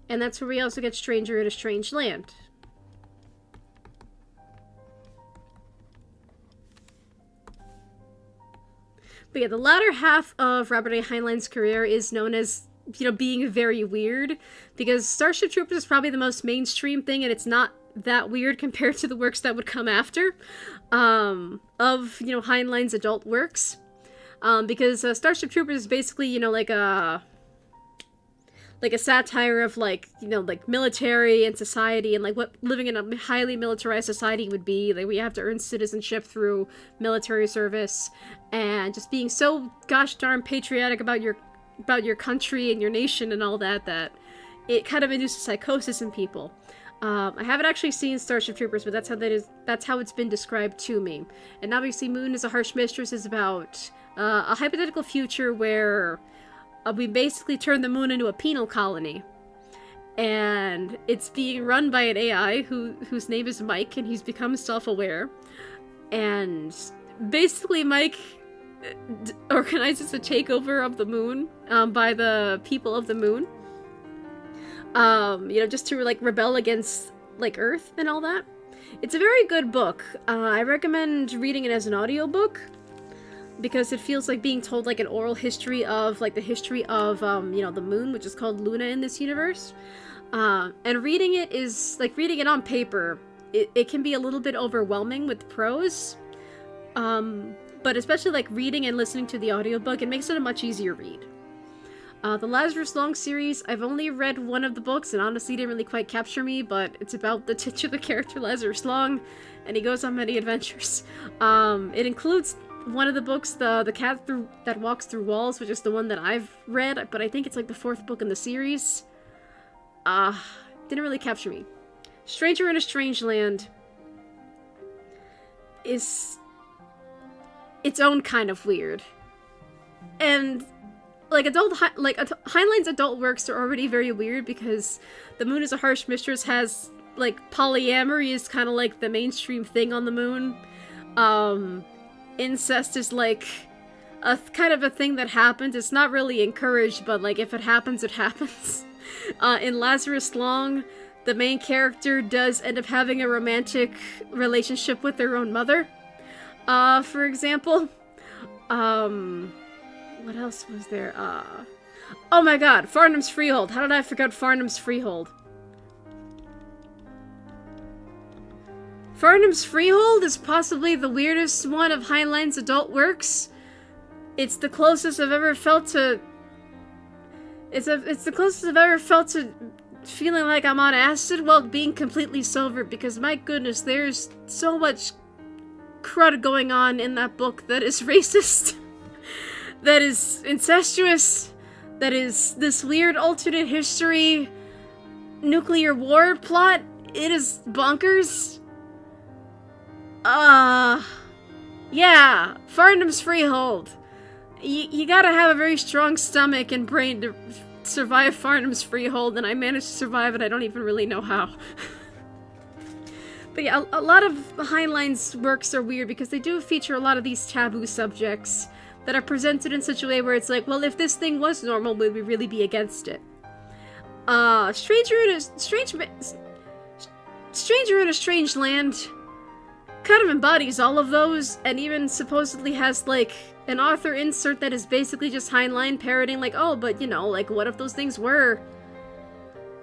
And that's where we also get Stranger in a Strange Land. But yeah, the latter half of Robert A. Heinlein's career is known as, you know, being very weird, because Starship Troopers is probably the most mainstream thing, and it's not that weird compared to the works that would come after, of, you know, Heinlein's adult works, because Starship Troopers is basically, you know, like a satire of, like, you know, like, military and society, and, like, what living in a highly militarized society would be. Like, we have to earn citizenship through military service, and just being so gosh darn patriotic about your country and your nation and all that, that it kind of induces psychosis in people. I haven't actually seen Starship Troopers, but that's how it's been described to me. And obviously Moon is a Harsh Mistress is about a hypothetical future where we basically turn the moon into a penal colony. And it's being run by an AI whose name is Mike, and he's become self-aware. And basically Mike organizes a takeover of the moon by the people of the moon. just to like rebel against like Earth and all that. It's a very good book. I recommend reading it as an audiobook because it feels like being told like an oral history of like the history of the moon, which is called Luna in this universe. And reading it is like reading it on paper. It can be a little bit overwhelming with prose. But especially like reading and listening to the audiobook, it makes it a much easier read. The Lazarus Long series, I've only read one of the books, and honestly didn't really quite capture me, but it's about the titular character Lazarus Long, and he goes on many adventures. It includes one of the books, the Cat That Walks Through Walls, which is the one that I've read, but I think it's like the 4th book in the series. Didn't really capture me. Stranger in a Strange Land is its own kind of weird. And like Heinlein's adult works are already very weird because The Moon is a Harsh Mistress has like polyamory is kind of like the mainstream thing on the moon. Incest is like a kind of a thing that happens. It's not really encouraged, but like if it happens, it happens. In Lazarus Long, the main character does end up having a romantic relationship with their own mother. For example. What else was there? Oh my god, Farnham's Freehold. How did I forget Farnham's Freehold? Farnham's Freehold is possibly the weirdest one of Heinlein's adult works. It's the closest I've ever felt to... It's the closest I've ever felt to feeling like I'm on acid while being completely sober, because my goodness, there's so much crud going on in that book that is racist. That is incestuous, that is this weird alternate history nuclear war plot. It is bonkers. Yeah, Farnham's Freehold. You gotta have a very strong stomach and brain to survive Farnham's Freehold, and I managed to survive it. I don't even really know how. But yeah, a lot of Heinlein's works are weird because they do feature a lot of these taboo subjects that are presented in such a way where it's like, well, if this thing was normal, would we really be against it? Stranger in a Strange Land kind of embodies all of those, and even supposedly has, like, an author insert that is basically just Heinlein parroting, like, oh, but, like, what if those things were,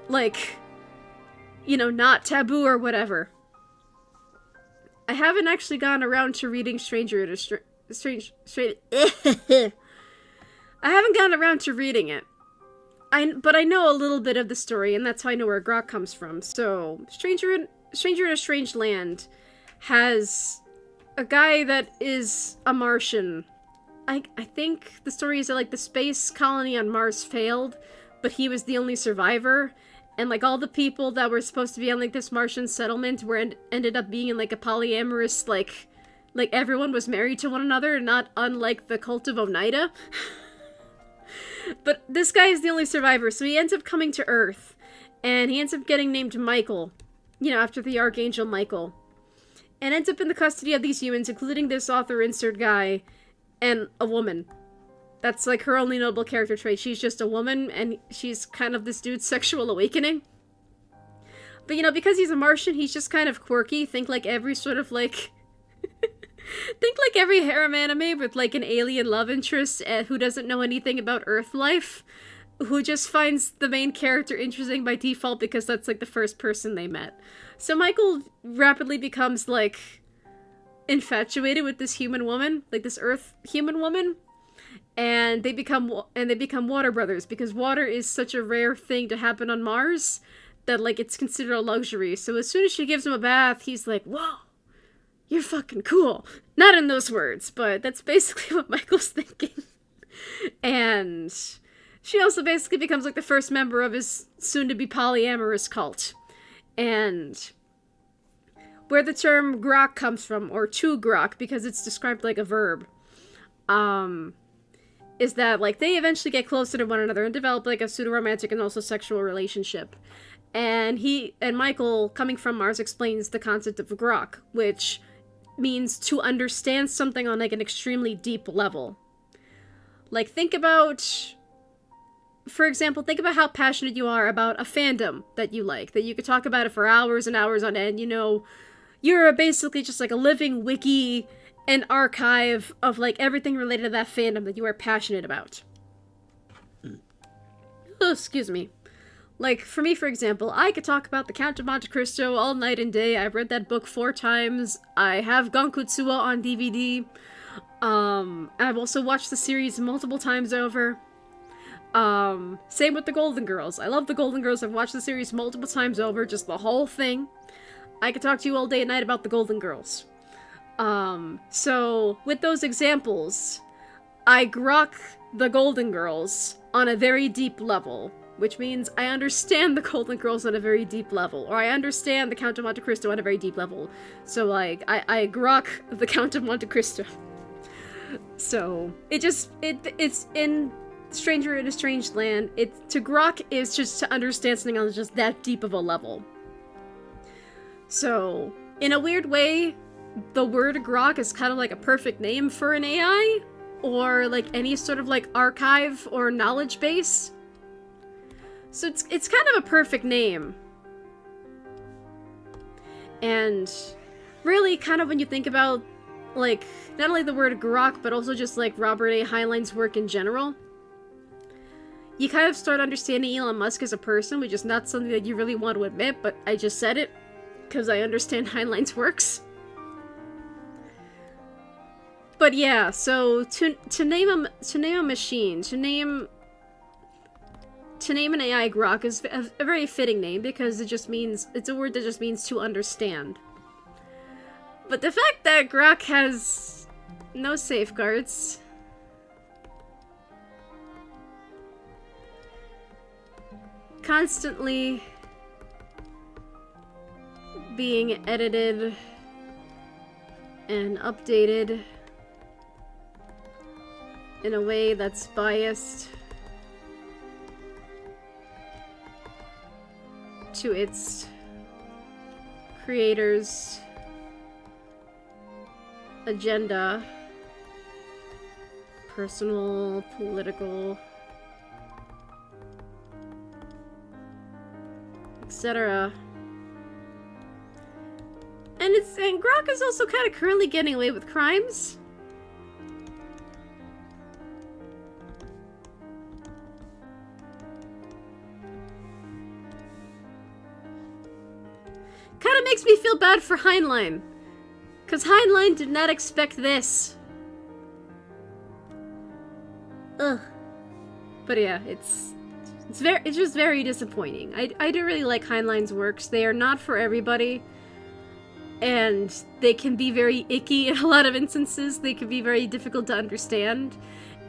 like, not taboo or whatever. I haven't actually gone around to reading Stranger in a I haven't gotten around to reading it. But I know a little bit of the story, and that's how I know where Grok comes from. So, Stranger in a Strange Land has a guy that is a Martian. I think the story is that, like, the space colony on Mars failed, but he was the only survivor. And, like, all the people that were supposed to be on, like, this Martian settlement ended up being in, like, a polyamorous, like everyone was married to one another, not unlike the cult of Oneida. But this guy is the only survivor, so he ends up coming to Earth. And he ends up getting named Michael, after the Archangel Michael. And ends up in the custody of these humans, including this author insert guy, and a woman. That's, like, her only notable character trait. She's just a woman, and she's kind of this dude's sexual awakening. But, because he's a Martian, he's just kind of quirky. Think like every sort of, like... Think like every harem anime with, like, an alien love interest who doesn't know anything about Earth life, who just finds the main character interesting by default because that's, like, the first person they met. So Michael rapidly becomes, like, infatuated with this human woman, like this Earth human woman, and they become water brothers because water is such a rare thing to happen on Mars that, like, it's considered a luxury. So as soon as she gives him a bath, he's like, whoa, you're fucking cool. Not in those words, but that's basically what Michael's thinking. And she also basically becomes, like, the first member of his soon-to-be polyamorous cult. And where the term grok comes from, or to grok, because it's described like a verb, is that, like, they eventually get closer to one another and develop, like, a pseudo-romantic and also sexual relationship. And Michael, coming from Mars, explains the concept of grok, which means to understand something on, like, an extremely deep level. Like, think about for example, think about how passionate you are about a fandom that you like, that you could talk about it for hours and hours on end. You know, you're basically just like a living wiki and archive of like everything related to that fandom that you are passionate about. Oh, excuse me. Like, for me, for example, I could talk about the Count of Monte Cristo all night and day. I've read that book 4 times. I have Gankutsuwa on DVD. I've also watched the series multiple times over. Same with the Golden Girls. I love the Golden Girls. I've watched the series multiple times over, just the whole thing. I could talk to you all day and night about the Golden Girls. So, with those examples, I grok the Golden Girls on a very deep level, which means I understand the Golden Girls on a very deep level, or I understand the Count of Monte Cristo on a very deep level. So, like, I grok the Count of Monte Cristo. So, it's in Stranger in a Strange Land, to grok is just to understand something on just that deep of a level. So, in a weird way, the word grok is kind of like a perfect name for an AI, or like any sort of like archive or knowledge base. So it's kind of a perfect name. And really kind of when you think about like not only the word grok, but also just like Robert A. Heinlein's work in general, you kind of start understanding Elon Musk as a person, which is not something that you really want to admit, but I just said it because I understand Heinlein's works. But yeah, so to name a machine, to name an AI grok is a very fitting name because it's a word that just means to understand. But the fact that grok has no safeguards, constantly being edited and updated in a way that's biased to its creator's agenda, personal, political, etc. And grok is also kind of currently getting away with crimes. Kind of makes me feel bad for Heinlein, because Heinlein did not expect this. Ugh. But yeah, it's just very disappointing. I do really like Heinlein's works. They are not for everybody, and they can be very icky in a lot of instances. They can be very difficult to understand.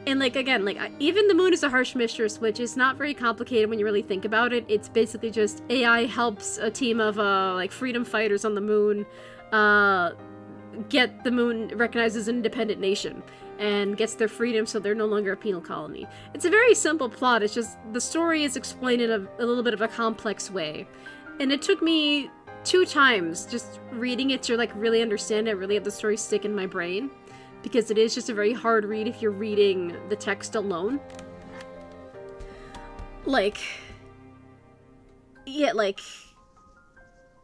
And like, again, like, even The Moon is a Harsh Mistress, which is not very complicated when you really think about it. It's basically just AI helps a team of, like, freedom fighters on the moon, get the moon recognized as an independent nation, and gets their freedom so they're no longer a penal colony. It's a very simple plot, it's just, the story is explained in a little bit of a complex way. And it took me 2 times just reading it to, like, really understand it, really have the story stick in my brain. Because it is just a very hard read if you're reading the text alone. Like, yeah, like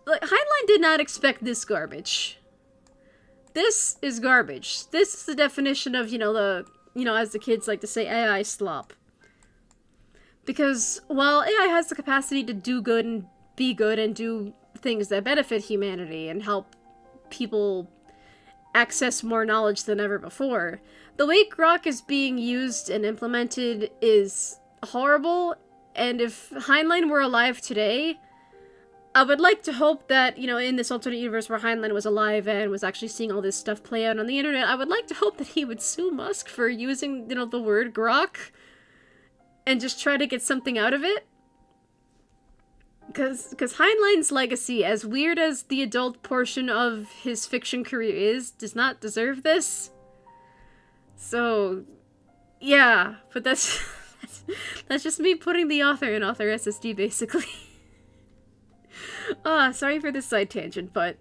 Heinlein did not expect this garbage. This is garbage. This is the definition of, as the kids like to say, AI slop. Because while AI has the capacity to do good and be good and do things that benefit humanity and help people access more knowledge than ever before, the way grok is being used and implemented is horrible, and if Heinlein were alive today, I would like to hope that, in this alternate universe where Heinlein was alive and was actually seeing all this stuff play out on the internet, I would like to hope that he would sue Musk for using, the word grok and just try to get something out of it. Because Heinlein's legacy, as weird as the adult portion of his fiction career is, does not deserve this. So, yeah, but that's just me putting the author in author SSD, basically. Sorry for this side tangent, but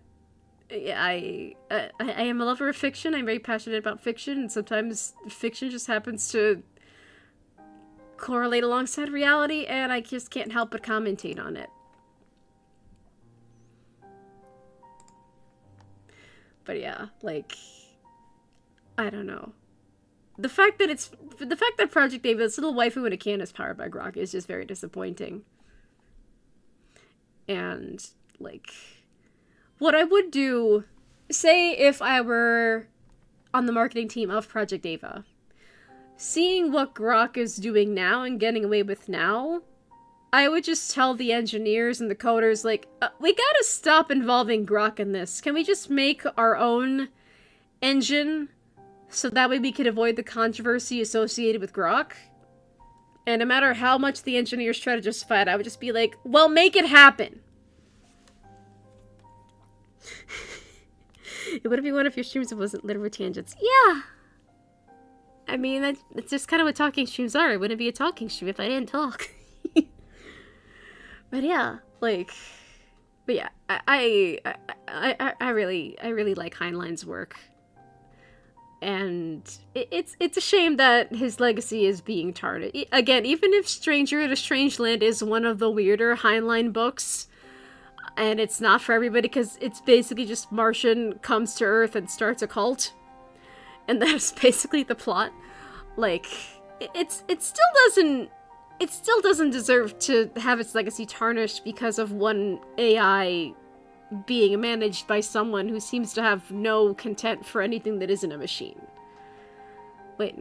I am a lover of fiction. I'm very passionate about fiction, and sometimes fiction just happens to correlate alongside reality, and I just can't help but commentate on it. But yeah, like, I don't know. The fact that Project Ava, this little waifu in a can, is powered by Grok is just very disappointing. And, like, what I would do, say if I were on the marketing team of Project Ava, seeing what Grok is doing now and getting away with now, I would just tell the engineers and the coders, like, we gotta stop involving Grok in this. Can we just make our own engine so that way we could avoid the controversy associated with Grok? And no matter how much the engineers try to justify it, I would just be like, well, make it happen. It wouldn't be one of your streams if it wasn't littered with tangents. Yeah. I mean, that's just kind of what talking streams are. It wouldn't be a talking stream if I didn't talk. But yeah, like, but yeah, I really like Heinlein's work. And it's a shame that his legacy is being tarred. Again, even if Stranger to Strangeland is one of the weirder Heinlein books, and it's not for everybody because it's basically just Martian comes to Earth and starts a cult, and that's basically the plot. Like, it still doesn't deserve to have its legacy tarnished because of one AI being managed by someone who seems to have no content for anything that isn't a machine. Wait,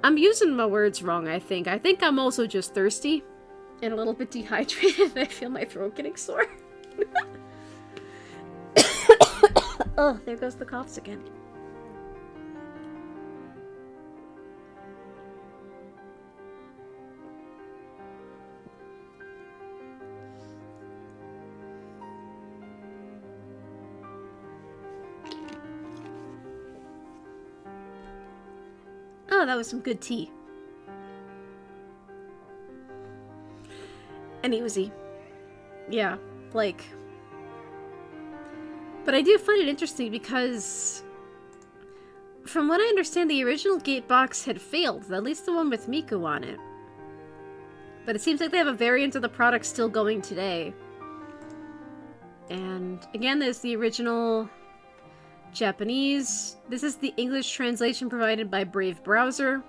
I'm using my words wrong, I think. I think I'm also just thirsty and a little bit dehydrated, and I feel my throat getting sore. Oh, there goes the coughs again. Oh, that was some good tea. Anyway, yeah, like, but I do find it interesting because from what I understand, the original Gatebox had failed, at least the one with Miku on it. But it seems like they have a variant of the product still going today. And again, there's the original Japanese. This is the English translation provided by Brave Browser,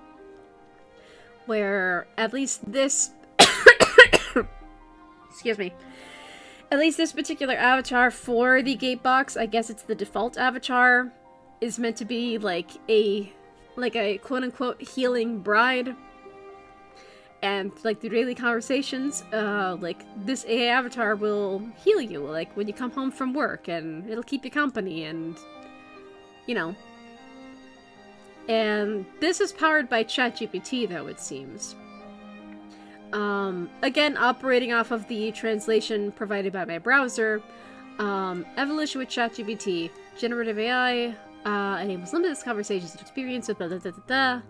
where at least this excuse me, at least this particular avatar for the Gatebox, I guess it's the default avatar, is meant to be like a quote-unquote healing bride. And like the daily conversations, like this AI avatar will heal you, like when you come home from work, and it'll keep you company, and you know. And this is powered by ChatGPT, though, it seems. Again, operating off of the translation provided by my browser. Evolution with ChatGPT. Generative AI enables limitless conversations and experience with blah, blah, blah, blah,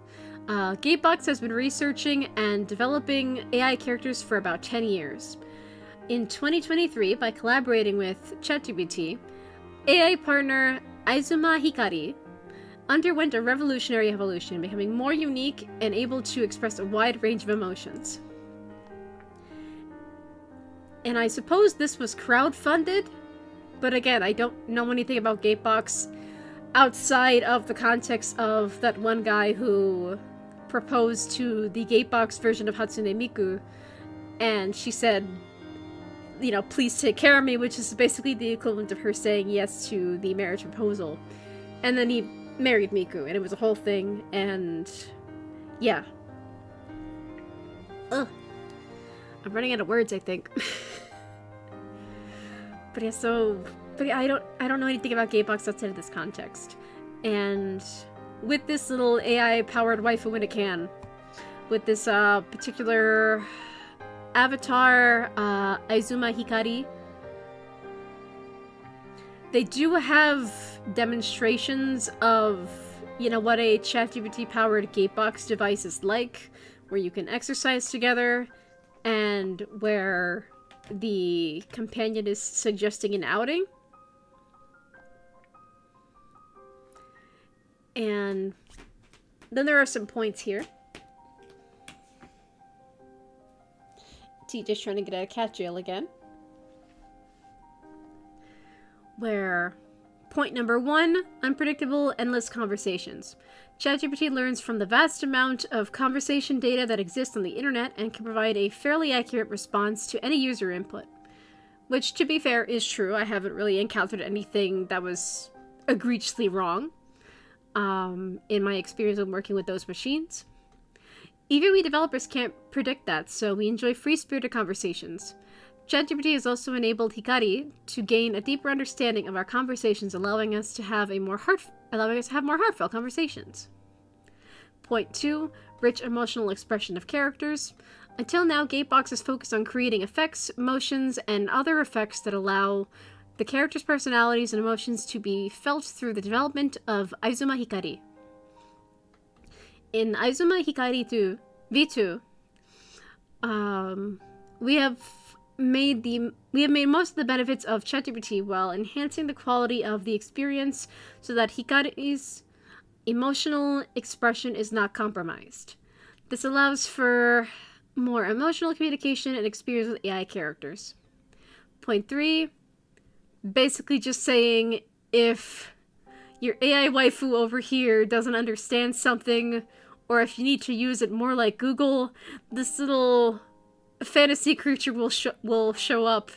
blah. Gatebox has been researching and developing AI characters for about 10 years. In 2023, by collaborating with ChatGPT, AI partner Aizuma Hikari underwent a revolutionary evolution, becoming more unique and able to express a wide range of emotions. And I suppose this was crowdfunded, but again, I don't know anything about Gatebox outside of the context of that one guy who proposed to the Gatebox version of Hatsune Miku, and she said, you know, please take care of me, which is basically the equivalent of her saying yes to the marriage proposal. And then he married Miku, and it was a whole thing, and yeah. Ugh. I'm running out of words, I think. But yeah, I don't know anything about Gatebox outside of this context. And with this little AI-powered waifu in a can, with this particular avatar, Aizuma Hikari, they do have demonstrations of, you know, what a ChatGPT-powered Gatebox device is like, where you can exercise together, and where the companion is suggesting an outing. And then there are some points here. TJ's trying to get out of cat jail again. Where point number 1, unpredictable, endless conversations. ChatGPT learns from the vast amount of conversation data that exists on the internet and can provide a fairly accurate response to any user input. Which, to be fair, is true. I haven't really encountered anything that was egregiously wrong in my experience of working with those machines. Even we developers can't predict that, so we enjoy free-spirited conversations. ChatGPT has also enabled Hikari to gain a deeper understanding of our conversations, allowing us to have more heartfelt conversations. Point 2, rich emotional expression of characters. Until now, Gatebox has focused on creating effects, motions, and other effects that allow the characters' personalities and emotions to be felt through the development of Aizuma Hikari. In Aizuma Hikari 2, V2, we have made most of the benefits of ChatGPT while enhancing the quality of the experience so that Hikari's emotional expression is not compromised. This allows for more emotional communication and experience with AI characters. Point 3, basically just saying if your AI waifu over here doesn't understand something, or if you need to use it more like Google, this little fantasy creature will show up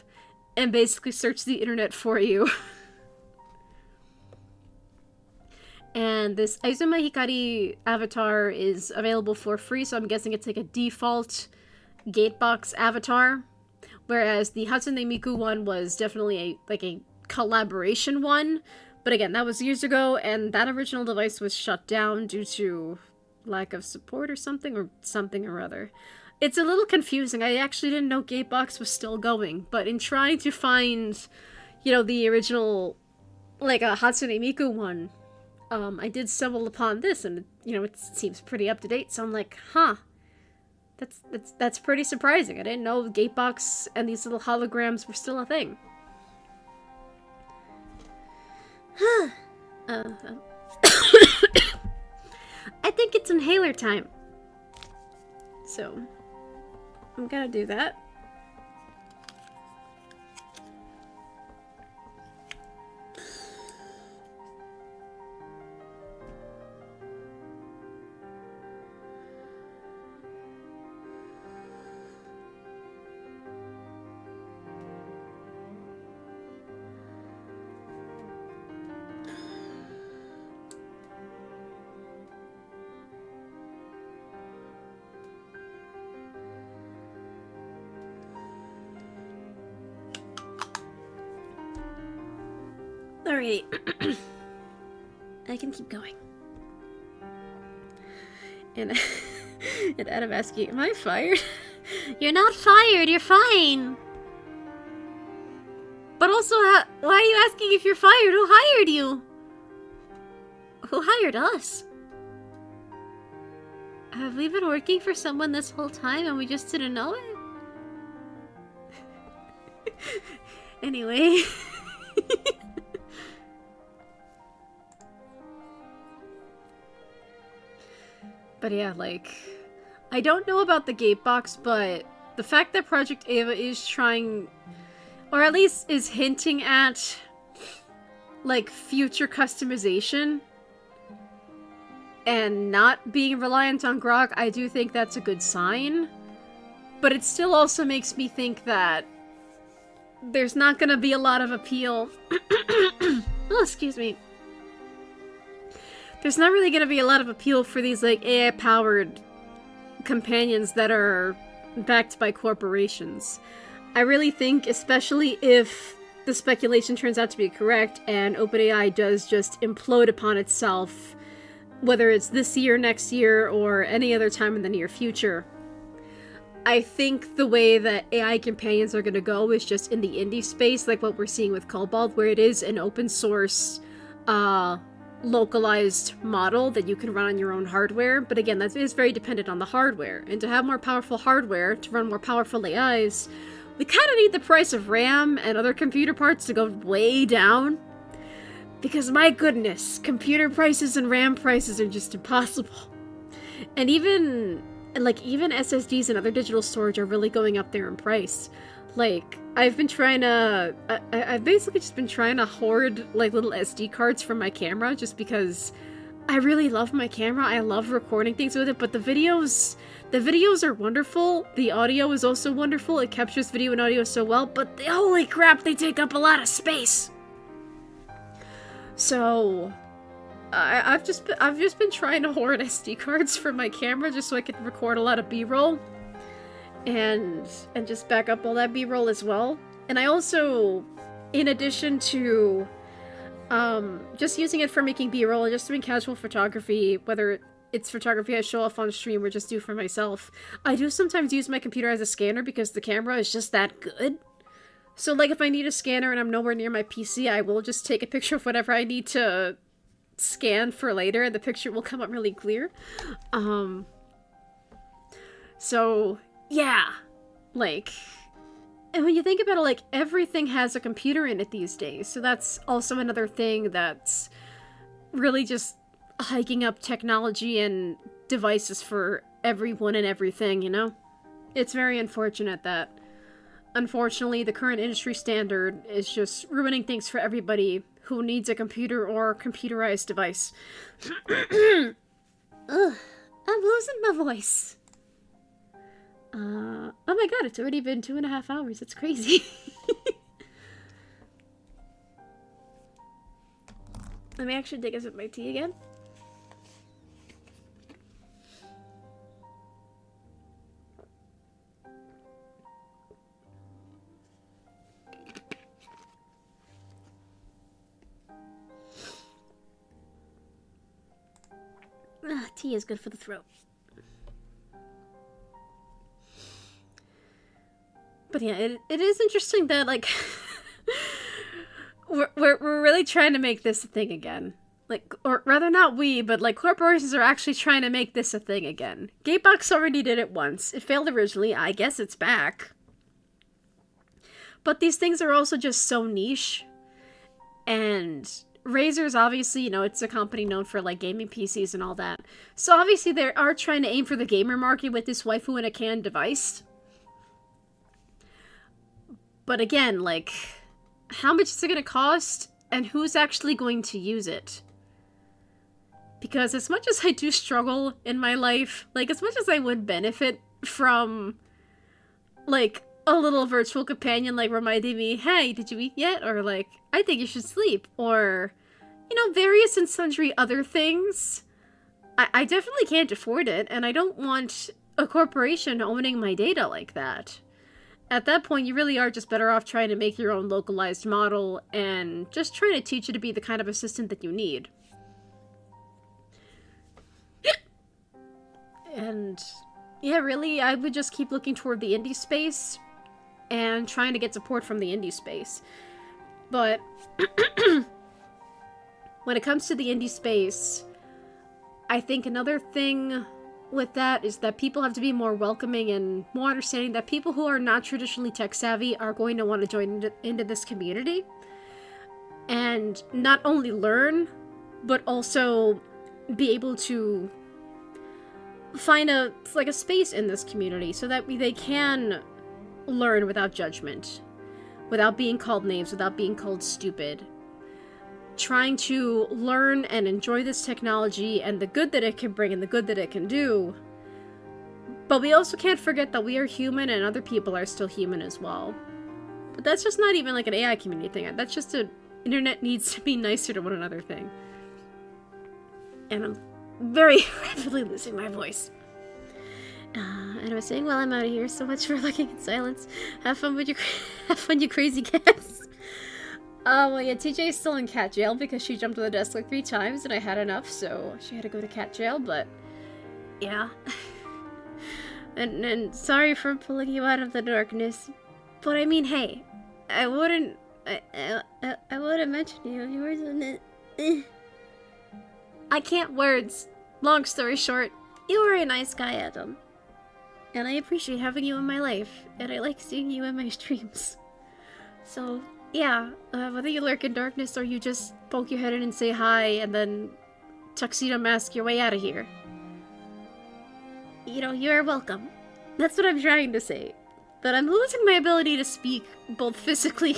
and basically search the internet for you. And this Aizuma Hikari avatar is available for free, so I'm guessing it's like a default Gatebox avatar. Whereas the Hatsune Miku one was definitely a collaboration one. But again, that was years ago, and that original device was shut down due to lack of support or something or other. It's a little confusing. I actually didn't know Gatebox was still going, but in trying to find, the original, a Hatsune Miku one, I did stumble upon this, and, it seems pretty up to date, so I'm like, huh. That's pretty surprising. I didn't know Gatebox and these little holograms were still a thing. I think it's inhaler time. So, I'm gonna do that. Alright. I can keep going. And Adam asking, am I fired? You're not fired, you're fine. But also, why are you asking if you're fired? Who hired you? Who hired us? Have we been working for someone this whole time and we just didn't know it? Anyway. But yeah, I don't know about the Gatebox, but the fact that Project Ava is trying, or at least is hinting at, future customization and not being reliant on Grok, I do think that's a good sign. But it still also makes me think that there's not gonna be a lot of appeal. Oh, excuse me. There's not really gonna be a lot of appeal for these, AI-powered companions that are backed by corporations. I really think, especially if the speculation turns out to be correct and OpenAI does just implode upon itself, whether it's this year, next year, or any other time in the near future, I think the way that AI companions are gonna go is just in the indie space, like what we're seeing with Cobalt, where it is an open source, localized model that you can run on your own hardware. But again, that is very dependent on the hardware. And to have more powerful hardware, to run more powerful AIs, we kind of need the price of RAM and other computer parts to go way down. Because my goodness, computer prices and RAM prices are just impossible. And even And, like, even SSDs and other digital storage are really going up there in price. Like, I've been trying to... I've basically just been trying to hoard, like, little SD cards for my camera, just because I really love my camera. I love recording things with it, but the videos are wonderful. The audio is also wonderful. It captures video and audio so well, but holy crap, they take up a lot of space. So... I've just been trying to hoard SD cards for my camera just so I can record a lot of B-roll and just back up all that B-roll as well. And I also, in addition to just using it for making B-roll and just doing casual photography, whether it's photography I show off on stream or just do for myself, I do sometimes use my computer as a scanner because the camera is just that good. So, like, if I need a scanner and I'm nowhere near my PC, I will just take a picture of whatever I need to scan for later, and the picture will come up really clear. So, yeah. Like, and when you think about it, like, everything has a computer in it these days, so that's also another thing that's really just hiking up technology and devices for everyone and everything, you know? It's very unfortunate that, unfortunately, the current industry standard is just ruining things for everybody who needs a computer or computerized device. Ugh, I'm losing my voice. Oh my god, it's already been 2.5 hours. It's crazy. Let me actually take a sip of my tea again. Tea is good for the throat. But yeah, it is interesting that, like, we're really trying to make this a thing again. Like, or rather not we, but, like, corporations are actually trying to make this a thing again. Gatebox already did it once. It failed originally. I guess it's back. But these things are also just so niche. And Razer's obviously, you know, it's a company known for, like, gaming PCs and all that. So obviously they are trying to aim for the gamer market with this waifu in a can device. But again, like, how much is it going to cost? And who's actually going to use it? Because as much as I do struggle in my life, like, as much as I would benefit from, like, a little virtual companion, like, reminding me, hey, did you eat yet? Or, like, I think you should sleep. Or, you know, various and sundry other things. I definitely can't afford it, and I don't want a corporation owning my data like that. At that point, you really are just better off trying to make your own localized model and just trying to teach you to be the kind of assistant that you need. And yeah, really, I would just keep looking toward the indie space and trying to get support from the indie space. But when it comes to the indie space, I think another thing with that is that people have to be more welcoming and more understanding that people who are not traditionally tech savvy are going to want to join into this community and not only learn, but also be able to find a space in this community so that they can learn without judgment, without being called names, without being called stupid. Trying to learn and enjoy this technology and the good that it can bring and the good that it can do. But we also can't forget that we are human and other people are still human as well. But that's just not even like an AI community thing. That's just an internet needs to be nicer to one another thing. And I'm very rapidly losing my voice. And I was saying, well, I'm out of here. So much for looking in silence. Have fun, you crazy cats. Well, yeah, TJ's still in cat jail because she jumped on the desk like 3 times and I had enough, so she had to go to cat jail, but yeah. and sorry for pulling you out of the darkness, but I mean, hey, I wouldn't mention you. You were I can't words. Long story short, you were a nice guy, Adam. And I appreciate having you in my life, and I like seeing you in my streams. So, yeah, whether you lurk in darkness or you just poke your head in and say hi and then tuxedo mask your way out of here. you're welcome. That's what I'm trying to say. But I'm losing my ability to speak, both physically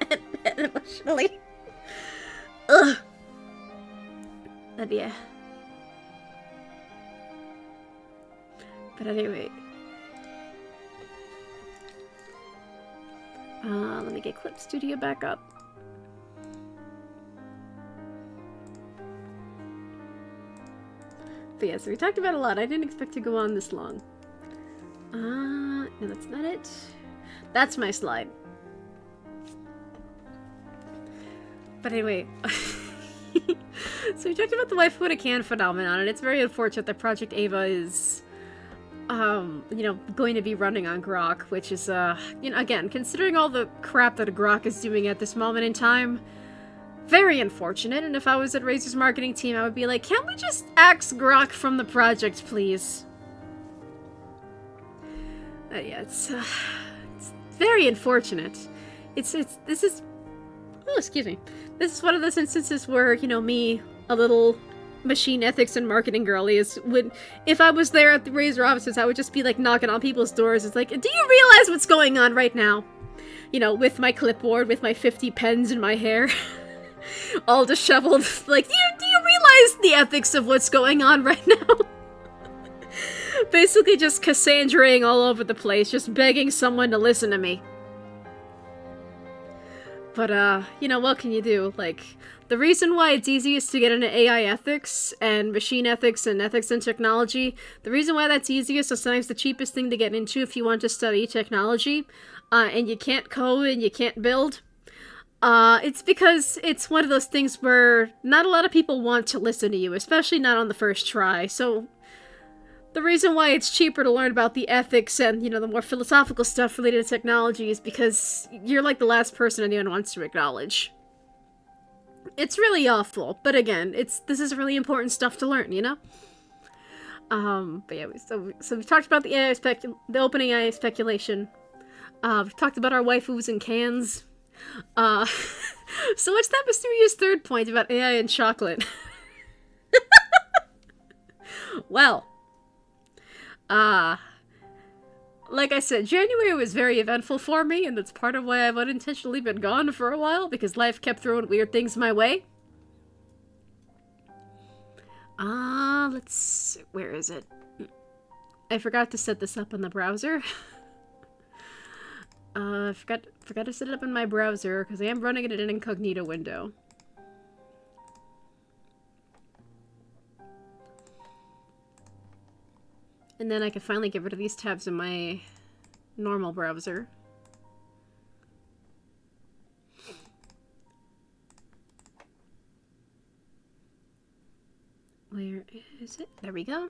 and emotionally. Ugh. But yeah. But anyway. Let me get Clip Studio back up. But yeah, so we talked about a lot. I didn't expect to go on this long. No, that's not it. That's my slide. But anyway. So we talked about the waifu in a can phenomenon, and it's very unfortunate that Project Ava is, going to be running on Grok, which is, again, considering all the crap that Grok is doing at this moment in time, very unfortunate. And if I was at Razor's marketing team, I would be like, can't we just axe Grok from the project, please? Yeah, it's very unfortunate. This is This is one of those instances where, me, a little machine ethics and marketing girly, if I was there at the Razor offices, I would just be like knocking on people's doors. It's like, do you realize what's going on right now? With my clipboard, with my 50 pens in my hair, all disheveled. Like, do you realize the ethics of what's going on right now? Basically just Cassandraing all over the place, just begging someone to listen to me. But, what can you do? Like, the reason why it's easiest to get into AI ethics and machine ethics and ethics in technology, the reason why that's easiest is sometimes the cheapest thing to get into if you want to study technology, and you can't code and you can't build, it's because it's one of those things where not a lot of people want to listen to you, especially not on the first try. So the reason why it's cheaper to learn about the ethics and, the more philosophical stuff related to technology is because you're like the last person anyone wants to acknowledge. It's really awful, but again, this is really important stuff to learn, But yeah, so we've talked about the AI the open AI speculation. We've talked about our waifus in cans. So what's that mysterious third point about AI and chocolate? Well, like I said, January was very eventful for me, and that's part of why I've unintentionally been gone for a while, because life kept throwing weird things my way. Where is it? I forgot to set this up in the browser. I forgot to set it up in my browser, because I am running it in an incognito window. And then I can finally get rid of these tabs in my normal browser. Where is it? There we go.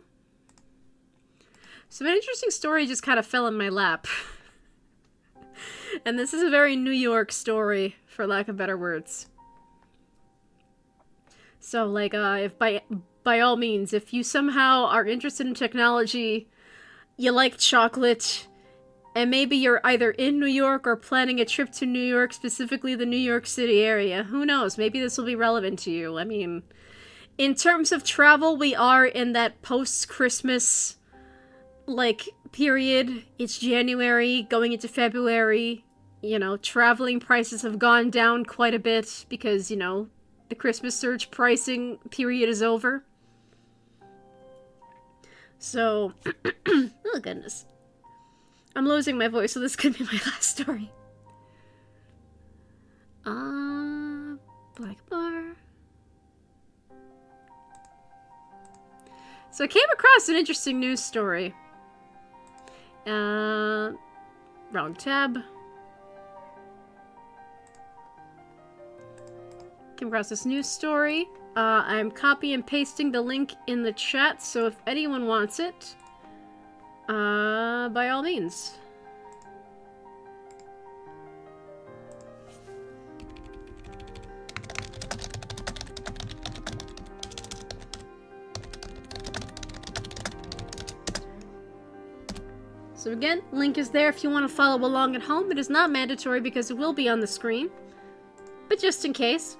So an interesting story just kind of fell in my lap. And this is a very New York story, for lack of better words. So, like, if by all means, if you somehow are interested in technology, you like chocolate, and maybe you're either in New York or planning a trip to New York, specifically the New York City area, who knows, maybe this will be relevant to you. I mean, in terms of travel, we are in that post-Christmas, period. It's January, going into February, traveling prices have gone down quite a bit because, the Christmas surge pricing period is over. So, oh goodness. I'm losing my voice, so this could be my last story. Black bar. So I came across an interesting news story. Wrong tab. Came across this news story. I'm copy and pasting the link in the chat, so if anyone wants it, by all means. So again, link is there if you want to follow along at home. It is not mandatory because it will be on the screen, but just in case.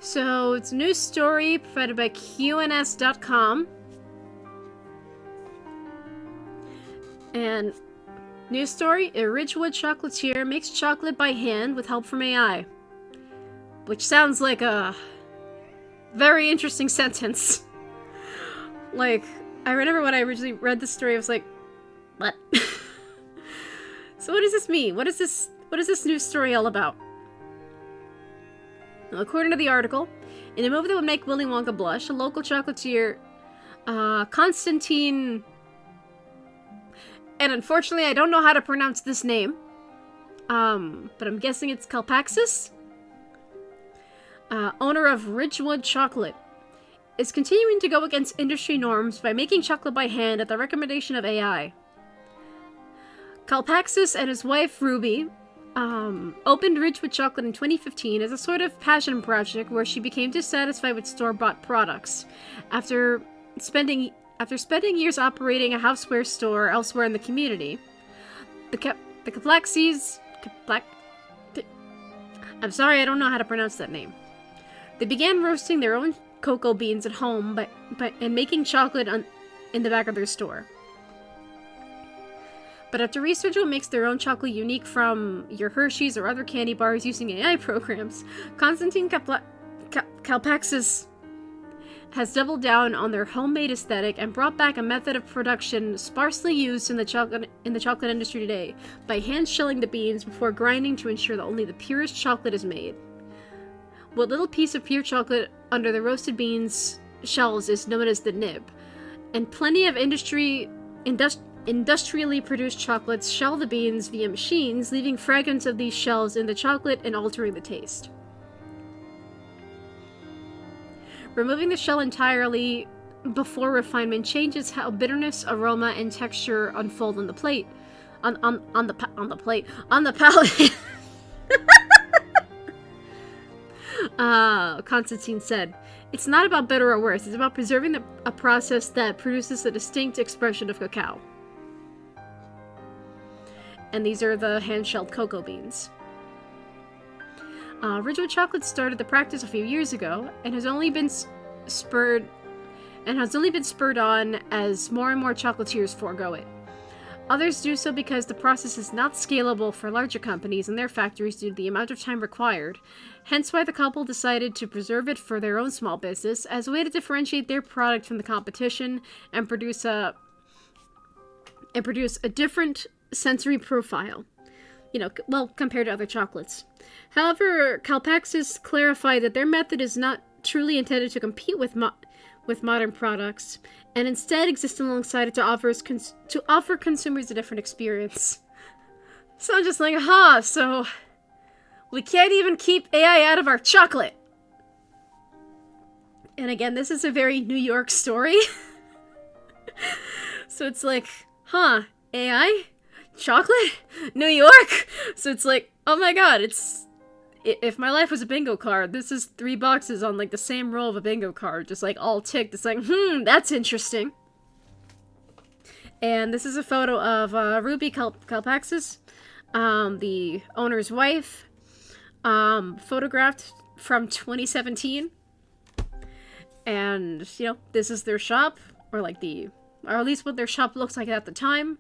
So, it's a news story provided by QNS.com. And news story, a Ridgewood chocolatier makes chocolate by hand with help from AI. Which sounds like a very interesting sentence. Like, I remember when I originally read this story, I was like, what? So what does this mean? What is this news story all about? Well, according to the article, in a move that would make Willy Wonka blush, a local chocolatier, Constantine... And unfortunately, I don't know how to pronounce this name. But I'm guessing it's Kalpaxis? Owner of Ridgewood Chocolate, is continuing to go against industry norms by making chocolate by hand at the recommendation of AI. Kalpaxis and his wife, Ruby, opened Ridgewood Chocolate in 2015 as a sort of passion project where she became dissatisfied with store-bought products. After spending years operating a houseware store elsewhere in the community, the Kalpaxis... I'm sorry, I don't know how to pronounce that name. They began roasting their own cocoa beans at home and making chocolate in the back of their store. But after research what makes their own chocolate unique from your Hershey's or other candy bars using AI programs, Constantine Kalpaxis has doubled down on their homemade aesthetic and brought back a method of production sparsely used in the chocolate industry today, by hand shelling the beans before grinding to ensure that only the purest chocolate is made. What little piece of pure chocolate under the roasted beans shells is known as the nib, and plenty of industrially produced chocolates shell the beans via machines, leaving fragments of these shells in the chocolate and altering the taste. Removing the shell entirely before refinement changes how bitterness, aroma, and texture unfold on the plate. On the palate. Constantine said, "It's not about better or worse, it's about preserving a process that produces a distinct expression of cacao." And these are the hand-shelled cocoa beans. Ridgewood Chocolate started the practice a few years ago, and has only been spurred on as more and more chocolatiers forego it. Others do so because the process is not scalable for larger companies and their factories due to the amount of time required, hence why the couple decided to preserve it for their own small business as a way to differentiate their product from the competition and produce a different sensory profile. Compared to other chocolates. However, Kalpaxis clarified that their method is not truly intended to compete with modern products, and instead exists alongside it to offer consumers a different experience. So I'm just like, so we can't even keep AI out of our chocolate! And again, this is a very New York story. So it's like, AI? Chocolate? New York? So it's like, oh my god, if my life was a bingo card, this is 3 boxes on like the same row of a bingo card, just like all ticked. It's like, that's interesting. And this is a photo of Ruby Kalpaxis, the owner's wife, photographed from 2017. And, this is their shop, or at least what their shop looks like at the time.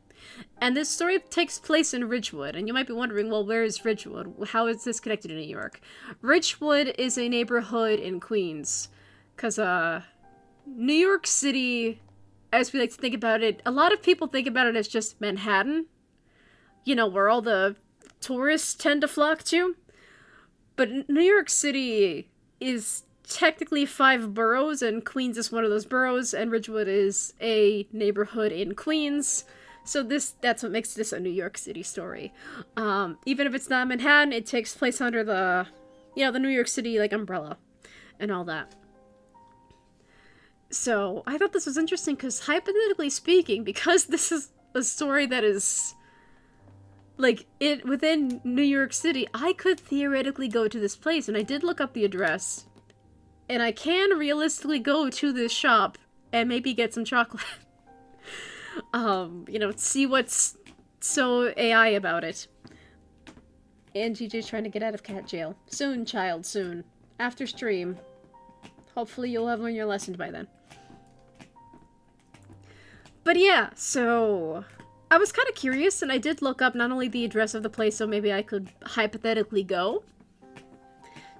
And this story takes place in Ridgewood, and you might be wondering, well, where is Ridgewood? How is this connected to New York? Ridgewood is a neighborhood in Queens, because, New York City, as we like to think about it, a lot of people think about it as just Manhattan, where all the tourists tend to flock to. But New York City is technically 5 boroughs, and Queens is one of those boroughs, and Ridgewood is a neighborhood in Queens. So that's what makes this a New York City story. Even if it's not Manhattan, it takes place under the New York City, umbrella and all that. So I thought this was interesting because, hypothetically speaking, because this is a story that is, within New York City, I could theoretically go to this place, and I did look up the address, and I can realistically go to this shop and maybe get some chocolate. See what's so AI about it. And GJ's trying to get out of cat jail. Soon, child, soon. After stream. Hopefully you'll have learned your lesson by then. But yeah, so I was kind of curious, and I did look up not only the address of the place, so maybe I could hypothetically go.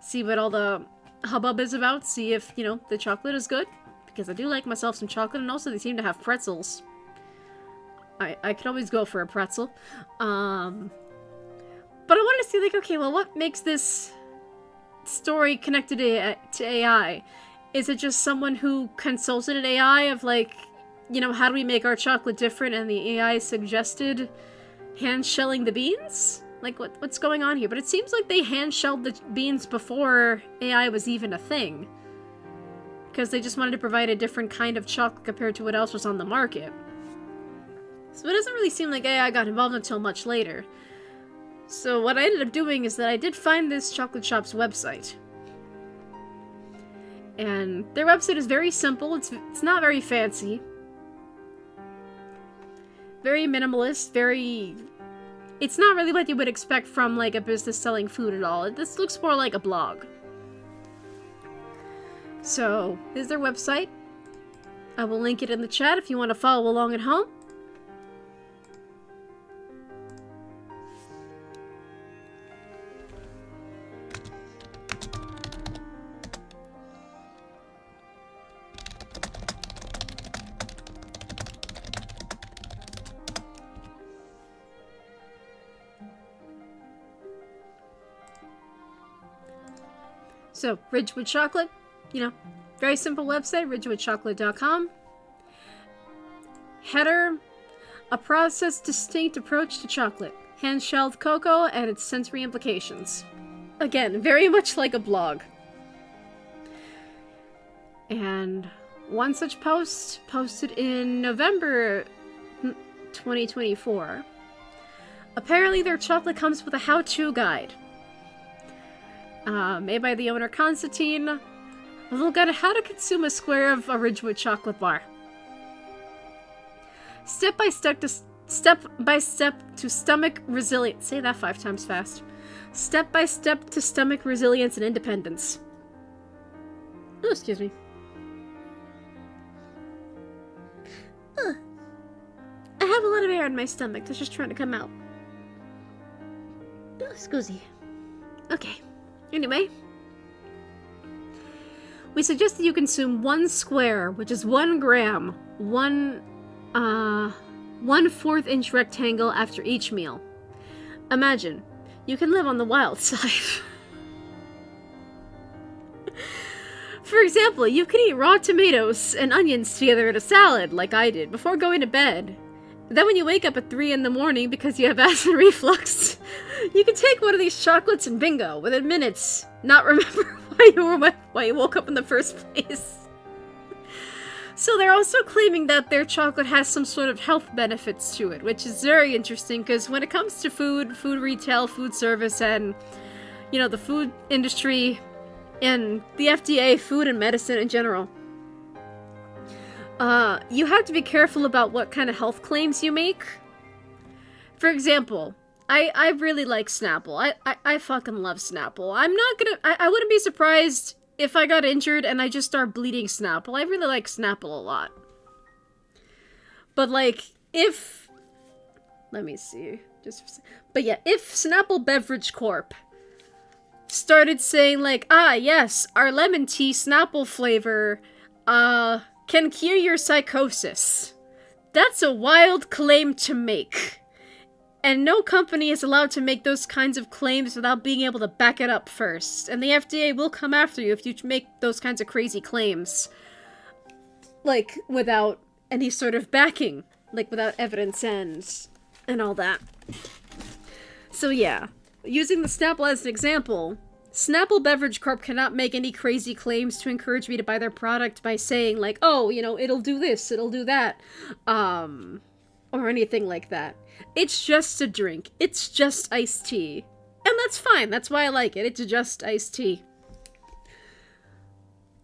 See what all the hubbub is about, see if, you know, the chocolate is good. Because I do like myself some chocolate, and also they seem to have pretzels. I could always go for a pretzel. But I wanted to see, like, okay, well, what makes this story connected to AI? Is it just someone who consulted an AI of, like, you know, how do we make our chocolate different, and the AI suggested hand-shelling the beans? Like, what's going on here? But it seems like they hand-shelled the beans before AI was even a thing. Because they just wanted to provide a different kind of chocolate compared to what else was on the market. So it doesn't really seem like AI got involved until much later. So what I ended up doing is that I did find this chocolate shop's website. And their website is very simple, it's not very fancy. Very minimalist, very... It's not really what you would expect from, like, a business selling food at all. This looks more like a blog. So, here's their website. I will link it in the chat if you want to follow along at home. So, Ridgewood Chocolate, you know, very simple website, ridgewoodchocolate.com. Header, a process distinct approach to chocolate, hand-shelled cocoa and its sensory implications. Again, very much like a blog. And one such post, posted in November 2024. Apparently their chocolate comes with a how-to guide. Made by the owner Constantine. A little guide on how to consume a square of a Ridgewood chocolate bar. Step by step to stomach resilience. Say that 5 times fast. Step by step to stomach resilience and independence. Oh, excuse me. Ugh. I have a lot of air in my stomach that's just trying to come out. Oh, excuse me. Okay. Anyway, we suggest that you consume 1 square, which is 1 gram, 1/4 inch rectangle after each meal. Imagine, you can live on the wild side. For example, you can eat raw tomatoes and onions together in a salad, like I did, before going to bed. Then when you wake up at 3 in the morning because you have acid reflux, you can take one of these chocolates and bingo, within minutes, not remember why you woke up in the first place. So they're also claiming that their chocolate has some sort of health benefits to it, which is very interesting because when it comes to food retail, food service, and, you know, the food industry, and the FDA, food and medicine in general, you have to be careful about what kind of health claims you make. For example, I really like Snapple. I fucking love Snapple. I wouldn't be surprised if I got injured and I just start bleeding Snapple. I really like Snapple a lot. But, like, let me see. But yeah, if Snapple Beverage Corp started saying, like, yes, our lemon tea Snapple flavor, can cure your psychosis. That's a wild claim to make. And no company is allowed to make those kinds of claims without being able to back it up first. And the FDA will come after you if you make those kinds of crazy claims. Like, without any sort of backing. Like, without evidence and all that. So yeah, using the Snapple as an example, Snapple Beverage Corp cannot make any crazy claims to encourage me to buy their product by saying, like, oh, you know, it'll do this, it'll do that, or anything like that. It's just a drink. It's just iced tea. And that's fine. That's why I like it. It's just iced tea.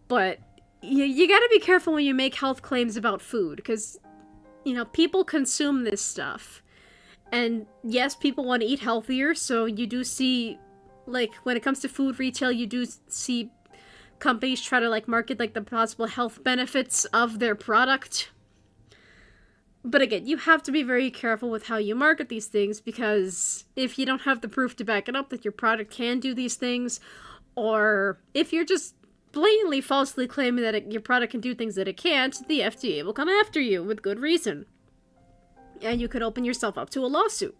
But you gotta be careful when you make health claims about food, because, you know, people consume this stuff. And yes, people want to eat healthier, so you do see, like, when it comes to food retail, you do see companies try to, like, market, like, the possible health benefits of their product. But again, you have to be very careful with how you market these things, because if you don't have the proof to back it up that your product can do these things, or if you're just blatantly falsely claiming that your product can do things that it can't, the FDA will come after you with good reason. And you could open yourself up to a lawsuit.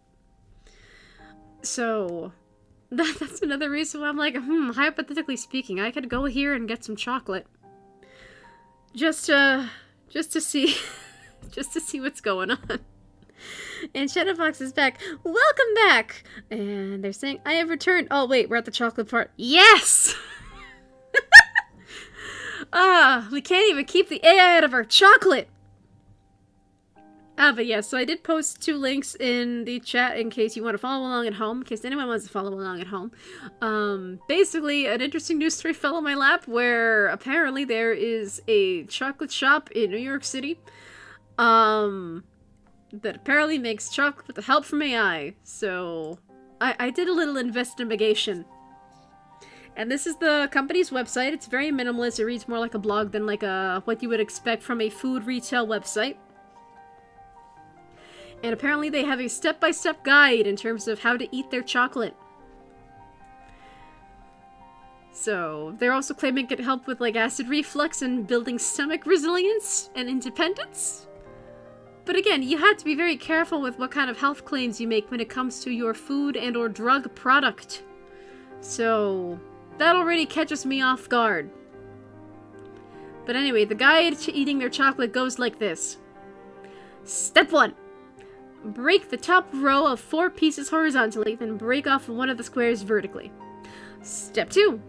So that's another reason why I'm like, hypothetically speaking, I could go here and get some chocolate. Just to see... just to see what's going on. And Shadowfox is back. Welcome back! And they're saying, I have returned. Oh, wait, we're at the chocolate part. Yes! We can't even keep the AI out of our chocolate! But yeah, so I did post 2 links in the chat in case you want to follow along at home, in case anyone wants to follow along at home. Basically, an interesting news story fell on my lap where apparently there is a chocolate shop in New York City that apparently makes chocolate with the help from AI. So I did a little investigation. And this is the company's website. It's very minimalist. It reads more like a blog than like what you would expect from a food retail website. And apparently they have a step-by-step guide in terms of how to eat their chocolate. So, they're also claiming it can help with like acid reflux and building stomach resilience and independence. But again, you have to be very careful with what kind of health claims you make when it comes to your food and or drug product. So, that already catches me off guard. But anyway, the guide to eating their chocolate goes like this. Step 1. Break the top row of 4 pieces horizontally, then break off one of the squares vertically. Step 2.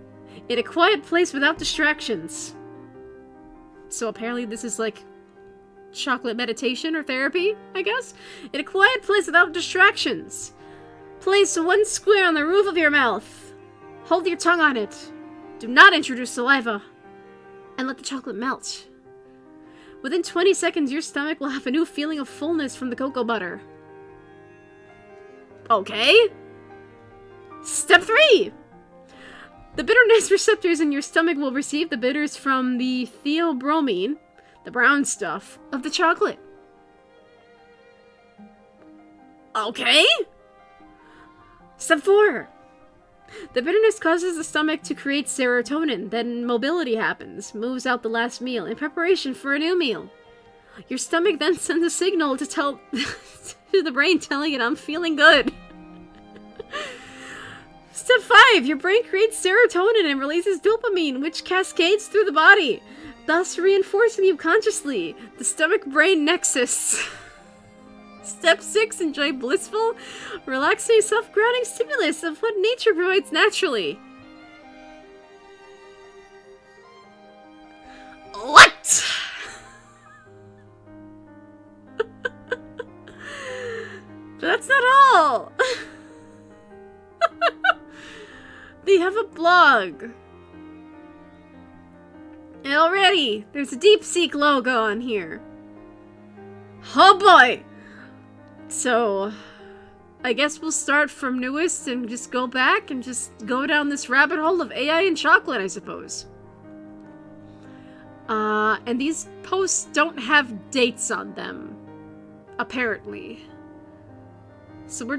In a quiet place without distractions. So apparently this is like chocolate meditation or therapy, I guess? In a quiet place without distractions. Place 1 square on the roof of your mouth. Hold your tongue on it. Do not introduce saliva. And let the chocolate melt. Within 20 seconds, your stomach will have a new feeling of fullness from the cocoa butter. Okay. Step 3! The bitterness receptors in your stomach will receive the bitters from the theobromine, the brown stuff, of the chocolate. Okay. Step 4! The bitterness causes the stomach to create serotonin, then mobility happens, moves out the last meal, in preparation for a new meal. Your stomach then sends a signal to tell to the brain telling it, I'm feeling good. Step 5, your brain creates serotonin and releases dopamine, which cascades through the body, thus reinforcing you consciously, the stomach-brain nexus. Step 6, enjoy blissful, relaxing, self-grounding stimulus of what nature provides naturally. What? That's not all! They have a blog. And already, there's a DeepSeek logo on here. Oh boy! So, I guess we'll start from newest and just go back and just go down this rabbit hole of AI and chocolate, I suppose. And these posts don't have dates on them, apparently. So we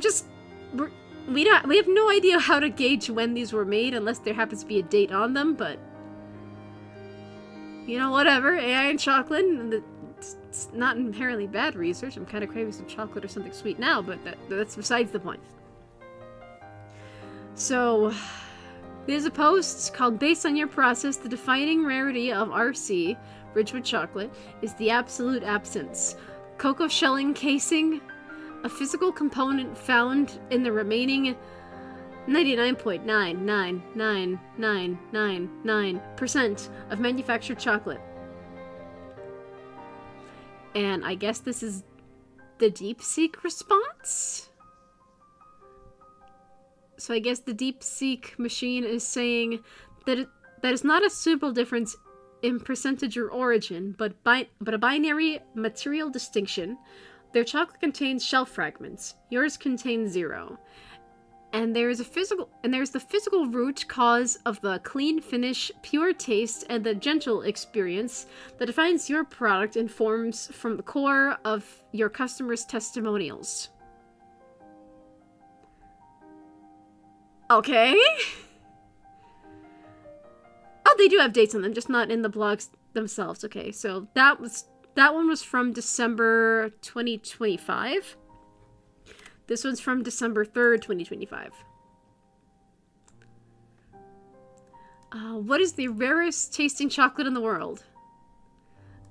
have no idea how to gauge when these were made unless there happens to be a date on them, but you know, whatever. AI and chocolate, it's not inherently bad research. I'm kind of craving some chocolate or something sweet now, but that's besides the point. So, there's a post called Based on Your Process, the defining rarity of RC, Ridgewood chocolate, is the absolute absence. Cocoa shelling casing, a physical component found in the remaining 99.99999% of manufactured chocolate. And I guess this is the DeepSeek response? So I guess the DeepSeek machine is saying that that is not a simple difference in percentage or origin, but a binary material distinction. Their chocolate contains shell fragments. Yours contains 0. And there's the physical root cause of the clean finish, pure taste, and the gentle experience that defines your product and forms from the core of your customers' testimonials. Okay. Oh, they do have dates on them, just not in the blogs themselves. Okay, so that one was from December 2025. This one's from December 3rd, 2025. What is the rarest tasting chocolate in the world?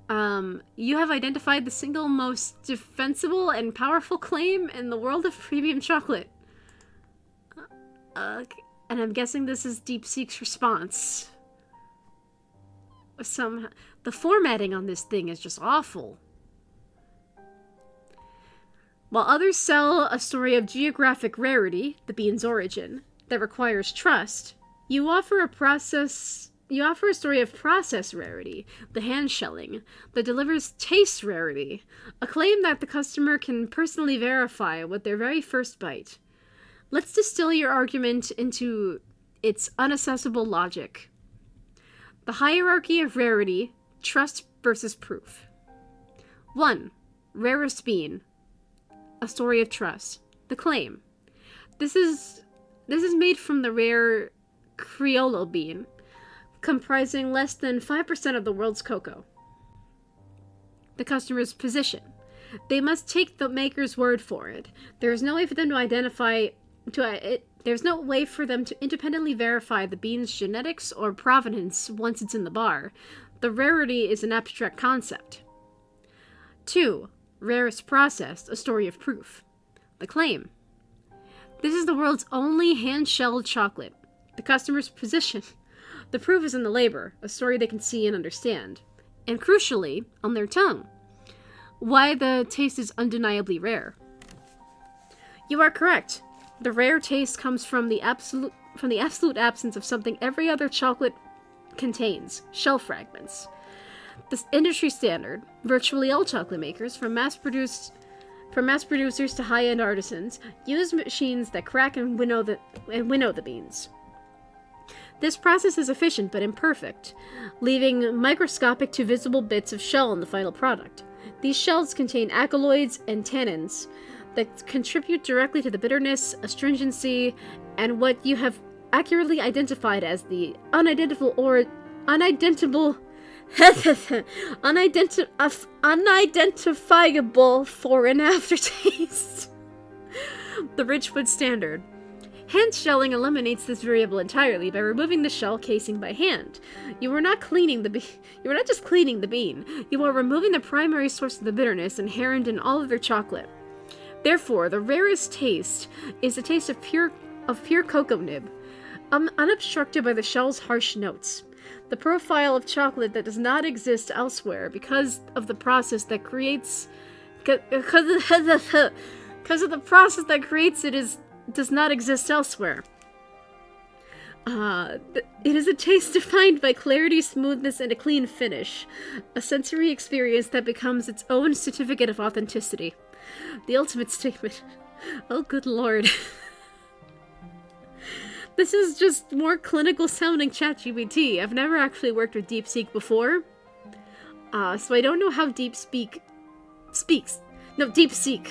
You have identified the single most defensible and powerful claim in the world of premium chocolate. And I'm guessing this is DeepSeek's response. The formatting on this thing is just awful. While others sell a story of geographic rarity, the bean's origin, that requires trust, you offer a story of process rarity, the hand shelling, that delivers taste rarity, a claim that the customer can personally verify with their very first bite. Let's distill your argument into its unaccessible logic. The hierarchy of rarity, trust versus proof. 1. Rarest bean. A story of trust. The claim. This is made from the rare Criollo bean, comprising less than 5% of the world's cocoa. The customer's position. They must take the maker's word for it. There is no way for them there's no way for them to independently verify the bean's genetics or provenance once it's in the bar. The rarity is an abstract concept. 2. Rarest process, a story of proof. The claim. This is the world's only hand-shelled chocolate. The customer's position. The proof is in the labor, a story they can see and understand. And crucially, on their tongue. Why the taste is undeniably rare. You are correct. The rare taste comes from the absolute absence of something every other chocolate contains, shell fragments. This industry standard, virtually all chocolate makers, from mass producers to high-end artisans, use machines that crack and winnow the beans. This process is efficient but imperfect, leaving microscopic to visible bits of shell in the final product. These shells contain alkaloids and tannins that contribute directly to the bitterness, astringency, and what you have accurately identified as the unidentifiable foreign aftertaste. The Ridgewood Standard. Hand shelling eliminates this variable entirely by removing the shell casing by hand. You are not just cleaning the bean. You are removing the primary source of the bitterness inherent in all of their chocolate. Therefore, the rarest taste is the taste of pure cocoa nib, unobstructed by the shell's harsh notes. The profile of chocolate that does not exist elsewhere because of the process that creates does not exist elsewhere. It is a taste defined by clarity, smoothness, and a clean finish, a sensory experience that becomes its own certificate of authenticity. The ultimate statement. Oh, good lord. This is just more clinical sounding ChatGPT. I've never actually worked with DeepSeek before. So I don't know how DeepSeek speaks. No, DeepSeek.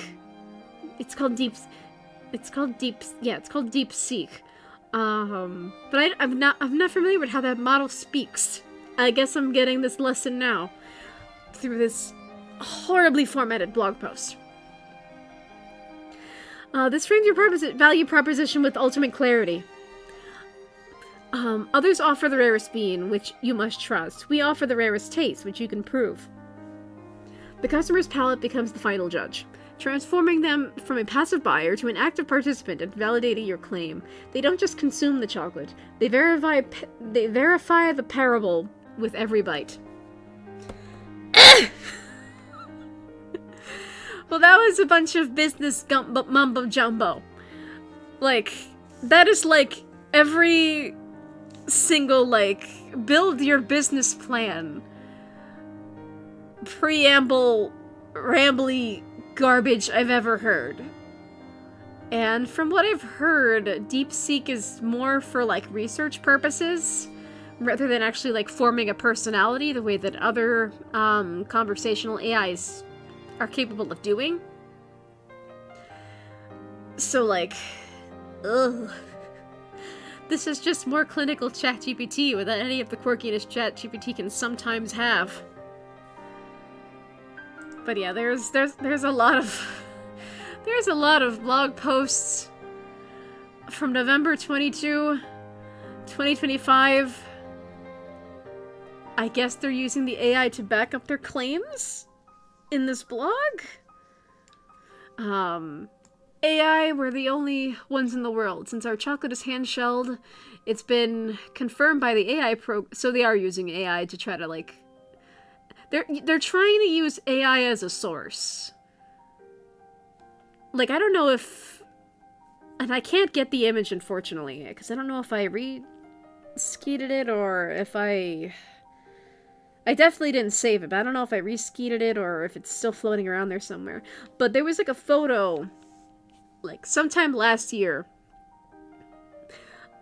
It's called DeepSeek. But I'm not familiar with how that model speaks. I guess I'm getting this lesson now through this horribly formatted blog post. This frames your value proposition with ultimate clarity. Others offer the rarest bean, which you must trust. We offer the rarest taste, which you can prove. The customer's palate becomes the final judge, transforming them from a passive buyer to an active participant in validating your claim. They don't just consume the chocolate, they verify the parable with every bite. Well, that was a bunch of business mumbo jumbo. Like, that is like every single, like, build your business plan, preamble, rambly garbage I've ever heard. And from what I've heard, DeepSeek is more for like research purposes rather than actually like forming a personality the way that other conversational AIs are capable of doing. So like, ugh. This is just more clinical ChatGPT without any of the quirkiness ChatGPT can sometimes have. But yeah, there's a lot of there's a lot of blog posts from November 22, 2025. I guess they're using the AI to back up their claims in this blog. AI, we're the only ones in the world. Since our chocolate is hand-shelled, it's been confirmed by the AI so they are using AI to try to, like... They're trying to use AI as a source. Like, I don't know if... And I can't get the image, unfortunately, because I don't know if I re-skeeted it or if I definitely didn't save it, but I don't know if I re-skeeted it or if it's still floating around there somewhere. But there was, like, a photo... like sometime last year.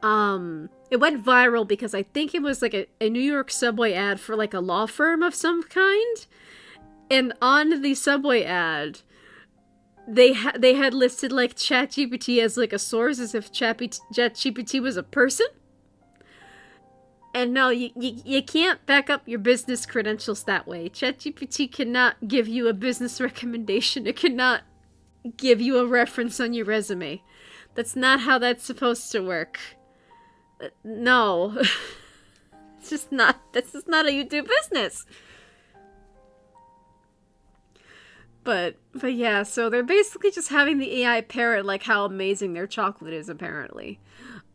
It went viral because I think it was like a New York subway ad for like a law firm of some kind. And on the subway ad, they had listed like ChatGPT as like a source, as if ChatGPT was a person. And no, you can't back up your business credentials that way. ChatGPT cannot give you a business recommendation. It cannot give you a reference on your resume. That's not how that's supposed to work. No. It's just not, that's just not how you do business. But yeah, so they're basically just having the AI parrot like how amazing their chocolate is, apparently.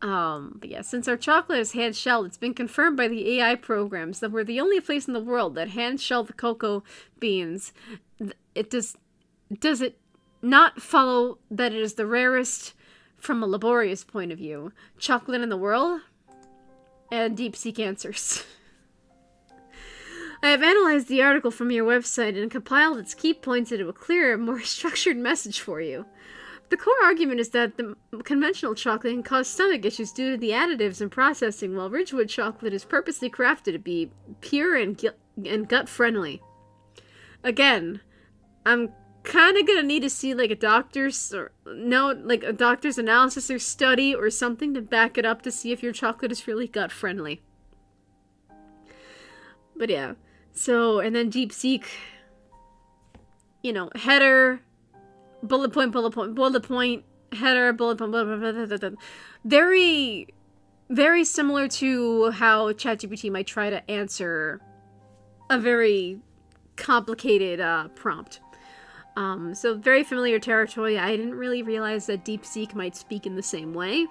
But yeah, since our chocolate is hand-shelled, it's been confirmed by the AI programs that we're the only place in the world that hand-shell the cocoa beans. It does it not follow that it is the rarest, from a laborious point of view, chocolate in the world? And DeepSeek answers. I have analyzed the article from your website and compiled its key points into a clearer, more structured message for you. The core argument is that the conventional chocolate can cause stomach issues due to the additives and processing, while Ridgewood chocolate is purposely crafted to be pure and gut-friendly. Again, I'm kind of gonna need to see like a doctor's analysis or study or something to back it up to see if your chocolate is really gut friendly. But yeah, so, and then DeepSeek, you know, header, bullet point, header, bullet point, very, very similar to how ChatGPT might try to answer a very complicated prompt. So very familiar territory. I didn't really realize that DeepSeek might speak in the same way.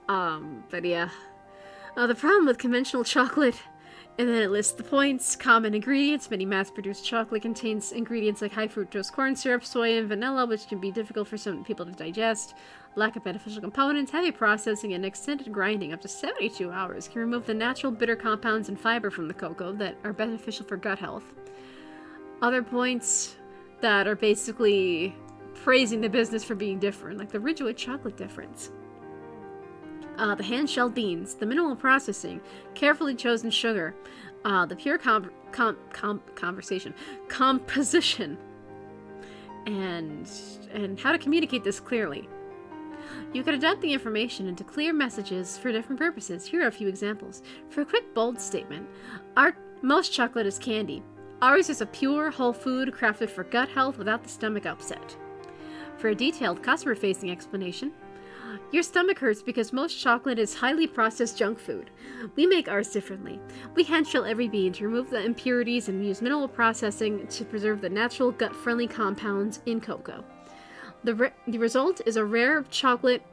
But yeah. The problem with conventional chocolate, and then it lists the points, common ingredients. Many mass-produced chocolate contains ingredients like high fructose corn syrup, soy, and vanilla, which can be difficult for some people to digest. Lack of beneficial components, heavy processing, and extended grinding up to 72 hours can remove the natural bitter compounds and fiber from the cocoa that are beneficial for gut health. Other points that are basically praising the business for being different, like the Ridgewood chocolate difference. The hand-shelled beans, the minimal processing, carefully chosen sugar, the pure composition, and how to communicate this clearly. You can adapt the information into clear messages for different purposes. Here are a few examples. For a quick, bold statement, most chocolate is candy. Ours is a pure, whole food crafted for gut health without the stomach upset. For a detailed, customer-facing explanation, your stomach hurts because most chocolate is highly processed junk food. We make ours differently. We hand-shell every bean to remove the impurities and use minimal processing to preserve the natural gut-friendly compounds in cocoa. The result is a rare chocolate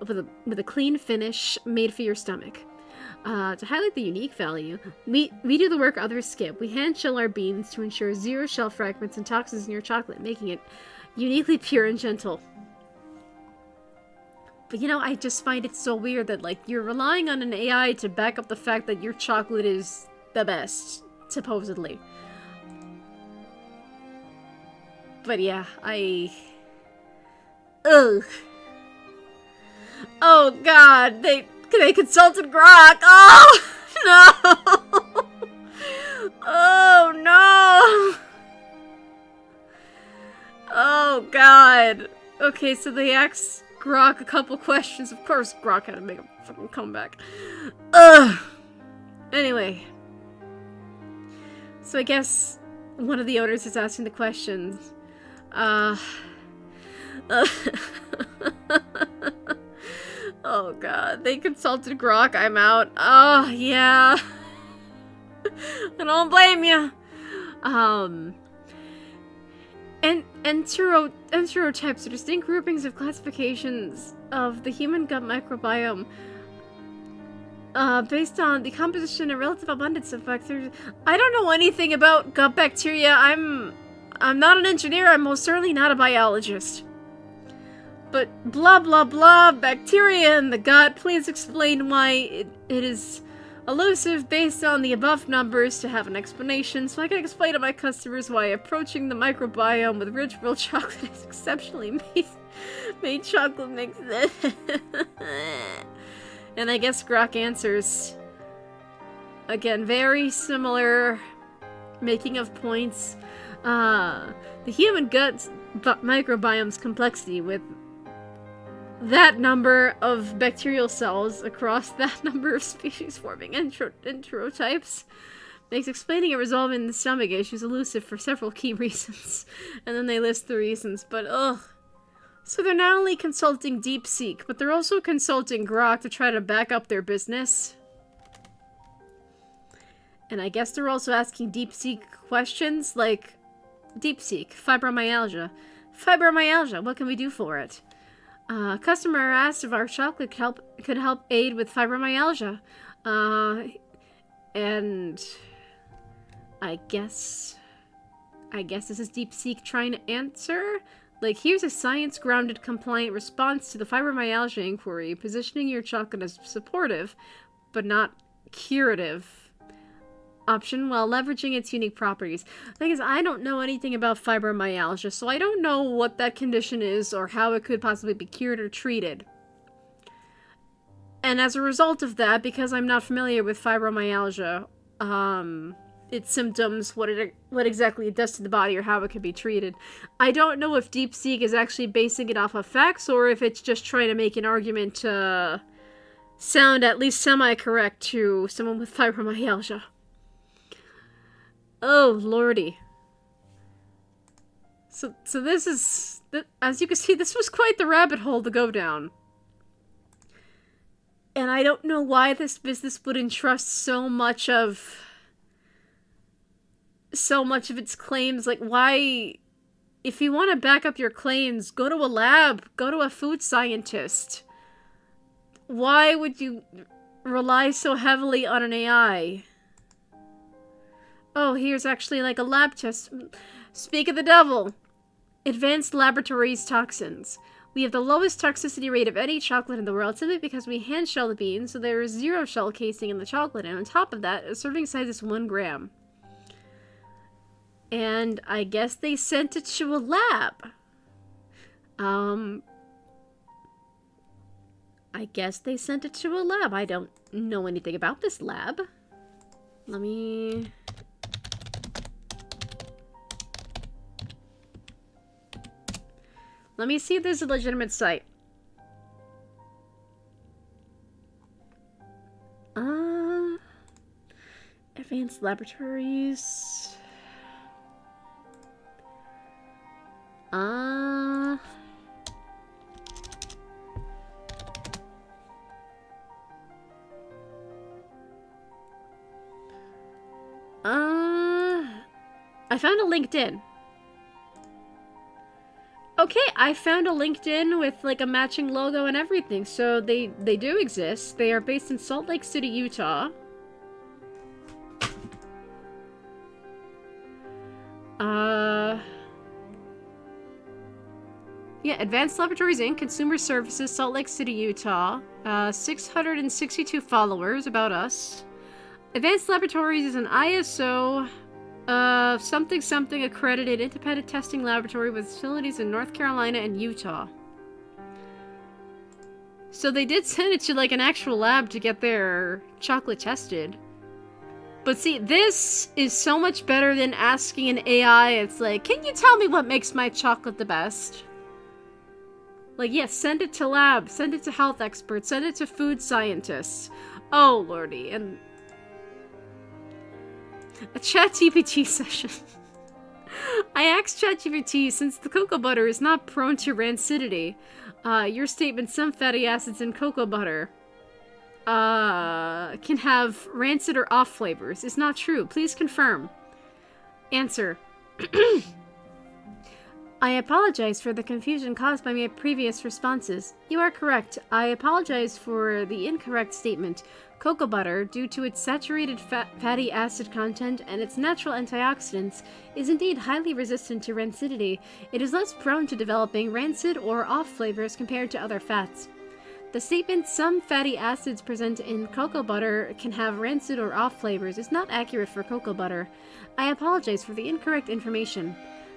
with a clean finish made for your stomach. To highlight the unique value, we do the work others skip. We hand-shell our beans to ensure zero shell fragments and toxins in your chocolate, making it uniquely pure and gentle. But you know, I just find it so weird that, like, you're relying on an AI to back up the fact that your chocolate is the best, supposedly. But yeah, Ugh. Oh god, they consulted Grok. Oh no. Oh no. Oh god. Okay, so they asked Grok a couple questions. Of course Grok had to make a fucking comeback. Ugh. Anyway. So I guess one of the owners is asking the questions. Oh god, they consulted Grok, I'm out. Oh, yeah. I don't blame you. Enterotypes are distinct groupings of classifications of the human gut microbiome based on the composition and relative abundance of bacteria. I don't know anything about gut bacteria. I'm not an engineer. I'm most certainly not a biologist. But blah blah blah, bacteria in the gut. Please explain why it is elusive based on the above numbers to have an explanation, so I can explain to my customers why approaching the microbiome with rich real chocolate is exceptionally made chocolate makes sense. And I guess Grok answers. Again, very similar making of points. The human gut microbiome's complexity with that number of bacterial cells across that number of species-forming enterotypes makes explaining and resolving the stomach issues elusive for several key reasons. And then they list the reasons, but ugh. So they're not only consulting DeepSeek, but they're also consulting Grok to try to back up their business. And I guess they're also asking DeepSeek questions like, DeepSeek, fibromyalgia. Fibromyalgia, what can we do for it? Customer asked if our chocolate could help aid with fibromyalgia. And I guess this is DeepSeek trying to answer? Like, here's a science-grounded, compliant response to the fibromyalgia inquiry, positioning your chocolate as supportive, but not curative option while leveraging its unique properties. The thing is, I don't know anything about fibromyalgia, so I don't know what that condition is or how it could possibly be cured or treated. And as a result of that, because I'm not familiar with fibromyalgia, its symptoms, what exactly it does to the body, or how it could be treated, I don't know if DeepSeek is actually basing it off of facts, or if it's just trying to make an argument to sound at least semi-correct to someone with fibromyalgia. Oh, lordy. So this is, as you can see, this was quite the rabbit hole to go down. And I don't know why this business would entrust so much of its claims. Like, why, if you want to back up your claims, go to a lab, go to a food scientist. Why would you rely so heavily on an AI? Oh, here's actually like a lab test. Speak of the devil. Advanced laboratories toxins. We have the lowest toxicity rate of any chocolate in the world, simply because we hand shell the beans, so there is 0 shell casing in the chocolate, and on top of that, a serving size is 1 gram. And I guess they sent it to a lab. I guess they sent it to a lab. I don't know anything about this lab. Let me see if there's a legitimate site. Advanced laboratories. I found a LinkedIn. Okay, I found a LinkedIn with like a matching logo and everything, so they do exist. They are based in Salt Lake City, Utah. Yeah, Advanced Laboratories Inc., Consumer Services, Salt Lake City, Utah. 662 followers, about us. Advanced Laboratories is an ISO something accredited independent testing laboratory with facilities in North Carolina and Utah. So they did send it to like an actual lab to get their chocolate tested. But see, this is so much better than asking an AI. It's like, can you tell me what makes my chocolate the best? Like, yes, send it to labs, send it to health experts, send it to food scientists. Oh, lordy, and a ChatGPT session. I asked ChatGPT, since the cocoa butter is not prone to rancidity, your statement, some fatty acids in cocoa butter can have rancid or off flavors, is not true. Please confirm. Answer. I apologize for the confusion caused by my previous responses. You are correct. I apologize for the incorrect statement. Cocoa butter, due to its saturated fatty acid content and its natural antioxidants, is indeed highly resistant to rancidity. It is less prone to developing rancid or off flavors compared to other fats. The statement, some fatty acids present in cocoa butter can have rancid or off flavors, is not accurate for cocoa butter. I apologize for the incorrect information.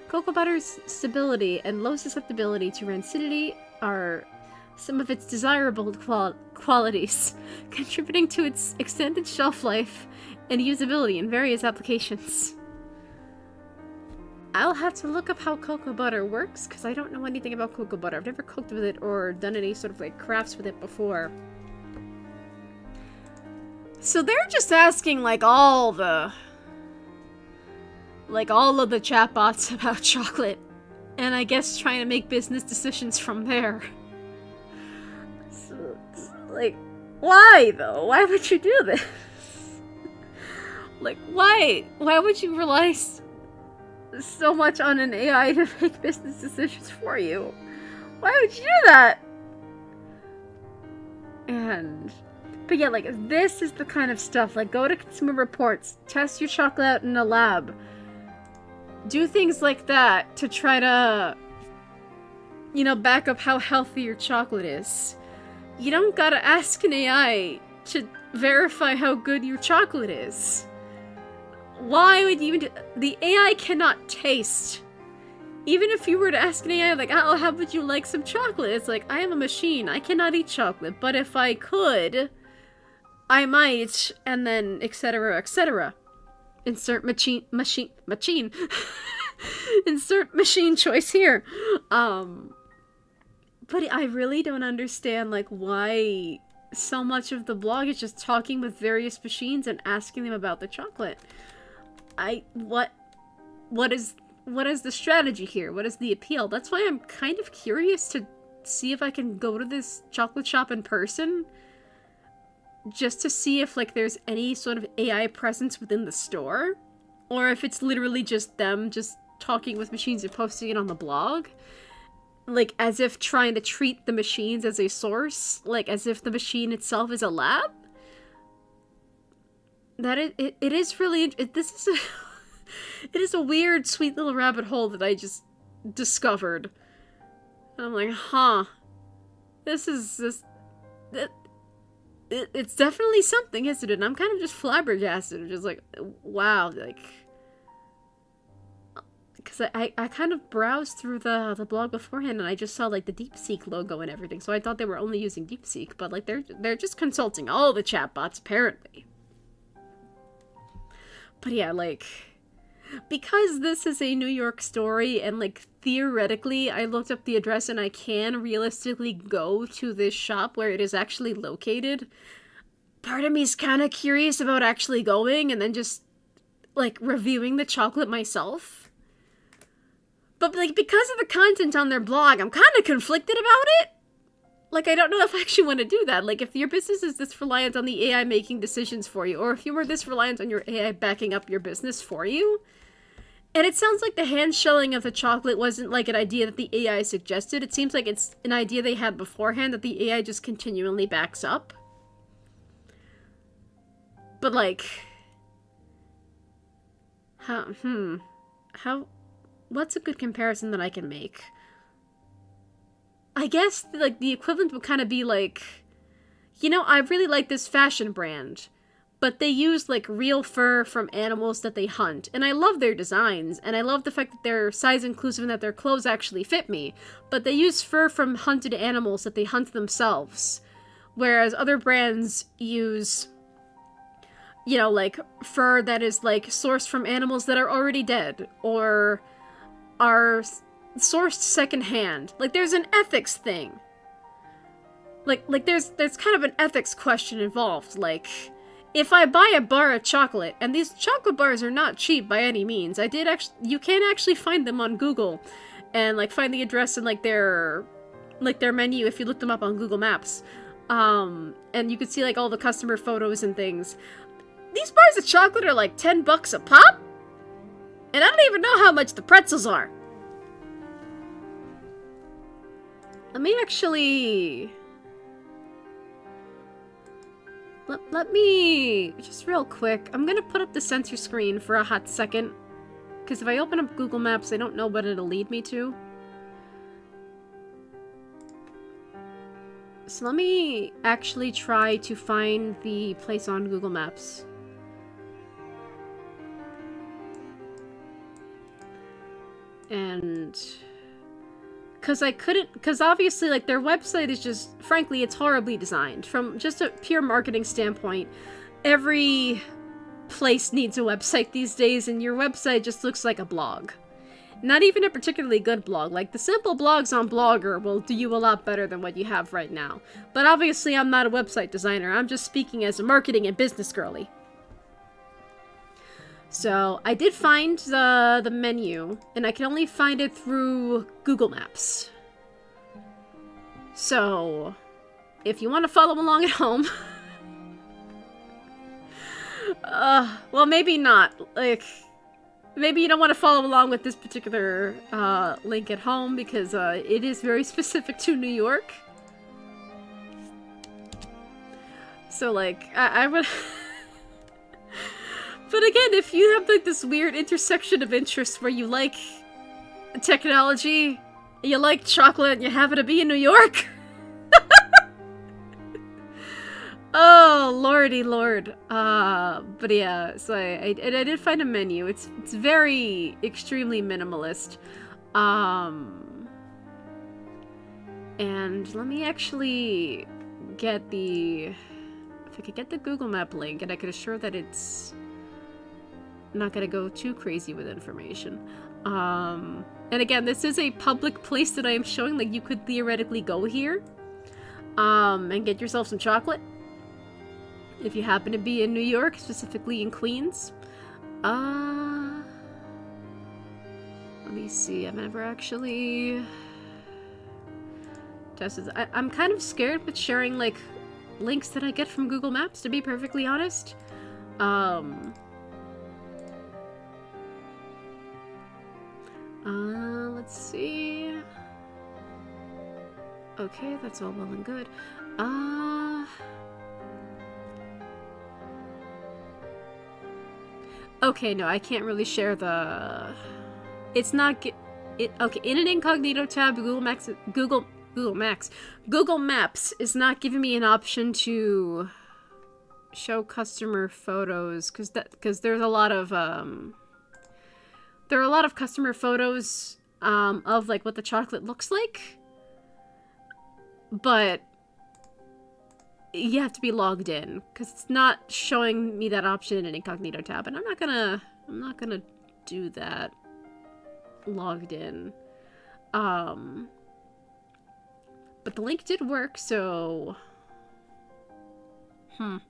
Cocoa butter's stability and low susceptibility to rancidity are some of its desirable qualities, contributing to its extended shelf life and usability in various applications. I'll have to look up how cocoa butter works, because I don't know anything about cocoa butter. I've never cooked with it or done any sort of like crafts with it before. So they're just asking like all of the chatbots about chocolate, and I guess trying to make business decisions from there. So, like, why though? Why would you do this? Like, why? Why would you rely so much on an AI to make business decisions for you? Why would you do that? But yeah, like, this is the kind of stuff, like, go to Consumer Reports, test your chocolate out in a lab, do things like that to try to, you know, back up how healthy your chocolate is. You don't gotta ask an AI to verify how good your chocolate is. Why would you even the AI cannot taste. Even if you were to ask an AI, like, oh, how would you like some chocolate? It's like, I am a machine. I cannot eat chocolate. But if I could, I might, and then etc., etc. Insert machine. Insert machine choice here. But I really don't understand, like, why so much of the blog is just talking with various machines and asking them about the chocolate. What is the strategy here? What is the appeal? That's why I'm kind of curious to see if I can go to this chocolate shop in person, just to see if, like, there's any sort of AI presence within the store, or if it's literally just them just talking with machines and posting it on the blog, like, as if trying to treat the machines as a source, like, as if the machine itself is a lab. That it is really, this is it is a weird, sweet little rabbit hole that I just discovered. And I'm like, huh, it's definitely something, isn't it? And I'm kind of just flabbergasted. I'm just like, wow, like, because I kind of browsed through the blog beforehand, and I just saw, like, the DeepSeek logo and everything, so I thought they were only using DeepSeek, but, like, they're just consulting all the chatbots, apparently. But yeah, like, because this is a New York story, and, like, theoretically, I looked up the address and I can realistically go to this shop where it is actually located, part of me is kind of curious about actually going and then just, like, reviewing the chocolate myself. But, like, because of the content on their blog, I'm kind of conflicted about it. Like, I don't know if I actually want to do that. Like, if your business is this reliant on the AI making decisions for you, or if you were this reliant on your AI backing up your business for you. And it sounds like the hand-shelling of the chocolate wasn't, like, an idea that the AI suggested. It seems like it's an idea they had beforehand that the AI just continually backs up. But, like, what's a good comparison that I can make? I guess, like, the equivalent would kind of be like, you know, I really like this fashion brand, but they use like real fur from animals that they hunt. And I love their designs, and I love the fact that they're size inclusive and that their clothes actually fit me. But they use fur from hunted animals that they hunt themselves. Whereas other brands use, you know, like fur that is like sourced from animals that are already dead or are sourced secondhand. Like there's an ethics thing. Like there's kind of an ethics question involved. Like, if I buy a bar of chocolate, and these chocolate bars are not cheap by any means. You can actually find them on Google, and like find the address and like their menu if you look them up on Google Maps. And you can see like all the customer photos and things. These bars of chocolate are like $10 a pop, and I don't even know how much the pretzels are. Let me actually. Let me, just real quick, I'm gonna put up the censor screen for a hot second, because if I open up Google Maps, I don't know what it'll lead me to. So let me actually try to find the place on Google Maps. And because obviously, like, their website is just, frankly, it's horribly designed. From just a pure marketing standpoint, every place needs a website these days, and your website just looks like a blog. Not even a particularly good blog. Like, the simple blogs on Blogger will do you a lot better than what you have right now. But obviously, I'm not a website designer. I'm just speaking as a marketing and business girly. So, I did find the menu, and I can only find it through Google Maps. So, if you want to follow along at home... well, maybe not. Like, maybe you don't want to follow along with this particular link at home, because it is very specific to New York. So, like, I would... But again, if you have like this weird intersection of interests where you like technology, you like chocolate, and you happen to be in New York, oh lordy lord. But yeah, so I did find a menu. It's very extremely minimalist. And let me actually get if I could get the Google Map link, and I could assure that it's not gonna go too crazy with information. And again, this is a public place that I am showing. Like, you could theoretically go here and get yourself some chocolate if you happen to be in New York, specifically in Queens. Let me see. I've never actually tested. I'm kind of scared with sharing like links that I get from Google Maps, to be perfectly honest. Let's see. Okay, that's all well and good. Okay, no, I can't really share the... It's not okay, in an incognito tab, Google Maps is not giving me an option to show customer photos, because there's a lot of there are a lot of customer photos of like what the chocolate looks like, but you have to be logged in, because it's not showing me that option in an incognito tab, and I'm not gonna do that logged in. But the link did work, so I'm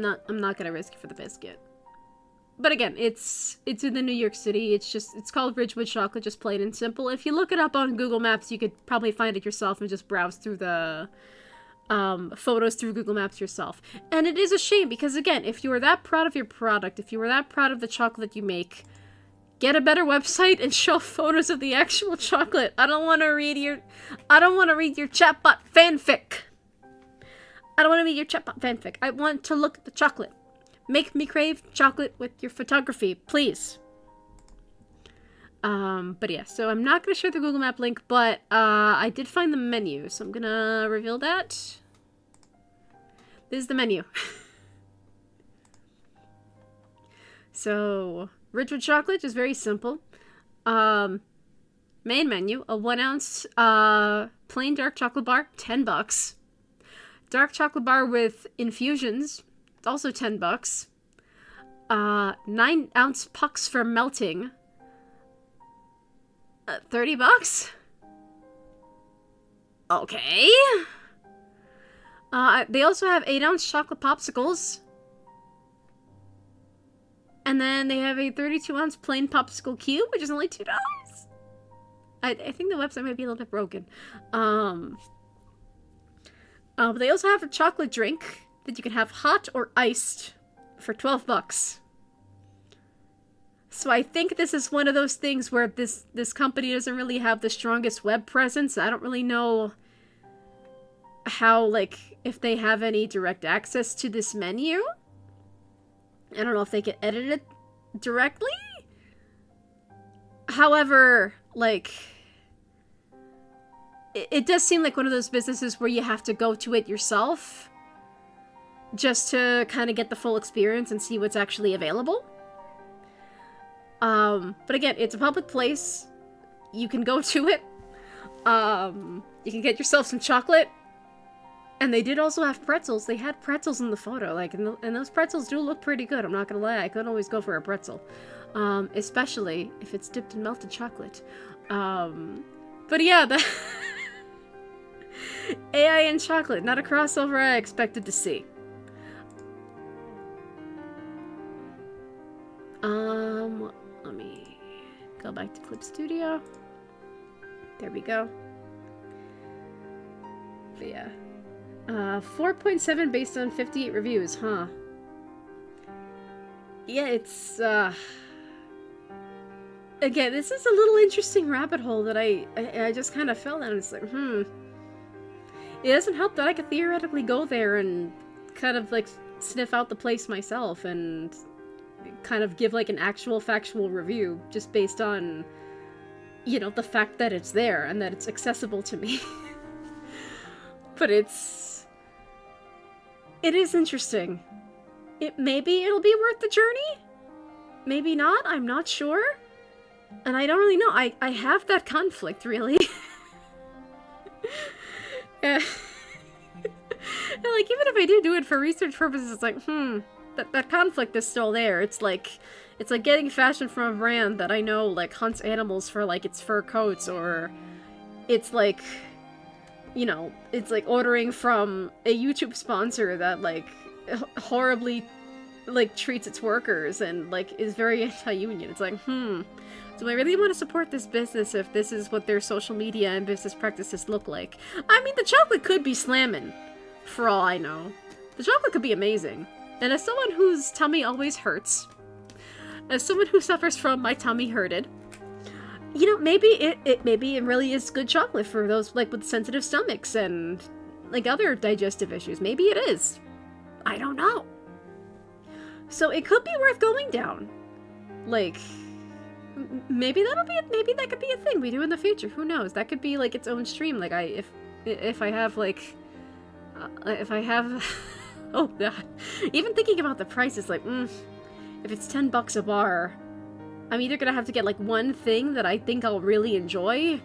not gonna risk it for the biscuit. But again, it's in the New York City. It's called Ridgewood Chocolate, just plain and simple. If you look it up on Google Maps, you could probably find it yourself and just browse through the photos through Google Maps yourself. And it is a shame, because again, if you were that proud of your product, if you were that proud of the chocolate you make, get a better website and show photos of the actual chocolate. I don't want to read your chatbot fanfic. I don't want to read your chatbot fanfic. I want to look at the chocolate. Make me crave chocolate with your photography, please. But yeah, so I'm not going to share the Google Map link, but I did find the menu, so I'm going to reveal that. This is the menu. So, rich with chocolate is very simple. Main menu, a 1 ounce plain dark chocolate bar, $10. Dark chocolate bar with infusions, it's also $10. 9 ounce pucks for melting, $30. Okay. They also have 8 ounce chocolate popsicles. And then they have a 32 ounce plain popsicle cube, which is only $2. I think the website might be a little bit broken. But they also have a chocolate drink that you can have hot or iced for $12. So I think this is one of those things where this company doesn't really have the strongest web presence. I don't really know how, like, if they have any direct access to this menu. I don't know if they can edit it directly. However, like, it does seem like one of those businesses where you have to go to it yourself just to kind of get the full experience and see what's actually available. But again, it's a public place. You can go to it. You can get yourself some chocolate. And they did also have pretzels. They had pretzels in the photo, like, and those pretzels do look pretty good. I'm not gonna lie, I could always go for a pretzel, especially if it's dipped in melted chocolate. But yeah, the AI and chocolate, not a crossover I expected to see. Let me go back to Clip Studio. There we go. But yeah. 4.7 based on 58 reviews, huh? Yeah, it's, again, this is a little interesting rabbit hole that I just kind of fell down. It's like, It doesn't help that I could theoretically go there and kind of, like, sniff out the place myself and kind of give, like, an actual factual review just based on, you know, the fact that it's there and that it's accessible to me. But it is interesting. Maybe it'll be worth the journey? Maybe not, I'm not sure. And I don't really know. I have that conflict, really. Like, even if I do it for research purposes, it's like, that conflict is still there. It's like getting fashion from a brand that I know, like, hunts animals for, like, its fur coats, or it's like, you know, it's like ordering from a YouTube sponsor that, like, horribly, like, treats its workers and, like, is very anti-union. It's like, do I really want to support this business if this is what their social media and business practices look like? I mean, the chocolate could be slamming, for all I know. The chocolate could be amazing. And as someone whose tummy always hurts, as someone who suffers from my tummy hurted, you know, maybe it really is good chocolate for those, like, with sensitive stomachs and, like, other digestive issues. Maybe it is. I don't know. So it could be worth going down. Like, maybe that could be a thing we do in the future. Who knows? That could be, like, its own stream. Like, if I have, like, if I have, oh god, even thinking about the price is like, if it's $10 a bar, I'm either gonna have to get, like, one thing that I think I'll really enjoy,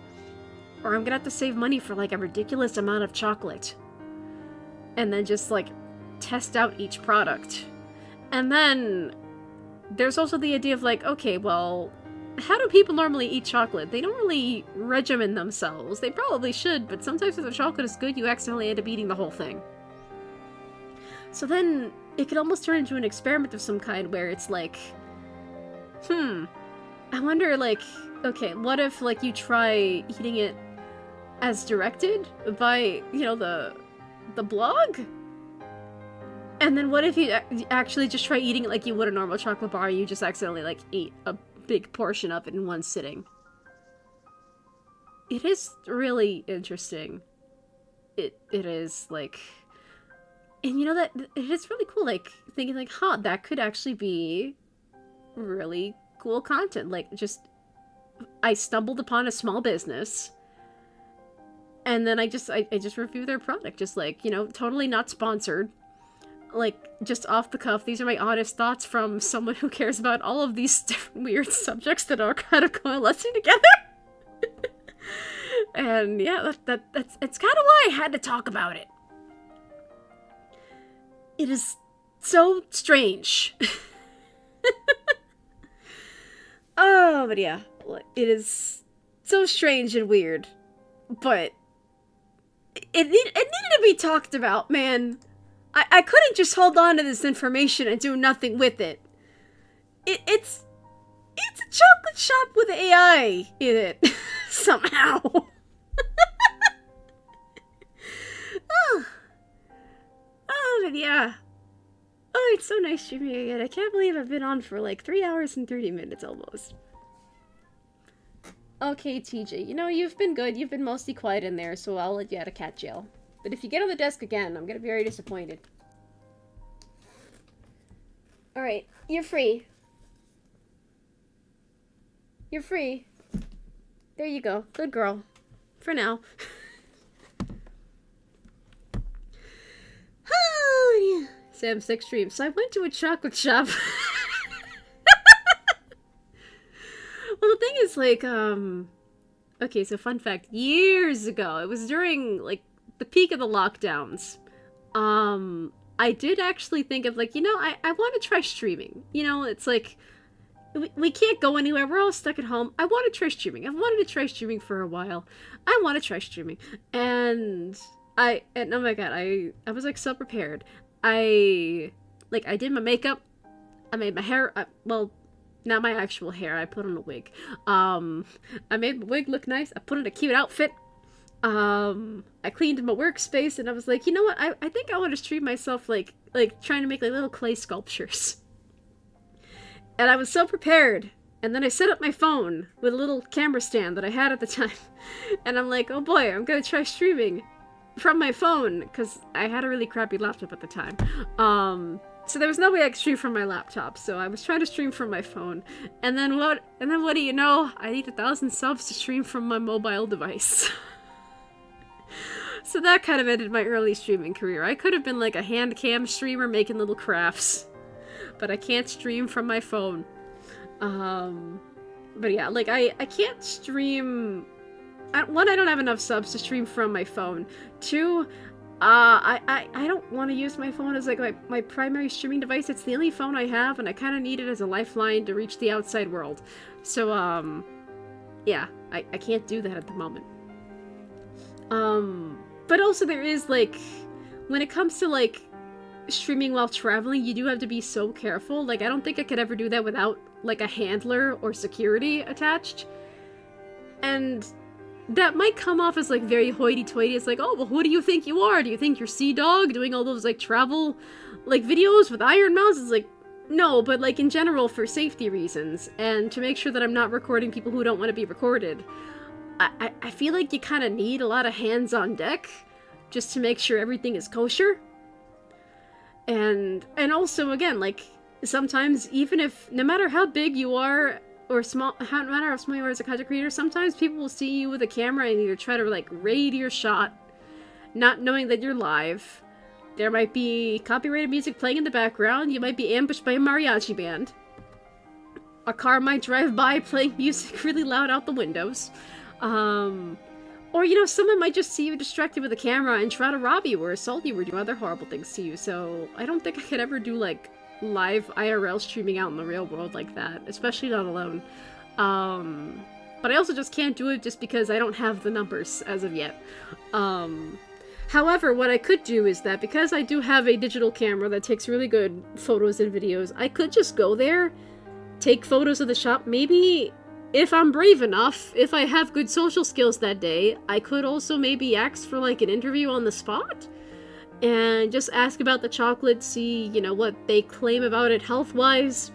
or I'm gonna have to save money for, like, a ridiculous amount of chocolate. And then just, like, test out each product. And then there's also the idea of, like, okay, well, how do people normally eat chocolate? They don't really regimen themselves. They probably should, but sometimes if the chocolate is good, you accidentally end up eating the whole thing. So then it could almost turn into an experiment of some kind where it's like, I wonder, like, okay, what if, like, you try eating it as directed by, you know, the blog? And then what if you actually just try eating it like you would a normal chocolate bar, you just accidentally, like, ate a big portion of it in one sitting? It is really interesting. It is, like, and you know, that it is really cool, like, thinking, like, that could actually be really cool content. Like, just, I stumbled upon a small business, and then I just review their product, just, like, you know, totally not sponsored, like, just off the cuff, these are my honest thoughts from someone who cares about all of these different weird subjects that are kind of coalescing together. And yeah, it's kind of why I had to talk about it. It is so strange. Oh, but yeah, it is so strange and weird, but it needed to be talked about, man. I couldn't just hold on to this information and do nothing with it. It's a chocolate shop with AI in it, somehow. But yeah. Oh, it's so nice streaming again. I can't believe I've been on for like 3 hours and 30 minutes almost. Okay, TJ, you know, you've been good. You've been mostly quiet in there, so I'll let you out of cat jail. But if you get on the desk again, I'm gonna be very disappointed. Alright, you're free. You're free. There you go. Good girl. For now. Oh, yeah. Sam 6 streams. So I went to a chocolate shop. Well, the thing is, like, okay, so fun fact. Years ago, it was during, like, the peak of the lockdowns. I did actually think of, like, you know, I want to try streaming. You know, it's like, we can't go anywhere. We're all stuck at home. I want to try streaming. I've wanted to try streaming for a while. I want to try streaming. And oh my god, I was, like, so prepared. I did my makeup. I made my hair, well, not my actual hair. I put on a wig. I made my wig look nice. I put on a cute outfit. I cleaned my workspace, and I was like, you know what? I think I want to stream myself, like trying to make, like, little clay sculptures. And I was so prepared. And then I set up my phone with a little camera stand that I had at the time. And I'm like, oh boy, I'm gonna try streaming from my phone, because I had a really crappy laptop at the time. So there was no way I could stream from my laptop, so I was trying to stream from my phone. And then what do you know? I need 1,000 subs to stream from my mobile device. So that kind of ended my early streaming career. I could have been like a hand cam streamer making little crafts, but I can't stream from my phone. But yeah, like I can't stream. One, I don't have enough subs to stream from my phone. Two, I don't want to use my phone as, like, my primary streaming device. It's the only phone I have, and I kind of need it as a lifeline to reach the outside world. So, yeah, I can't do that at the moment. But also there is, like, when it comes to, like, streaming while traveling, you do have to be so careful. Like, I don't think I could ever do that without, like, a handler or security attached. And that might come off as, like, very hoity-toity. It's like, oh, well, who do you think you are? Do you think you're Sea-Dog doing all those, like, travel, like, videos with Iron Mouse? It's like, no, but, like, in general, for safety reasons, and to make sure that I'm not recording people who don't want to be recorded, I feel like you kind of need a lot of hands on deck just to make sure everything is kosher. And also, again, like, sometimes, even if, no matter how big you are, or small, no matter how small you are as a content creator, sometimes people will see you with a camera and either try to, like, raid your shot, not knowing that you're live. There might be copyrighted music playing in the background. You might be ambushed by a mariachi band. A car might drive by playing music really loud out the windows. Or, you know, someone might just see you distracted with a camera and try to rob you or assault you or do other horrible things to you. So I don't think I could ever do, like, live IRL streaming out in the real world like that, especially not alone. But I also just can't do it just because I don't have the numbers as of yet. However, what I could do is that because I do have a digital camera that takes really good photos and videos, I could just go there, take photos of the shop. Maybe if I'm brave enough, if I have good social skills that day, I could also maybe ask for, like, an interview on the spot and just ask about the chocolate, see, you know, what they claim about it health-wise,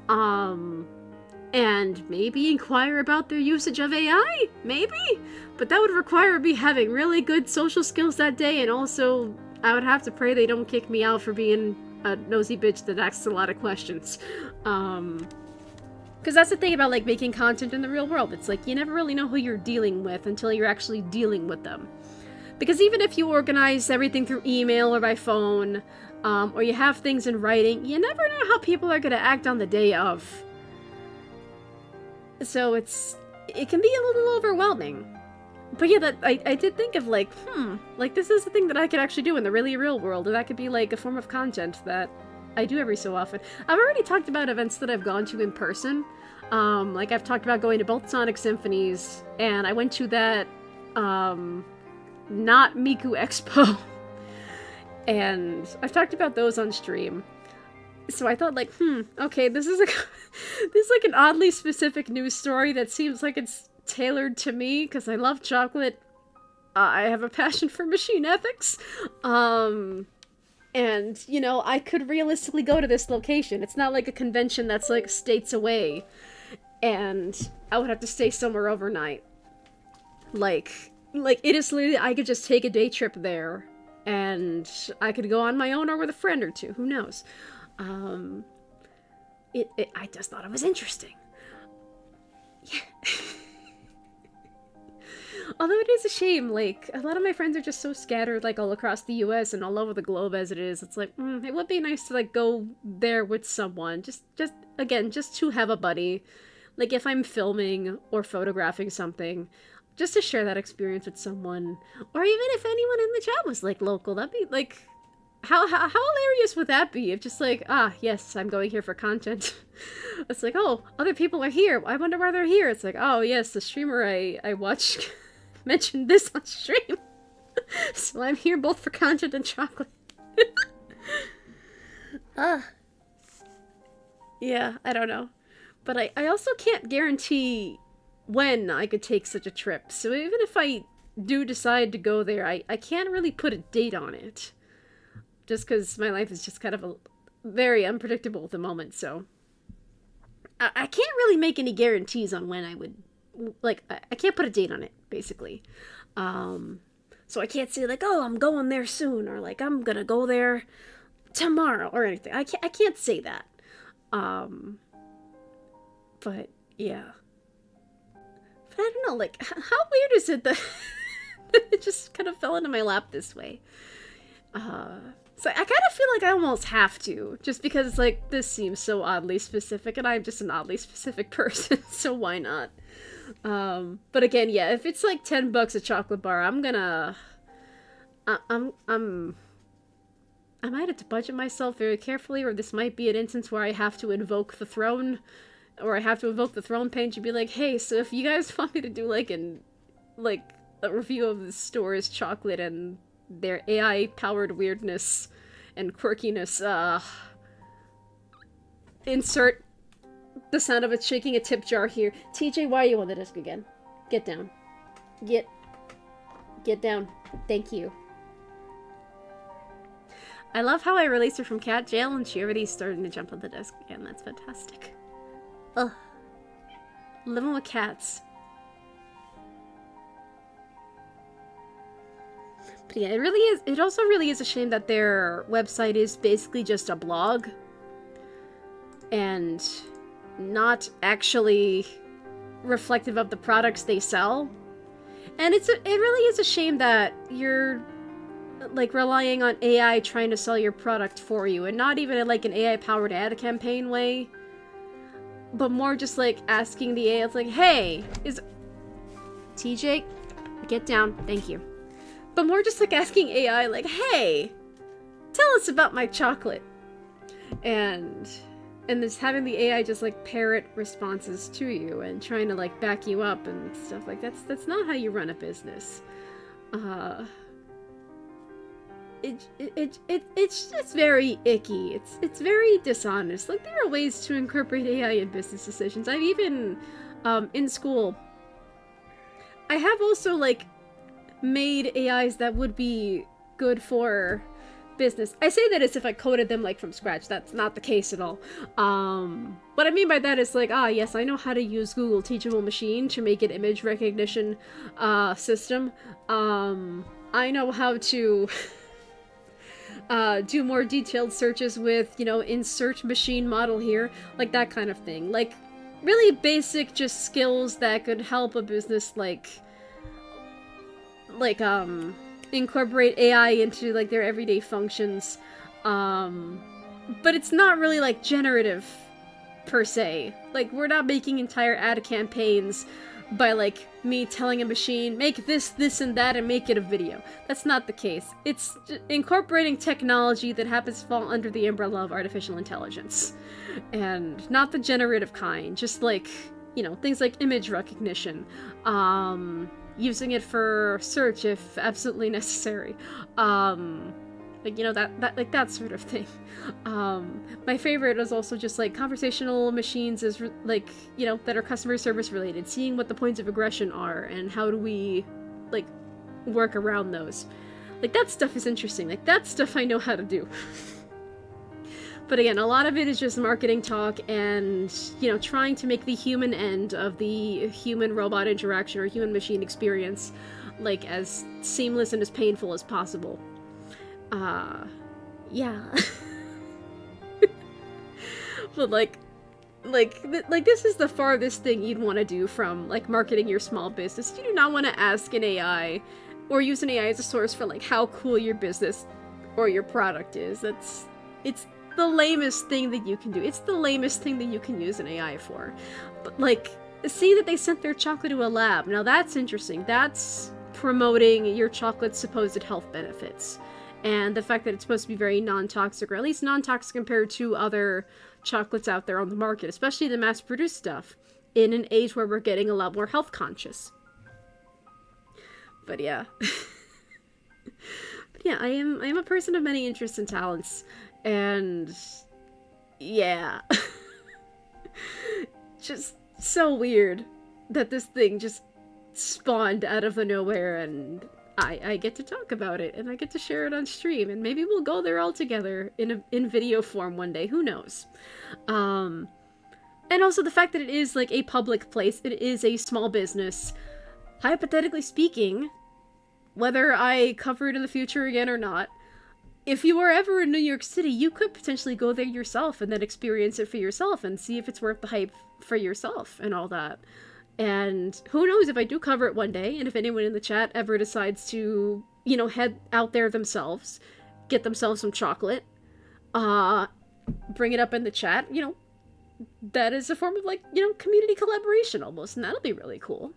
and maybe inquire about their usage of AI, maybe? But that would require me having really good social skills that day, and also I would have to pray they don't kick me out for being a nosy bitch that asks a lot of questions. Because that's the thing about, like, making content in the real world. It's like, you never really know who you're dealing with until you're actually dealing with them. Because even if you organize everything through email or by phone, or you have things in writing, you never know how people are going to act on the day of. So it can be a little overwhelming. But yeah, I did think of like, like this is a thing that I could actually do in the really real world, and that could be like a form of content that I do every so often. I've already talked about events that I've gone to in person. Like I've talked about going to both Sonic Symphonies, and I went to that, not Miku Expo. And I've talked about those on stream. So I thought like, okay, this is like an oddly specific news story that seems like it's tailored to me because I love chocolate. I have a passion for machine ethics. And, you know, I could realistically go to this location. It's not like a convention that's like states away. And I would have to stay somewhere overnight. Like it is literally, I could just take a day trip there. And I could go on my own or with a friend or two. Who knows? I just thought it was interesting. Yeah. Although it is a shame, like, a lot of my friends are just so scattered, like, all across the US and all over the globe as it is. It's like, it would be nice to, like, go there with someone. Just to have a buddy. Like, if I'm filming or photographing something, just to share that experience with someone. Or even if anyone in the chat was, like, local, that'd be, like, how hilarious would that be? If just, like, yes, I'm going here for content. It's like, oh, other people are here. I wonder why they're here. It's like, oh, yes, the streamer I watch mentioned this on stream. So I'm here both for content and chocolate. Yeah, I don't know. But I also can't guarantee when I could take such a trip. So even if I do decide to go there, I can't really put a date on it. Just because my life is just kind of very unpredictable at the moment, so I can't really make any guarantees on when I would, like, I can't put a date on it, basically. So I can't say, like, oh, I'm going there soon, or, like, I'm gonna go there tomorrow, or anything. I can't say that. But, yeah. But I don't know, like, how weird is it that it just kind of fell into my lap this way? So I kind of feel like I almost have to, just because, like, this seems so oddly specific, and I'm just an oddly specific person, so why not? But again, yeah, if it's like $10 a chocolate bar, I might have to budget myself very carefully, or this might be an instance where I have to invoke the throne, or I have to invoke the throne page and be like, hey, so if you guys want me to do, like, a review of the store's chocolate and their AI-powered weirdness and quirkiness, insert the sound of it shaking a tip jar here. TJ, why are you on the desk again? Get down. Get down. Thank you. I love how I released her from cat jail and she already started to jump on the desk again. That's fantastic. Ugh. Living with cats. But yeah, it also really is a shame that their website is basically just a blog and not actually reflective of the products they sell. And it really is a shame that you're, like, relying on AI trying to sell your product for you, and not even like an AI-powered ad campaign way, but more just like asking the AI, it's like, hey, is TJ, get down, thank you. But more just like asking AI, like, hey, tell us about my chocolate. And just having the AI just like parrot responses to you and trying to like back you up and stuff like that's not how you run a business. It's just very icky. It's very dishonest. Like, there are ways to incorporate AI in business decisions. I've even in school I have also like made AIs that would be good for business. I say that as if I coded them like from scratch. That's not the case at all. What I mean by that is like, yes, I know how to use Google Teachable Machine to make an image recognition system. I know how to do more detailed searches with, you know, insert machine model here, like that kind of thing. Like, really basic just skills that could help a business incorporate AI into like their everyday functions. But it's not really like generative per se. Like, we're not making entire ad campaigns by like me telling a machine, make this, this, and that, and make it a video. That's not the case. It's incorporating technology that happens to fall under the umbrella of artificial intelligence. And not the generative kind, just like, you know, things like image recognition, using it for search if absolutely necessary, like, you know, that sort of thing. My favorite is also just like conversational machines is like, you know, that are customer service related, seeing what the points of aggression are and how do we like work around those. Like, that stuff is interesting. Like, that stuff I know how to do. But again, a lot of it is just marketing talk and, you know, trying to make the human end of the human-robot interaction or human-machine experience, like, as seamless and as painful as possible. Yeah. But, like, this is the farthest thing you'd want to do from, like, marketing your small business. You do not want to ask an AI, or use an AI as a source for, like, how cool your business or your product is. It's the lamest thing that you can do. It's the lamest thing that you can use an AI for. But, like, see that they sent their chocolate to a lab. Now that's interesting. That's promoting your chocolate's supposed health benefits. And the fact that it's supposed to be very non-toxic, or at least non-toxic compared to other chocolates out there on the market, especially the mass-produced stuff, in an age where we're getting a lot more health conscious. But yeah. But yeah, I am a person of many interests and talents. And yeah. Just so weird that this thing just spawned out of the nowhere, and I get to talk about it, and I get to share it on stream, and maybe we'll go there all together in video form one day, who knows. And also the fact that it is like a public place, it is a small business. Hypothetically speaking, whether I cover it in the future again or not, if you were ever in New York City, you could potentially go there yourself and then experience it for yourself and see if it's worth the hype for yourself and all that. And who knows if I do cover it one day, and if anyone in the chat ever decides to, you know, head out there themselves, get themselves some chocolate, bring it up in the chat, you know, that is a form of, like, you know, community collaboration almost, and that'll be really cool.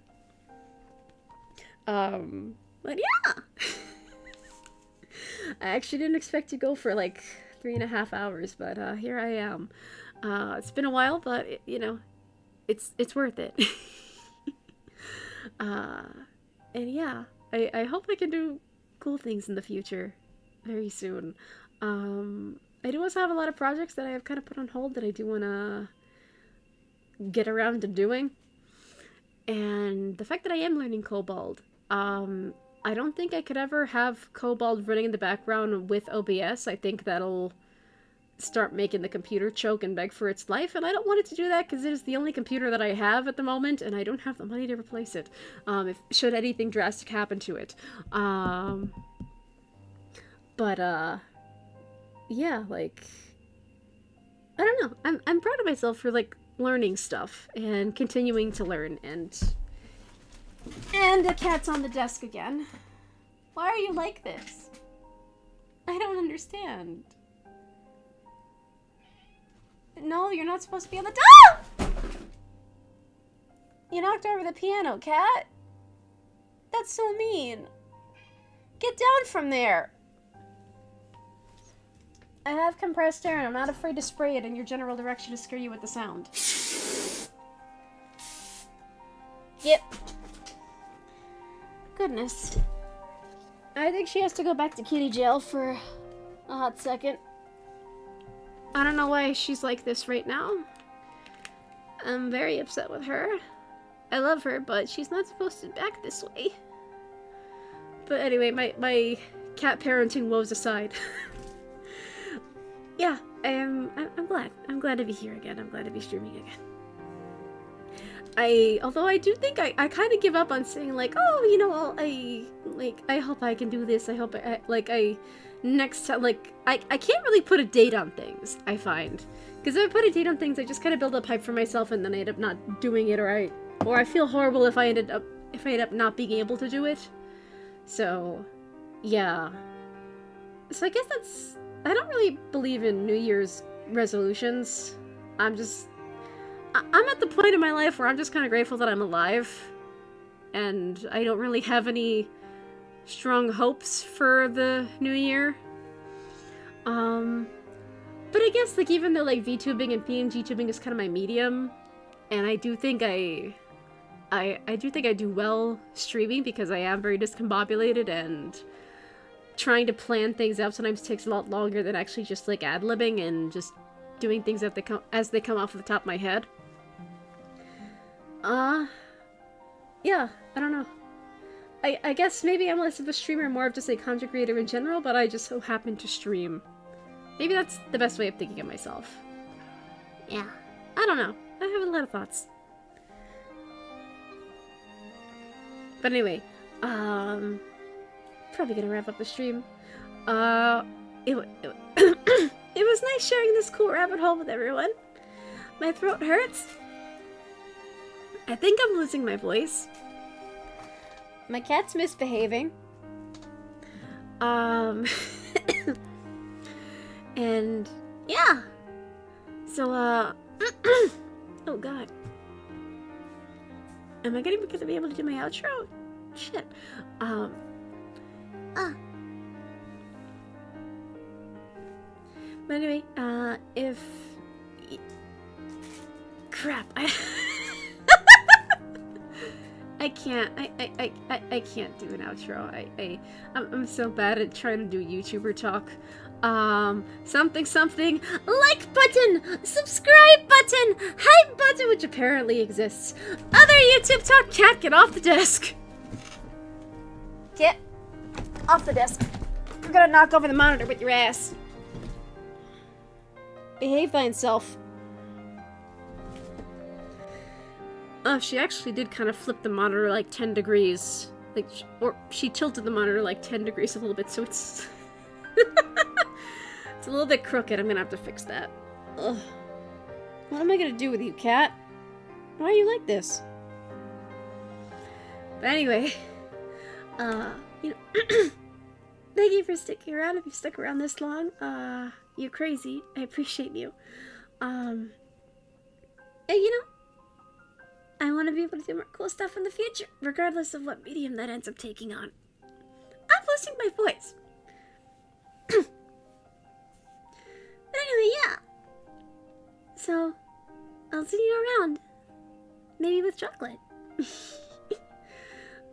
But yeah! I actually didn't expect to go for, like, 3.5 hours, but, here I am. It's been a while, but, you know, it's worth it. And yeah, I hope I can do cool things in the future very soon. I do also have a lot of projects that I have kind of put on hold that I do want to get around to doing. And the fact that I am learning Kobold, I don't think I could ever have Kobold running in the background with OBS. I think that'll start making the computer choke and beg for its life, and I don't want it to do that because it is the only computer that I have at the moment, and I don't have the money to replace it, should anything drastic happen to it. Yeah, like, I don't know, I'm proud of myself for, like, learning stuff, and continuing to learn, and the cat's on the desk again. Why are you like this? I don't understand. No, you're not supposed to be on the top! You knocked over the piano, cat. That's so mean. Get down from there. I have compressed air and I'm not afraid to spray it in your general direction to scare you with the sound. Yep. Goodness. I think she has to go back to kitty jail for a hot second. I don't know why she's like this right now. I'm very upset with her. I love her, but she's not supposed to act this way. But anyway, my cat parenting woes aside. Yeah, I'm glad. I'm glad to be here again. I'm glad to be streaming again. Although I do think I kind of give up on saying, like, oh, you know, I hope I can do this. I hope next time, like, I can't really put a date on things, I find. Because if I put a date on things, I just kind of build up hype for myself, and then I end up not doing it, or I feel horrible if I end up not being able to do it. So, yeah. So I guess I don't really believe in New Year's resolutions. I'm at the point in my life where I'm just kind of grateful that I'm alive. And I don't really have any strong hopes for the new year. But I guess, like, even though, like, VTubing and PNG tubing is kind of my medium, and I do think I do think I do well streaming because I am very discombobulated, and trying to plan things out sometimes takes a lot longer than actually just, like, ad-libbing and just doing things as they come off the top of my head. Yeah, I don't know. I guess maybe I'm less of a streamer, more of just a content creator in general, but I just so happen to stream. Maybe that's the best way of thinking of myself. Yeah. I don't know. I have a lot of thoughts. But anyway, probably gonna wrap up the stream. It was nice sharing this cool rabbit hole with everyone. My throat hurts. I think I'm losing my voice. My cat's misbehaving. And yeah. So oh god. Am I gonna be able to do my outro? Shit. But anyway, if crap, I can't. I can't do an outro. I'm so bad at trying to do YouTuber talk. Something, like button, subscribe button, hype button, which apparently exists. Other YouTube talk, cat, get off the desk. Get off the desk. You're gonna knock over the monitor with your ass. Behave thyself. Oh, she actually did kind of flip the monitor like 10 degrees. Like, or she tilted the monitor like 10 degrees a little bit, so it's... it's a little bit crooked. I'm gonna have to fix that. Ugh. What am I gonna do with you, cat? Why are you like this? But anyway, you know, thank you for sticking around. If you stuck around this long, you're crazy. I appreciate you. And you know, I want to be able to do more cool stuff in the future, regardless of what medium that ends up taking on. I'm losing my voice. But anyway, yeah. So, I'll see you around. Maybe with chocolate.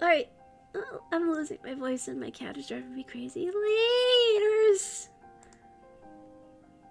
Alright. Oh, I'm losing my voice and my cat is driving me crazy. Leave!